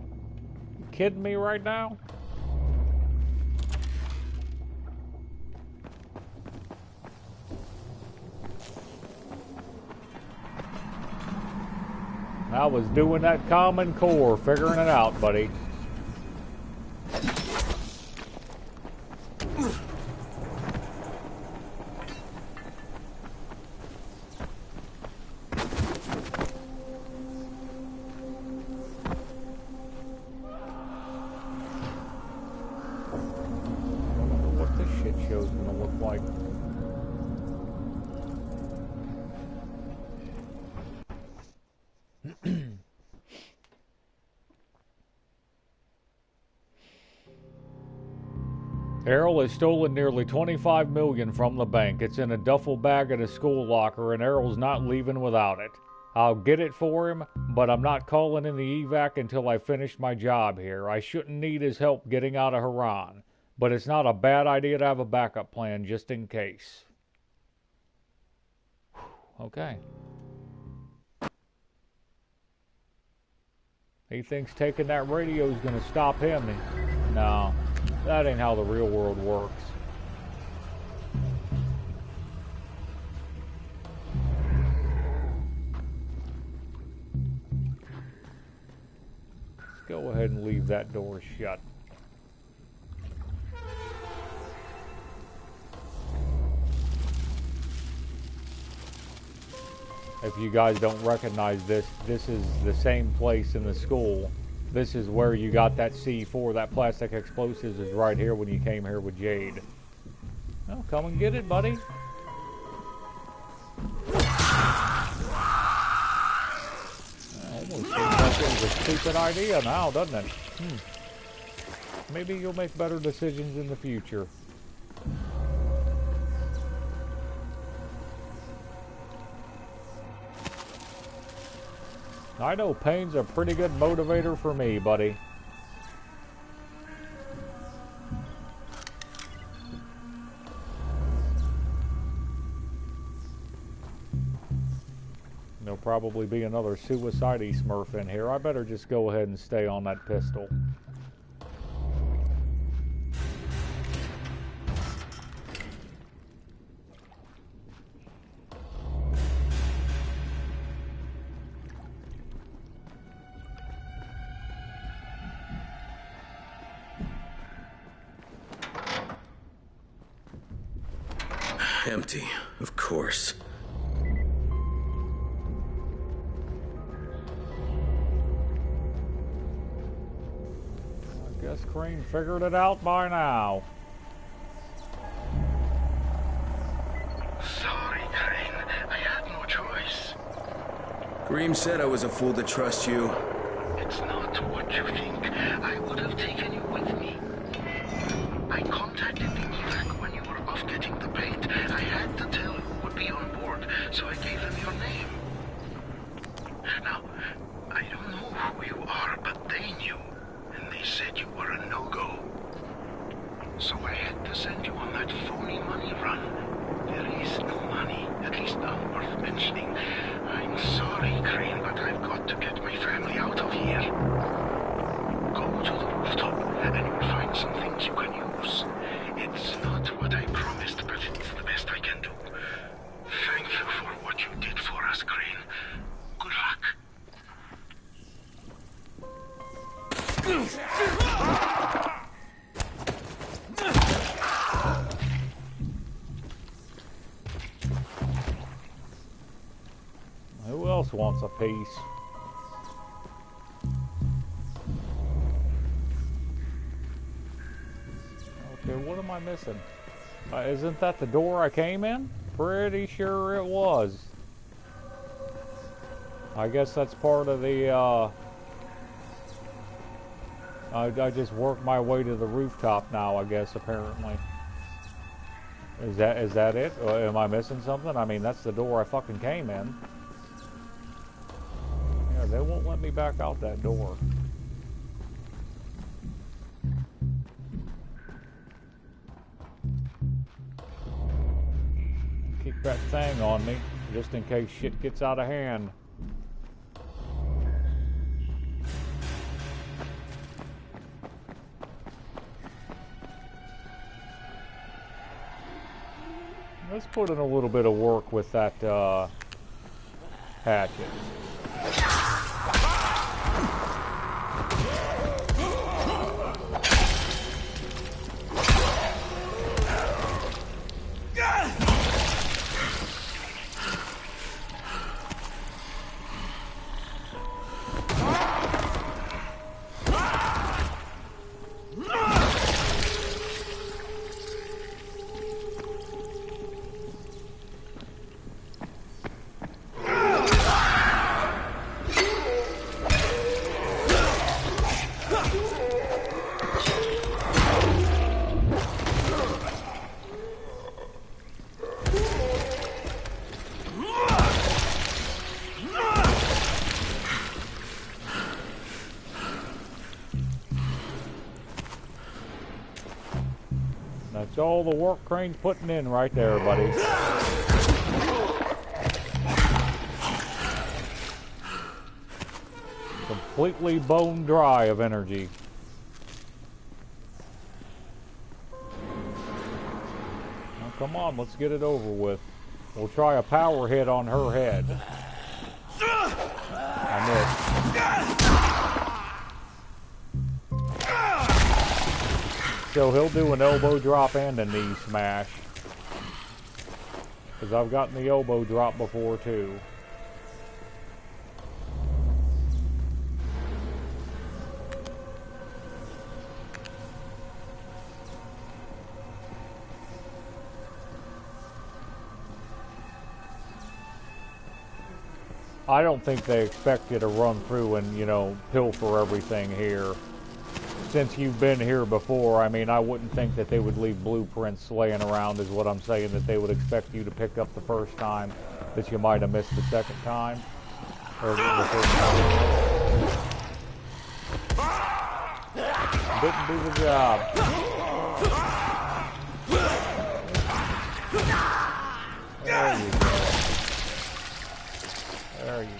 You kidding me right now? I was doing that Common Core, figuring it out, buddy. What this shit show's gonna look like. Errol has stolen nearly $25 million from the bank. It's in a duffel bag at a school locker, and Errol's not leaving without it. I'll get it for him, but I'm not calling in the evac until I finish my job here. I shouldn't need his help getting out of Haran, but it's not a bad idea to have a backup plan just in case. Okay. He thinks taking that radio is going to stop him. No. That ain't how the real world works. Let's go ahead and leave that door shut. If you guys don't recognize this, this is the same place in the school. This is where you got that C4, that plastic explosives is right here when you came here with Jade. Well, come and get it, buddy. Almost seems like it was a stupid idea now, doesn't it? Maybe you'll make better decisions in the future. I know pain's a pretty good motivator for me, buddy. There'll probably be another suicide-y smurf in here. I better just go ahead and stay on that pistol. Empty, of course. I guess Crane figured it out by now. Sorry, Crane. I had no choice. Greem said I was a fool to trust you. It's not what you think. I would have taken you with me. I contacted the evac when you were off getting the paint. I had to tell who would be on board, so I gave them your name. Now, I don't know who you are, but they knew, and they said you were a no-go. So I had to send you on that phony money run. There is no money, at least none worth mentioning. I'm sorry, Crane, but I've got to get my family out of here. Go to the rooftop, and you'll find some things you can use. It's not what I promised, but it's the best I can do. Thank you for what you did for us, Crane. Good luck. else wants a piece. Okay, what am I missing? Isn't that the door I came in? Pretty sure it was. I guess that's part of the, I just worked my way to the rooftop now, I guess, apparently. Is that it? Am I missing something? I mean, that's the door I fucking came in. Yeah, they won't let me back out that door. Keep that thing on me, just in case shit gets out of hand. Let's put in a little bit of work with that hatchet. That's all the work Crane's putting in right there, buddy. Completely bone dry of energy. Now, come on, let's get it over with. We'll try a power hit on her head. I missed. So he'll do an elbow drop and a knee smash. Because I've gotten the elbow drop before too. I don't think they expect you to run through and, you know, pilfer everything here. Since you've been here before, I mean, I wouldn't think that they would leave blueprints laying around is what I'm saying, that they would expect you to pick up the first time that you might have missed the second time. Or the first time. Didn't do the job. There you go. There you go.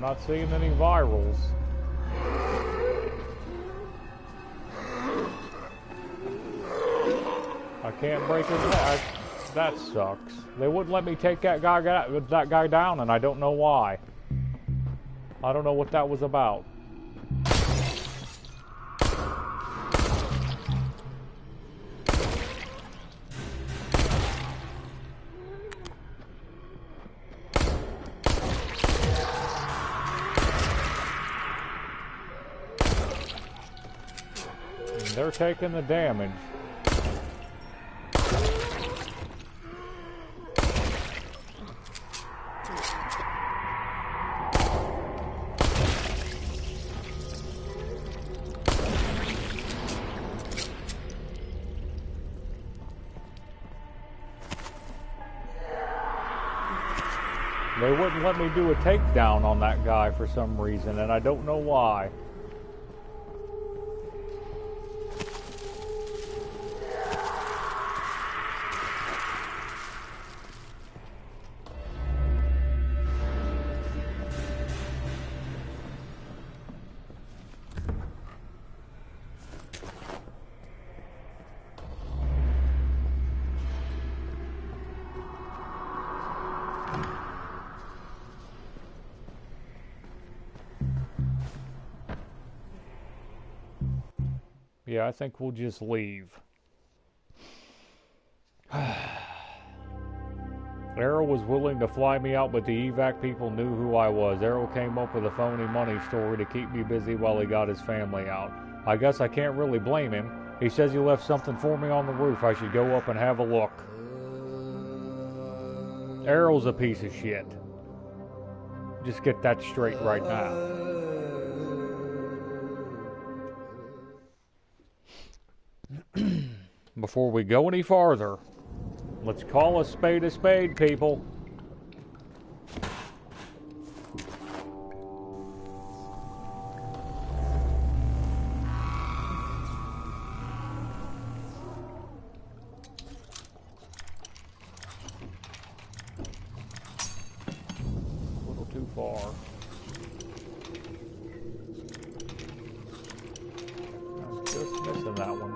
Not seeing any virals. I can't break his leg. That sucks. They wouldn't let me take that guy down, and I don't know why. I don't know what that was about. And they're taking the damage. They wouldn't let me do a takedown on that guy for some reason, and I don't know why. Yeah, I think we'll just leave. Errol was willing to fly me out, but the evac people knew who I was. Errol came up with a phony money story to keep me busy while he got his family out. I guess I can't really blame him. He says he left something for me on the roof. I should go up and have a look. Errol's a piece of shit. Just get that straight right now. Before we go any farther, let's call a spade, people. A little too far. I'm just missing that one.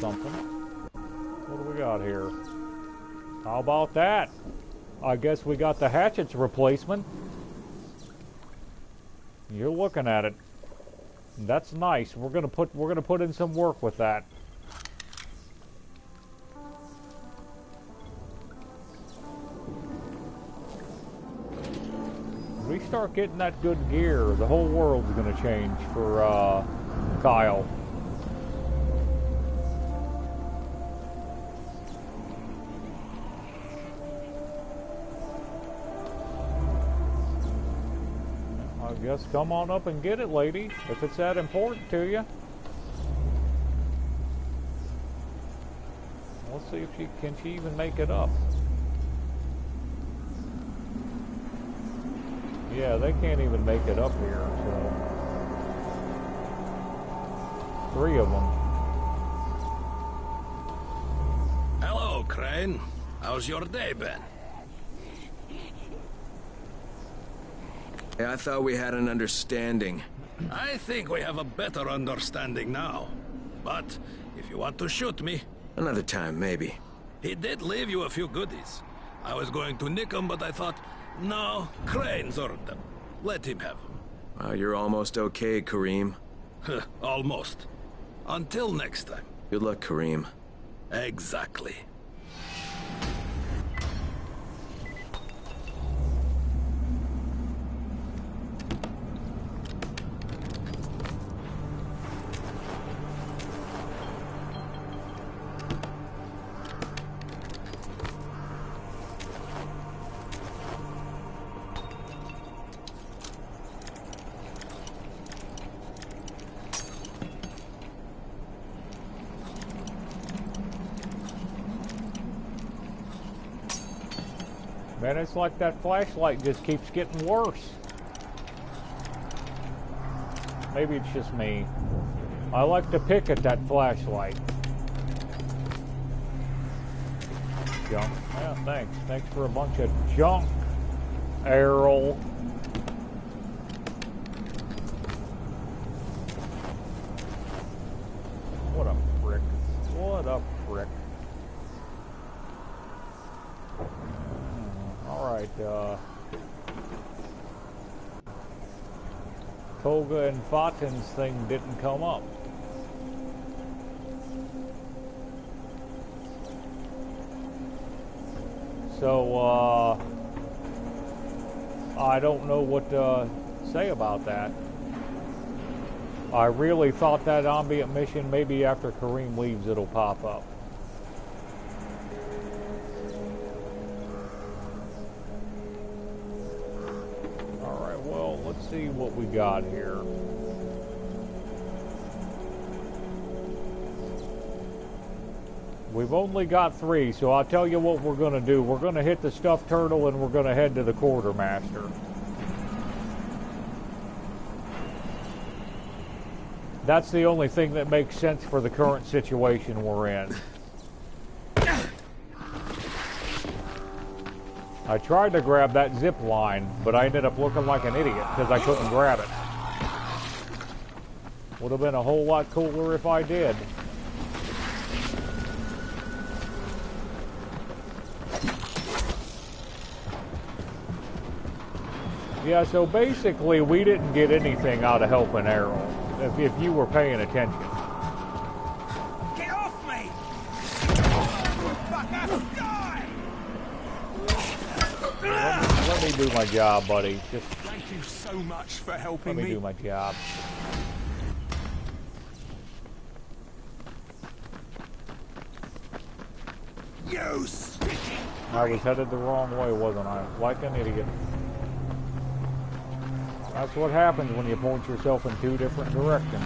Something. What do we got here? How about that? I guess we got the hatchet's replacement. You're looking at it. That's nice. We're gonna put in some work with that. When we start getting that good gear, the whole world's gonna change for Kyle. Just come on up and get it, lady, if it's that important to you. Let's see if she can even make it up. Yeah, they can't even make it up here, so 3 of them. Hello, Crane. How's your day been? I thought we had an understanding. I think we have a better understanding now. But if you want to shoot me... Another time, maybe. He did leave you a few goodies. I was going to nick them, but I thought, no, Crane's earned them. Let him have them. You're almost okay, Kareem. Almost. Until next time. Good luck, Kareem. Exactly. Man, it's like that flashlight just keeps getting worse. Maybe it's just me. I like to pick at that flashlight. Junk. Yeah, thanks. Thanks for a bunch of junk, Errol. What a prick. What a prick. Alright, Toga and Fatin's thing didn't come up. So, I don't know what to say about that. I really thought that ambient mission, maybe after Kareem leaves, it'll pop up. Alright, well, let's see what we got here. We've only got 3, so I'll tell you what we're going to do. We're going to hit the stuffed turtle and we're going to head to the quartermaster. That's the only thing that makes sense for the current situation we're in. I tried to grab that zip line, but I ended up looking like an idiot because I couldn't grab it. Would have been a whole lot cooler if I did. Yeah, so basically we didn't get anything out of helping Errol, if you were paying attention. Get off me! Fucker, die! Let me do my job, buddy. Just thank you so much for helping me. Let me do my job. You sticky! I was headed the wrong way, wasn't I? Like an idiot. That's what happens when you point yourself in 2 different directions.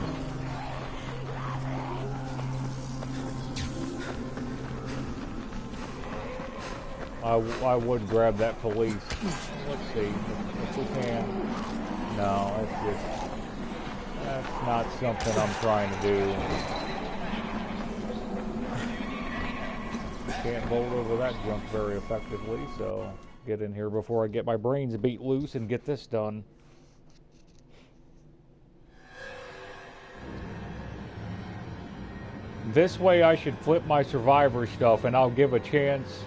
I would grab that police. Let's see if we can. No, that's not something I'm trying to do. Can't bolt over that junk very effectively, so get in here before I get my brains beat loose and get this done. This way I should flip my survivor stuff and I'll give a chance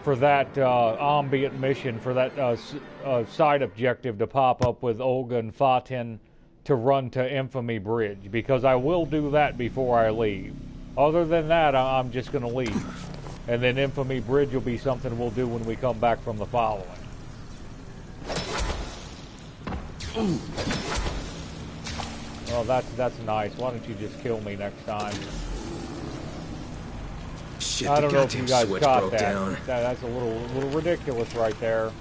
for that ambient mission, for that side objective to pop up with Olga and Fatin to run to Infamy Bridge, because I will do that before I leave. Other than that, I'm just going to leave. And then Infamy Bridge will be something we'll do when we come back from the following. Well, that's nice. Why don't you just kill me next time? Shit, I don't know if you guys caught broke that. Down. That's a little ridiculous right there.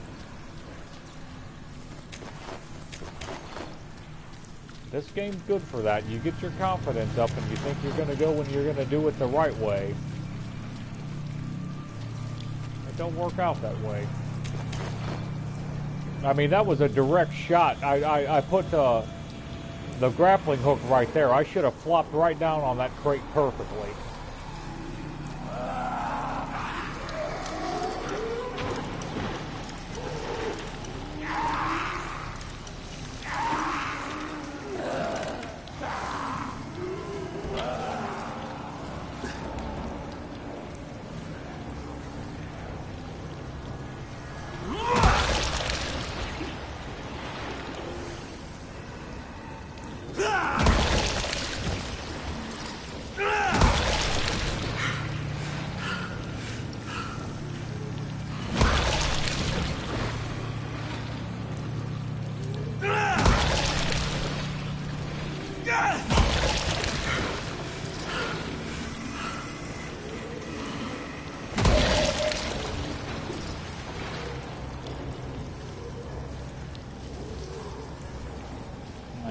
This game's good for that. You get your confidence up and you think you're going to go and you're going to do it the right way. It don't work out that way. I mean, that was a direct shot. I put the grappling hook right there. I should have flopped right down on that crate perfectly.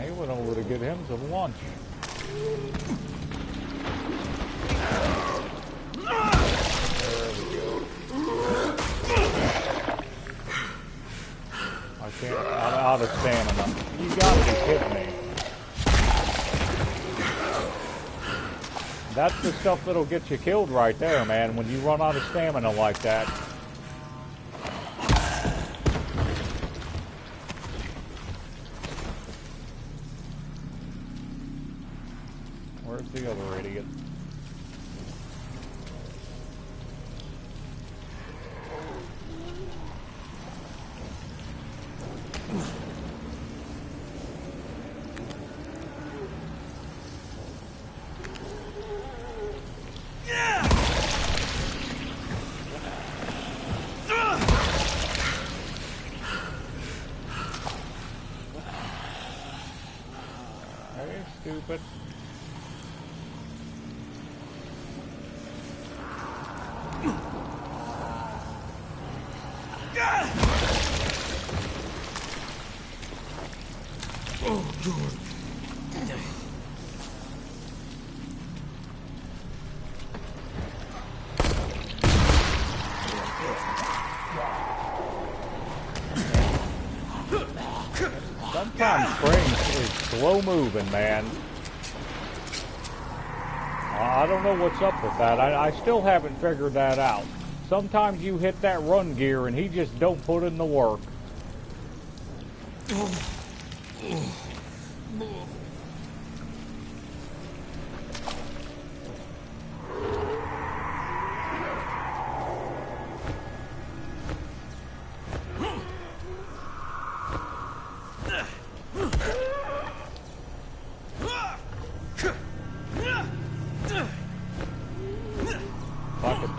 He went over to get him some lunch. There we go. I can't. I'm out of stamina. You gotta be kidding me. That's the stuff that'll get you killed right there, man, when you run out of stamina like that. Where's the other idiot? Stupid. Oh, God. Sometimes Springs is slow moving, man. I don't know what's up with that. I still haven't figured that out. Sometimes you hit that run gear and he just don't put in the work.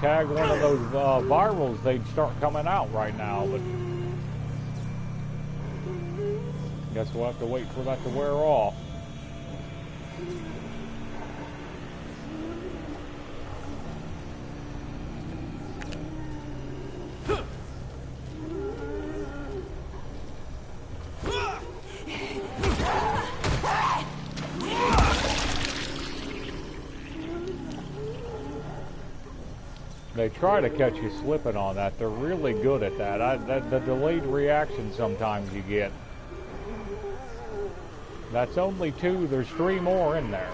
Tag one of those virals, they'd start coming out right now, but guess we'll have to wait for that to wear off. They try to catch you slipping on that. They're really good at that. The delayed reaction sometimes you get. That's only 2. There's 3 more in there.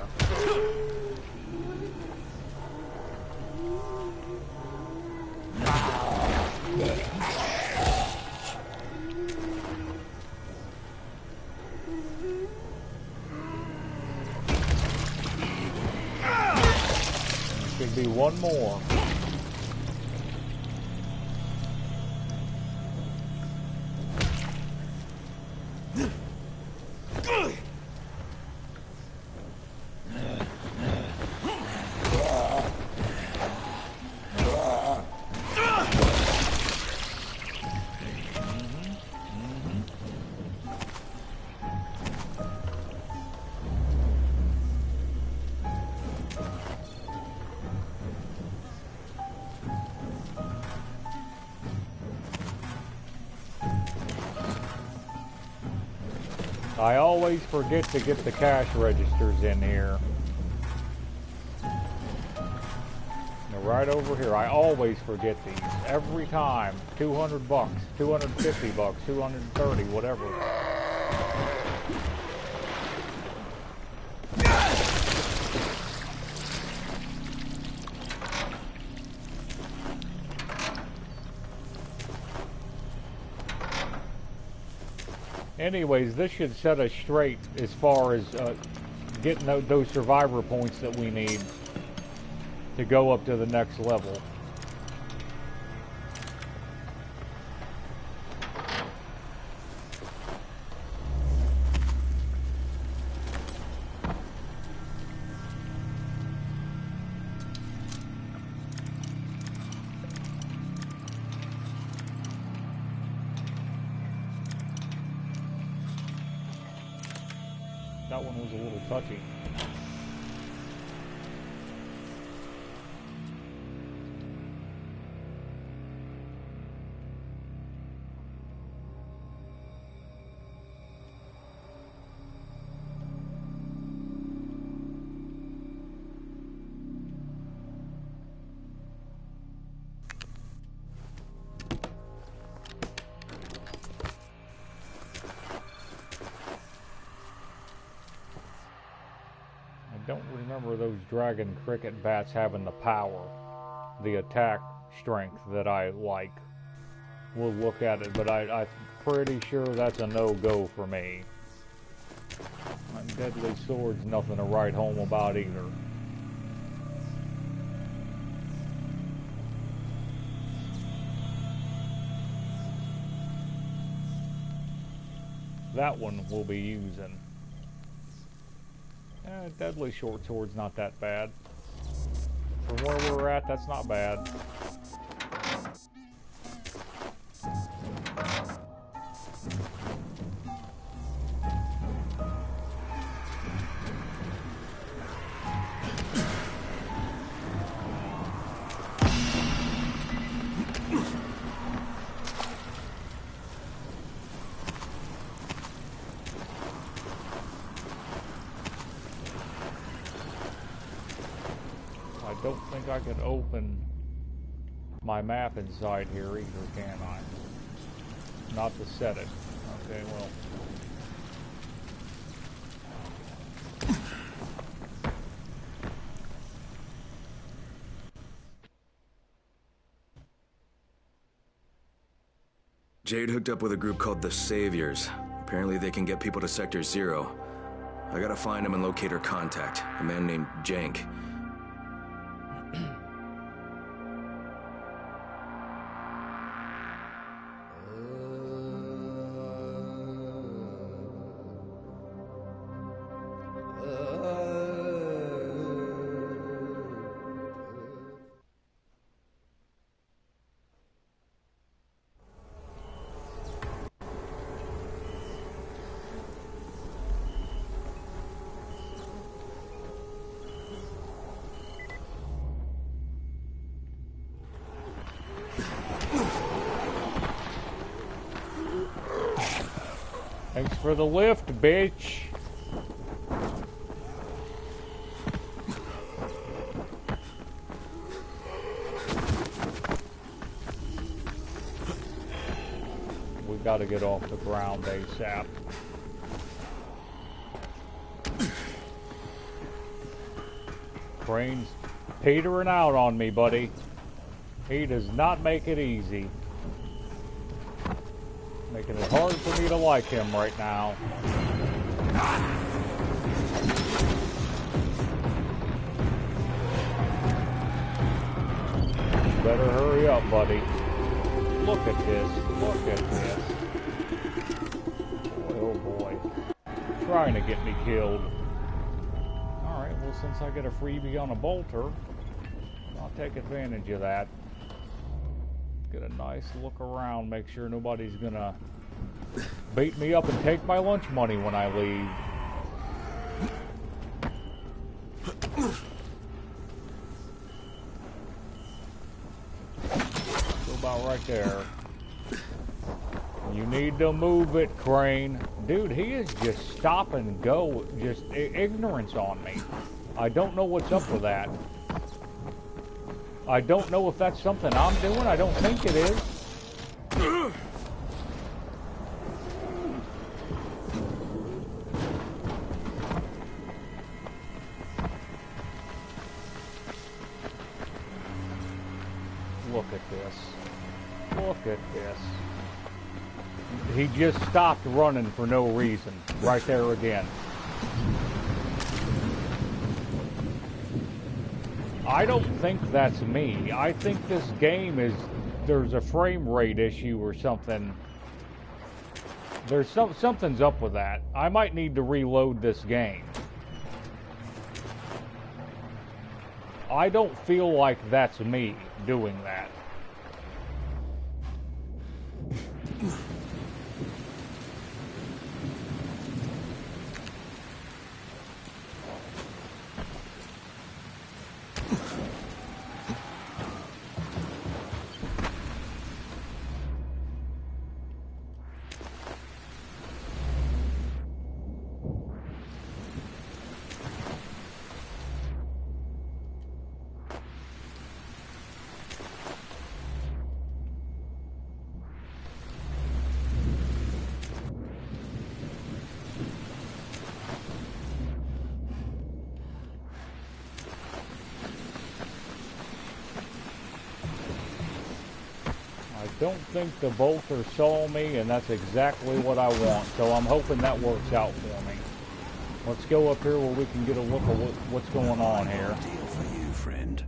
Should be 1 more. I always forget to get the cash registers in here. They're right over here. I always forget these. Every time. $200, $250, $230, whatever. Anyways, this should set us straight as far as getting those survivor points that we need to go up to the next level. That one was a little touchy. don't remember those dragon cricket bats having the power, the attack strength that I like. We'll look at it, but I'm pretty sure that's a no-go for me. And deadly sword's nothing to write home about either. That one we'll be using. Deadly short sword's not that bad. From where we're at, that's not bad. I don't think I can open my map inside here either, can I? Not to set it. Okay, well. Jade hooked up with a group called the Saviors. Apparently they can get people to Sector 0. I gotta find him and locate her contact, a man named Jank. Thanks for the lift, bitch. We gotta get off the ground ASAP. Crane's petering out on me, buddy. He does not make it easy. Making it hard for me to like him right now. Better hurry up, buddy. Look at this. Look at this. Boy, oh boy. Trying to get me killed. Alright, well, since I get a freebie on a bolter, I'll take advantage of that. Get a nice look around, make sure nobody's gonna beat me up and take my lunch money when I leave. Go about right there. You need to move it, Crane. Dude, he is just stop and go, just ignorance on me. I don't know what's up with that. I don't know if that's something I'm doing. I don't think it is. Look at this. Look at this. He just stopped running for no reason. Right there again. I don't think that's me. I think this game is, there's a frame rate issue or something. There's something's up with that. I might need to reload this game. I don't feel like that's me doing that. don't think the Bolter saw me, and that's exactly what I want. So I'm hoping that works out for me. Let's go up here where we can get a look at what's going on here. Deal for you, friend.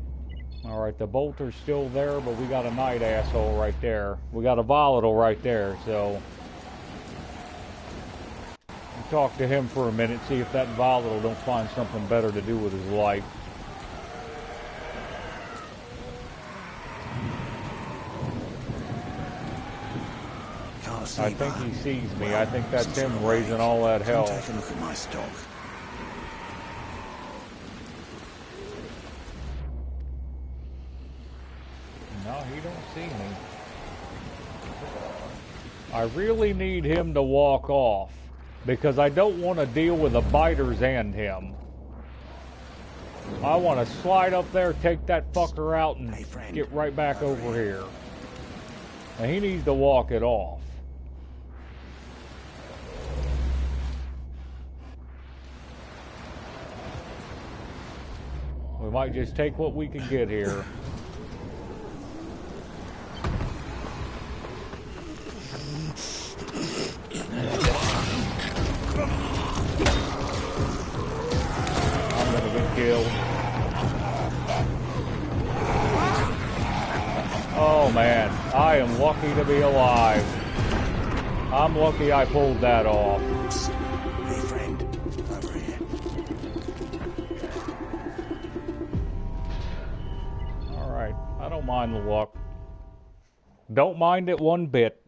All right, the Bolter's still there, but we got a night asshole right there. We got a volatile right there, so we'll talk to him for a minute, see if that volatile don't find something better to do with his life. I think he sees me. I think that's him raising all that hell. Take a look at my stock. No, he don't see me. I really need him to walk off because I don't want to deal with the biters and him. I want to slide up there, take that fucker out, and get right back over here. And he needs to walk it off. We might just take what we can get here. I'm gonna get killed. Oh man, I am lucky to be alive. I'm lucky I pulled that off. Hey friend, over here. Alright, I don't mind the luck. Don't mind it one bit.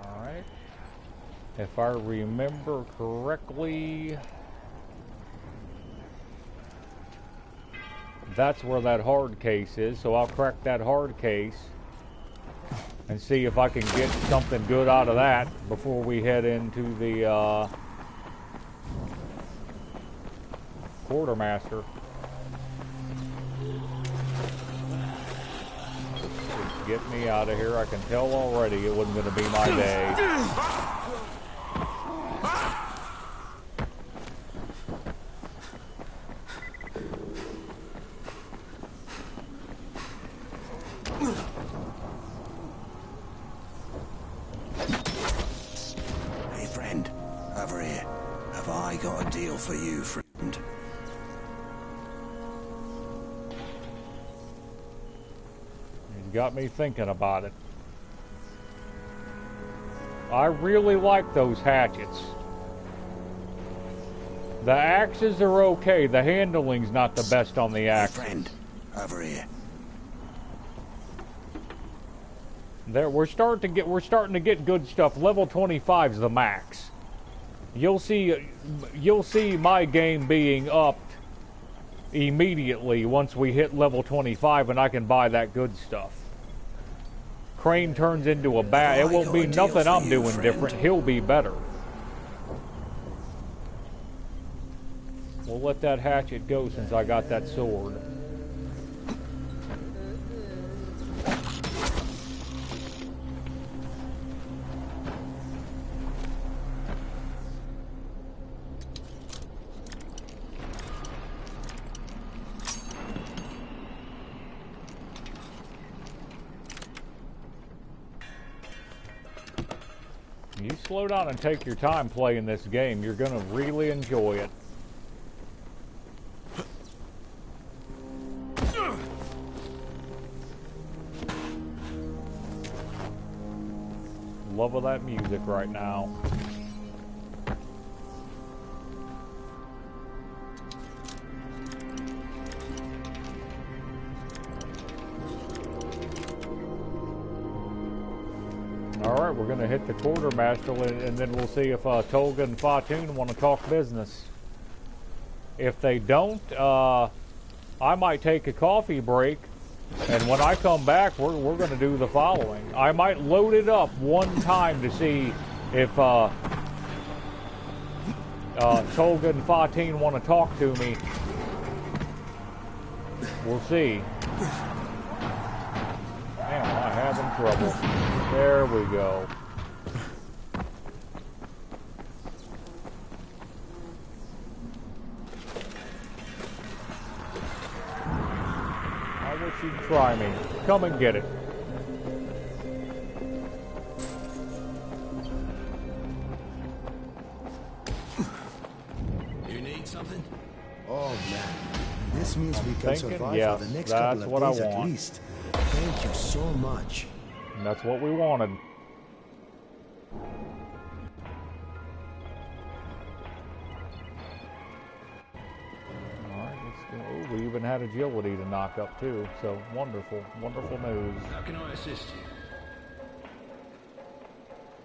Alright. If I remember correctly, that's where that hard case is, so I'll crack that hard case and see if I can get something good out of that before we head into the quartermaster. Just get me out of here. I can tell already it wasn't going to be my day. Hey friend, over here. Have I got a deal for you, friend? You got me thinking about it. I really like those hatchets. The axes are okay. The handling's not the best on the axe. Hey friend, over here. There, we're starting to get good stuff. Level 25 is the max. You'll see my game being upped immediately once we hit level 25, and I can buy that good stuff. Crane turns into a bat. It won't be nothing I'm doing different. He'll be better. We'll let that hatchet go since I got that sword. You slow down and take your time playing this game. You're going to really enjoy it. Love of that music right now. Alright, we're going to hit the quartermaster and then we'll see if Tolga and Fatun want to talk business. If they don't, I might take a coffee break, and when I come back, we're going to do the following. I might load it up one time to see if Tolga and Fatun want to talk to me. We'll see. Damn, I have having trouble. There we go. I wish you'd try me. Come and get it. You need something? Oh man, this means we can survive yes, for the next that's couple what of days I at want. least. Thank you so much. And that's what we wanted. Alright, let's go. Oh, we even had agility to knock up too. So wonderful, wonderful news. How can I assist you?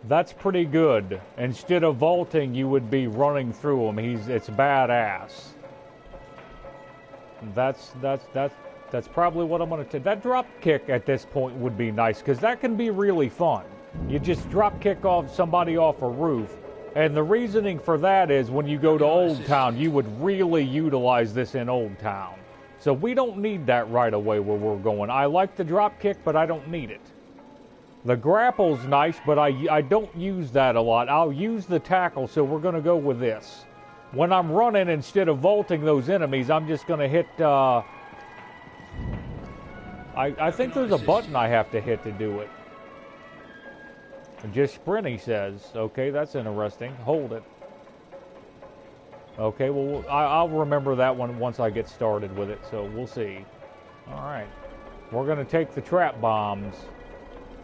That's pretty good. Instead of vaulting, you would be running through him. It's badass. That's probably what I'm going to take. That drop kick at this point would be nice, because that can be really fun. You just drop kick off somebody off a roof, and the reasoning for that is when you go to Old Town, you would really utilize this in Old Town. So we don't need that right away where we're going. I like the drop kick, but I don't need it. The grapple's nice, but I don't use that a lot. I'll use the tackle, so we're going to go with this. When I'm running, instead of vaulting those enemies, I'm just going to hit... I think there's a button I have to hit to do it. Just sprint, he says. Okay, that's interesting. Hold it. Okay, well, I'll remember that one once I get started with it, so we'll see. All right. We're going to take the trap bombs.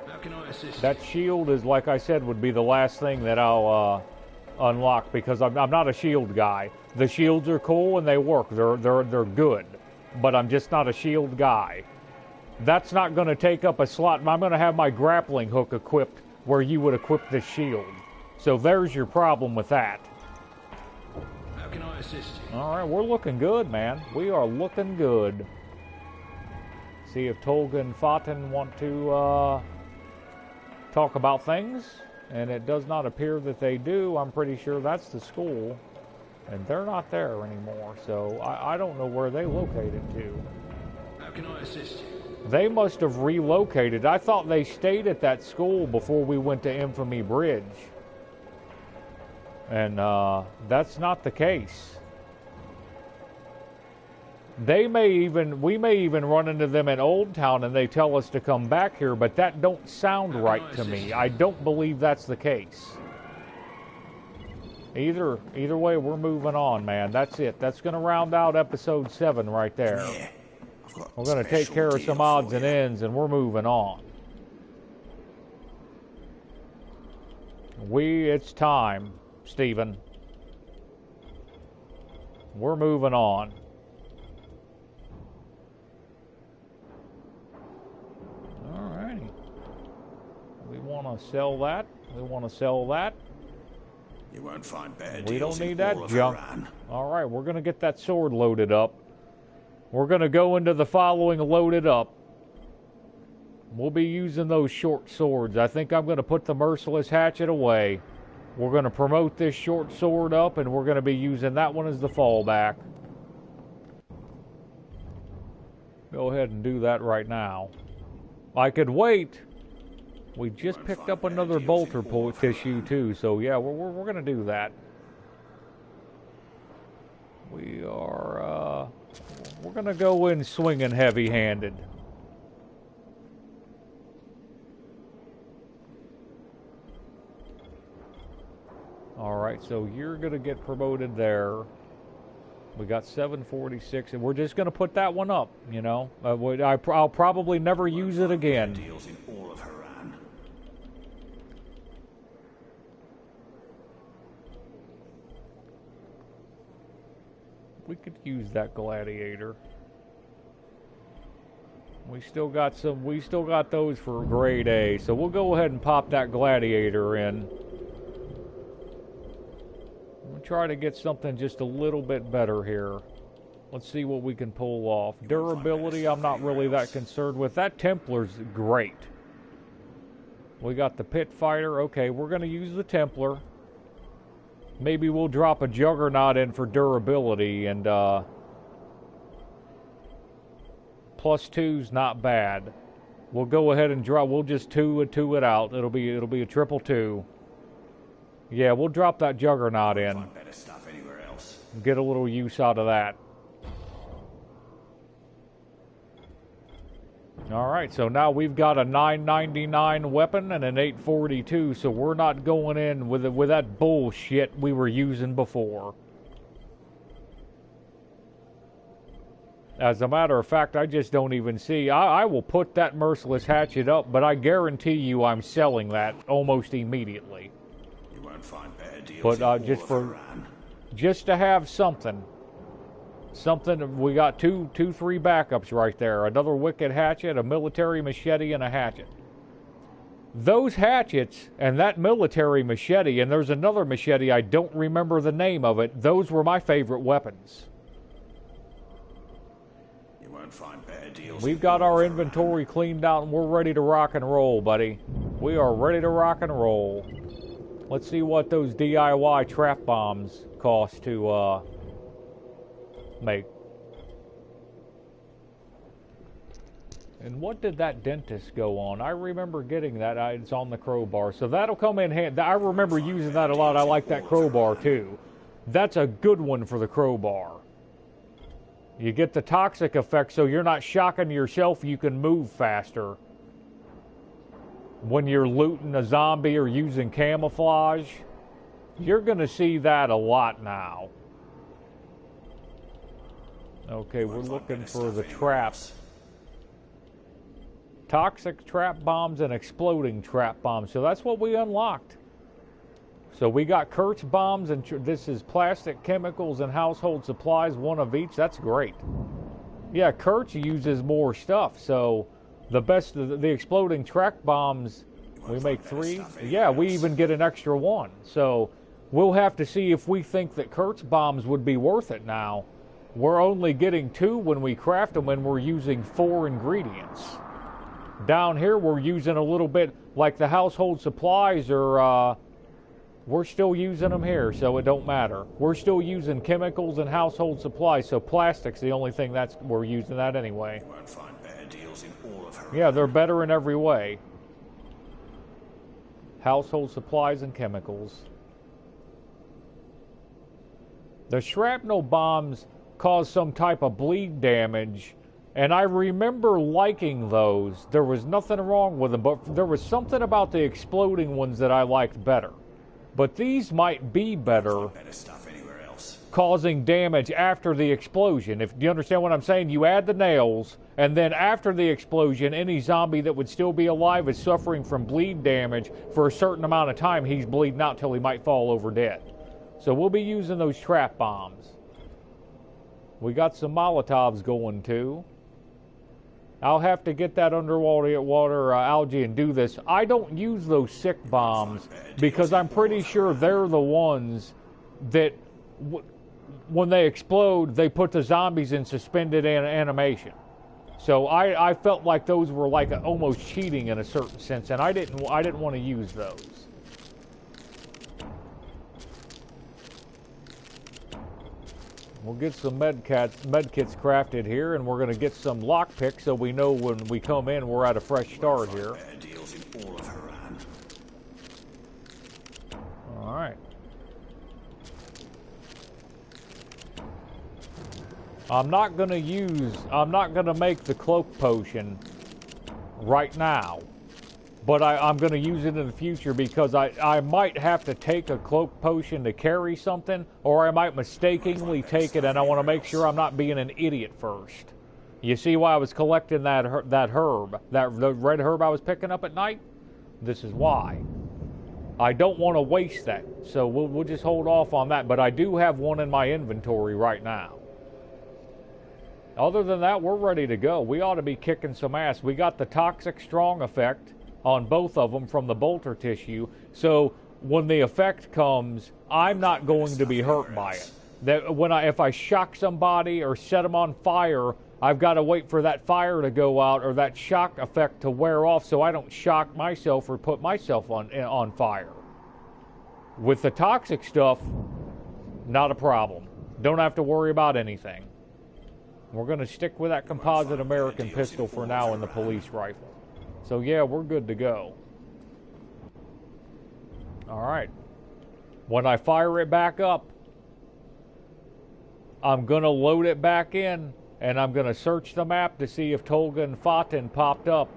How can I assist? That shield is, like I said, would be the last thing that I'll unlock, because I'm not a shield guy. The shields are cool and they work. They're good, but I'm just not a shield guy. That's not going to take up a slot. I'm going to have my grappling hook equipped where you would equip the shield. So there's your problem with that. How can I assist you? All right, we're looking good, man. We are looking good. See if Tolga and Fatin want to talk about things, and it does not appear that they do. I'm pretty sure that's the school, and they're not there anymore, so I don't know where they located to. How can I assist you? They must have relocated. I thought they stayed at that school before we went to Infamy Bridge, and that's not the case. We may even run into them in Old Town and they tell us to come back here, but that don't sound right to me. I don't believe that's the case. Either way, we're moving on, man. That's it. That's going to round out episode 7 right there. We're going to take care of some odds and ends, and we're moving on. It's time, Stephen. We're moving on. Alrighty. We want to sell that. We want to sell that. You won't find bad We deals don't need in that all of junk. Iran. Alright, we're going to get that sword loaded up. We're going to go into the following loaded up. We'll be using those short swords. I think I'm going to put the Merciless Hatchet away. We're going to promote this short sword up, and we're going to be using that one as the fallback. Go ahead and do that right now. I could wait. We just picked up another bolter tissue too, so yeah, we're going to do that. We are, we're going to go in swinging heavy-handed. Alright, so you're going to get promoted there. We got 746, and we're just going to put that one up, you know. I'll probably never use it again. Deals in all of Iran. We could use that gladiator. We still got those for grade A, so we'll go ahead and pop that gladiator in. We'll try to get something just a little bit better here. Let's see what we can pull off. Durability, I'm not really that concerned with. That Templar's great. We got the Pit Fighter. Okay, we're going to use the Templar. Maybe we'll drop a Juggernaut in for durability, and +2's not bad. We'll go ahead and drop. We'll just two it out. It'll be a 222. Yeah, we'll drop that Juggernaut in. Better stuff anywhere else. Get a little use out of that. All right, so now we've got a 999 weapon and an 842, so we're not going in with that bullshit we were using before. As a matter of fact, I just don't even see. I will put that Merciless Hatchet up, but I guarantee you I'm selling that almost immediately. You won't find better deals. But just to have something. We got two, three backups right there. Another Wicked Hatchet, a military machete, and a hatchet. Those hatchets and that military machete, and there's another machete, I don't remember the name of it, those were my favorite weapons. You won't find better deals. We've got our inventory cleaned out and we're ready to rock and roll, buddy. We are ready to rock and roll. Let's see what those DIY trap bombs cost to make. And what did that dentist go on? I remember getting that. It's on the crowbar. So that'll come in handy. I remember using that a lot. I like that crowbar too. That's a good one for the crowbar. You get the toxic effect so you're not shocking yourself. You can move faster. When you're looting a zombie or using camouflage, you're going to see that a lot now. Okay, we're looking for the traps. Toxic trap bombs and exploding trap bombs. So that's what we unlocked. So we got Kurtz bombs, and this is plastic, chemicals, and household supplies, one of each. That's great. Yeah, Kurtz uses more stuff. So the exploding trap bombs, we make 3. Yeah, we even get an extra 1. So we'll have to see if we think that Kurtz bombs would be worth it now. We're only getting 2 when we craft them, and we're using 4 ingredients. Down here, we're using a little bit, like the household supplies are, we're still using them here, so it don't matter. We're still using chemicals and household supplies, so plastic's the only thing we're using that anyway. You won't find better deals in all of her. Yeah, they're better in every way. Household supplies and chemicals. The shrapnel bombs cause some type of bleed damage, and I remember liking those. There was nothing wrong with them, but there was something about the exploding ones that I liked better. But these might be better Stuff anywhere else. causing damage after the explosion. If you understand what I'm saying, you add the nails, and then after the explosion, any zombie that would still be alive is suffering from bleed damage for a certain amount of time. He's bleeding out till he might fall over dead. So we'll be using those trap bombs. We got some Molotovs going too. I'll have to get that underwater algae and do this. I don't use those sick bombs because I'm pretty sure they're the ones that, when they explode, they put the zombies in suspended animation. So I felt like those were like almost cheating in a certain sense, and I didn't want to use those. We'll get some med kits crafted here, and we're going to get some lockpicks so we know when we come in we're at a fresh start here. All right. I'm not going to make the cloak potion right now, but I'm going to use it in the future because I might have to take a cloak potion to carry something, or I might mistakenly take it, and I want to make sure I'm not being an idiot first. You see why I was collecting that herb, the red herb I was picking up at night? This is why. I don't want to waste that, so we'll just hold off on that, but I do have one in my inventory right now. Other than that, we're ready to go. We ought to be kicking some ass. We got the toxic strong effect on both of them from the bolter tissue, so when the effect comes, I'm not going to be hurt by it. If I shock somebody or set them on fire, I've got to wait for that fire to go out or that shock effect to wear off so I don't shock myself or put myself on fire. With the toxic stuff, not a problem. Don't have to worry about anything. We're going to stick with that composite American pistol for now and the police rifle. So yeah, we're good to go. Alright. When I fire it back up, I'm going to load it back in, and I'm going to search the map to see if Tolga and Fatin popped up.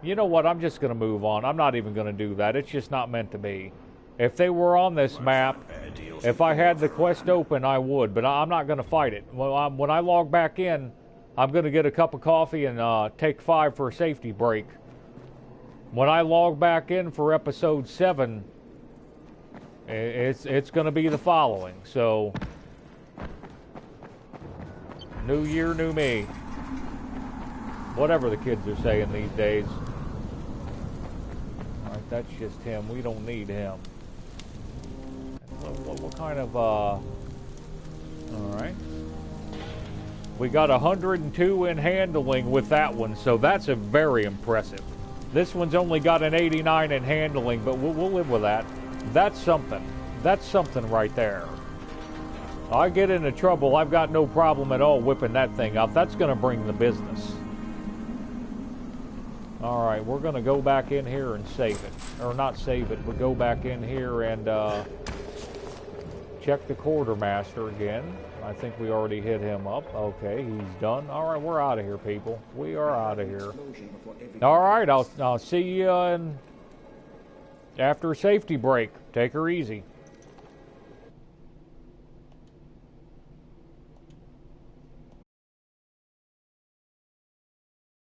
You know what? I'm just going to move on. I'm not even going to do that. It's just not meant to be. If they were on this map, if I had the quest open, I would, but I'm not going to fight it. When I log back in, I'm going to get a cup of coffee and take 5 for a safety break. When I log back in for episode 7, it's going to be the following. So, new year, new me. Whatever the kids are saying these days. Alright, that's just him. We don't need him. What kind of, alright. We got 102 in handling with that one, so that's a very impressive. This one's only got an 89 in handling, but we'll live with that. That's something. That's something right there. I get into trouble, I've got no problem at all whipping that thing up. That's going to bring the business. Alright, we're going to go back in here and save it. Or not save it, but go back in here and check the quartermaster again. I think we already hit him up. Okay, he's done. Alright, we're out of here, people. We are out of here. Alright, I'll see you after a safety break. Take her easy.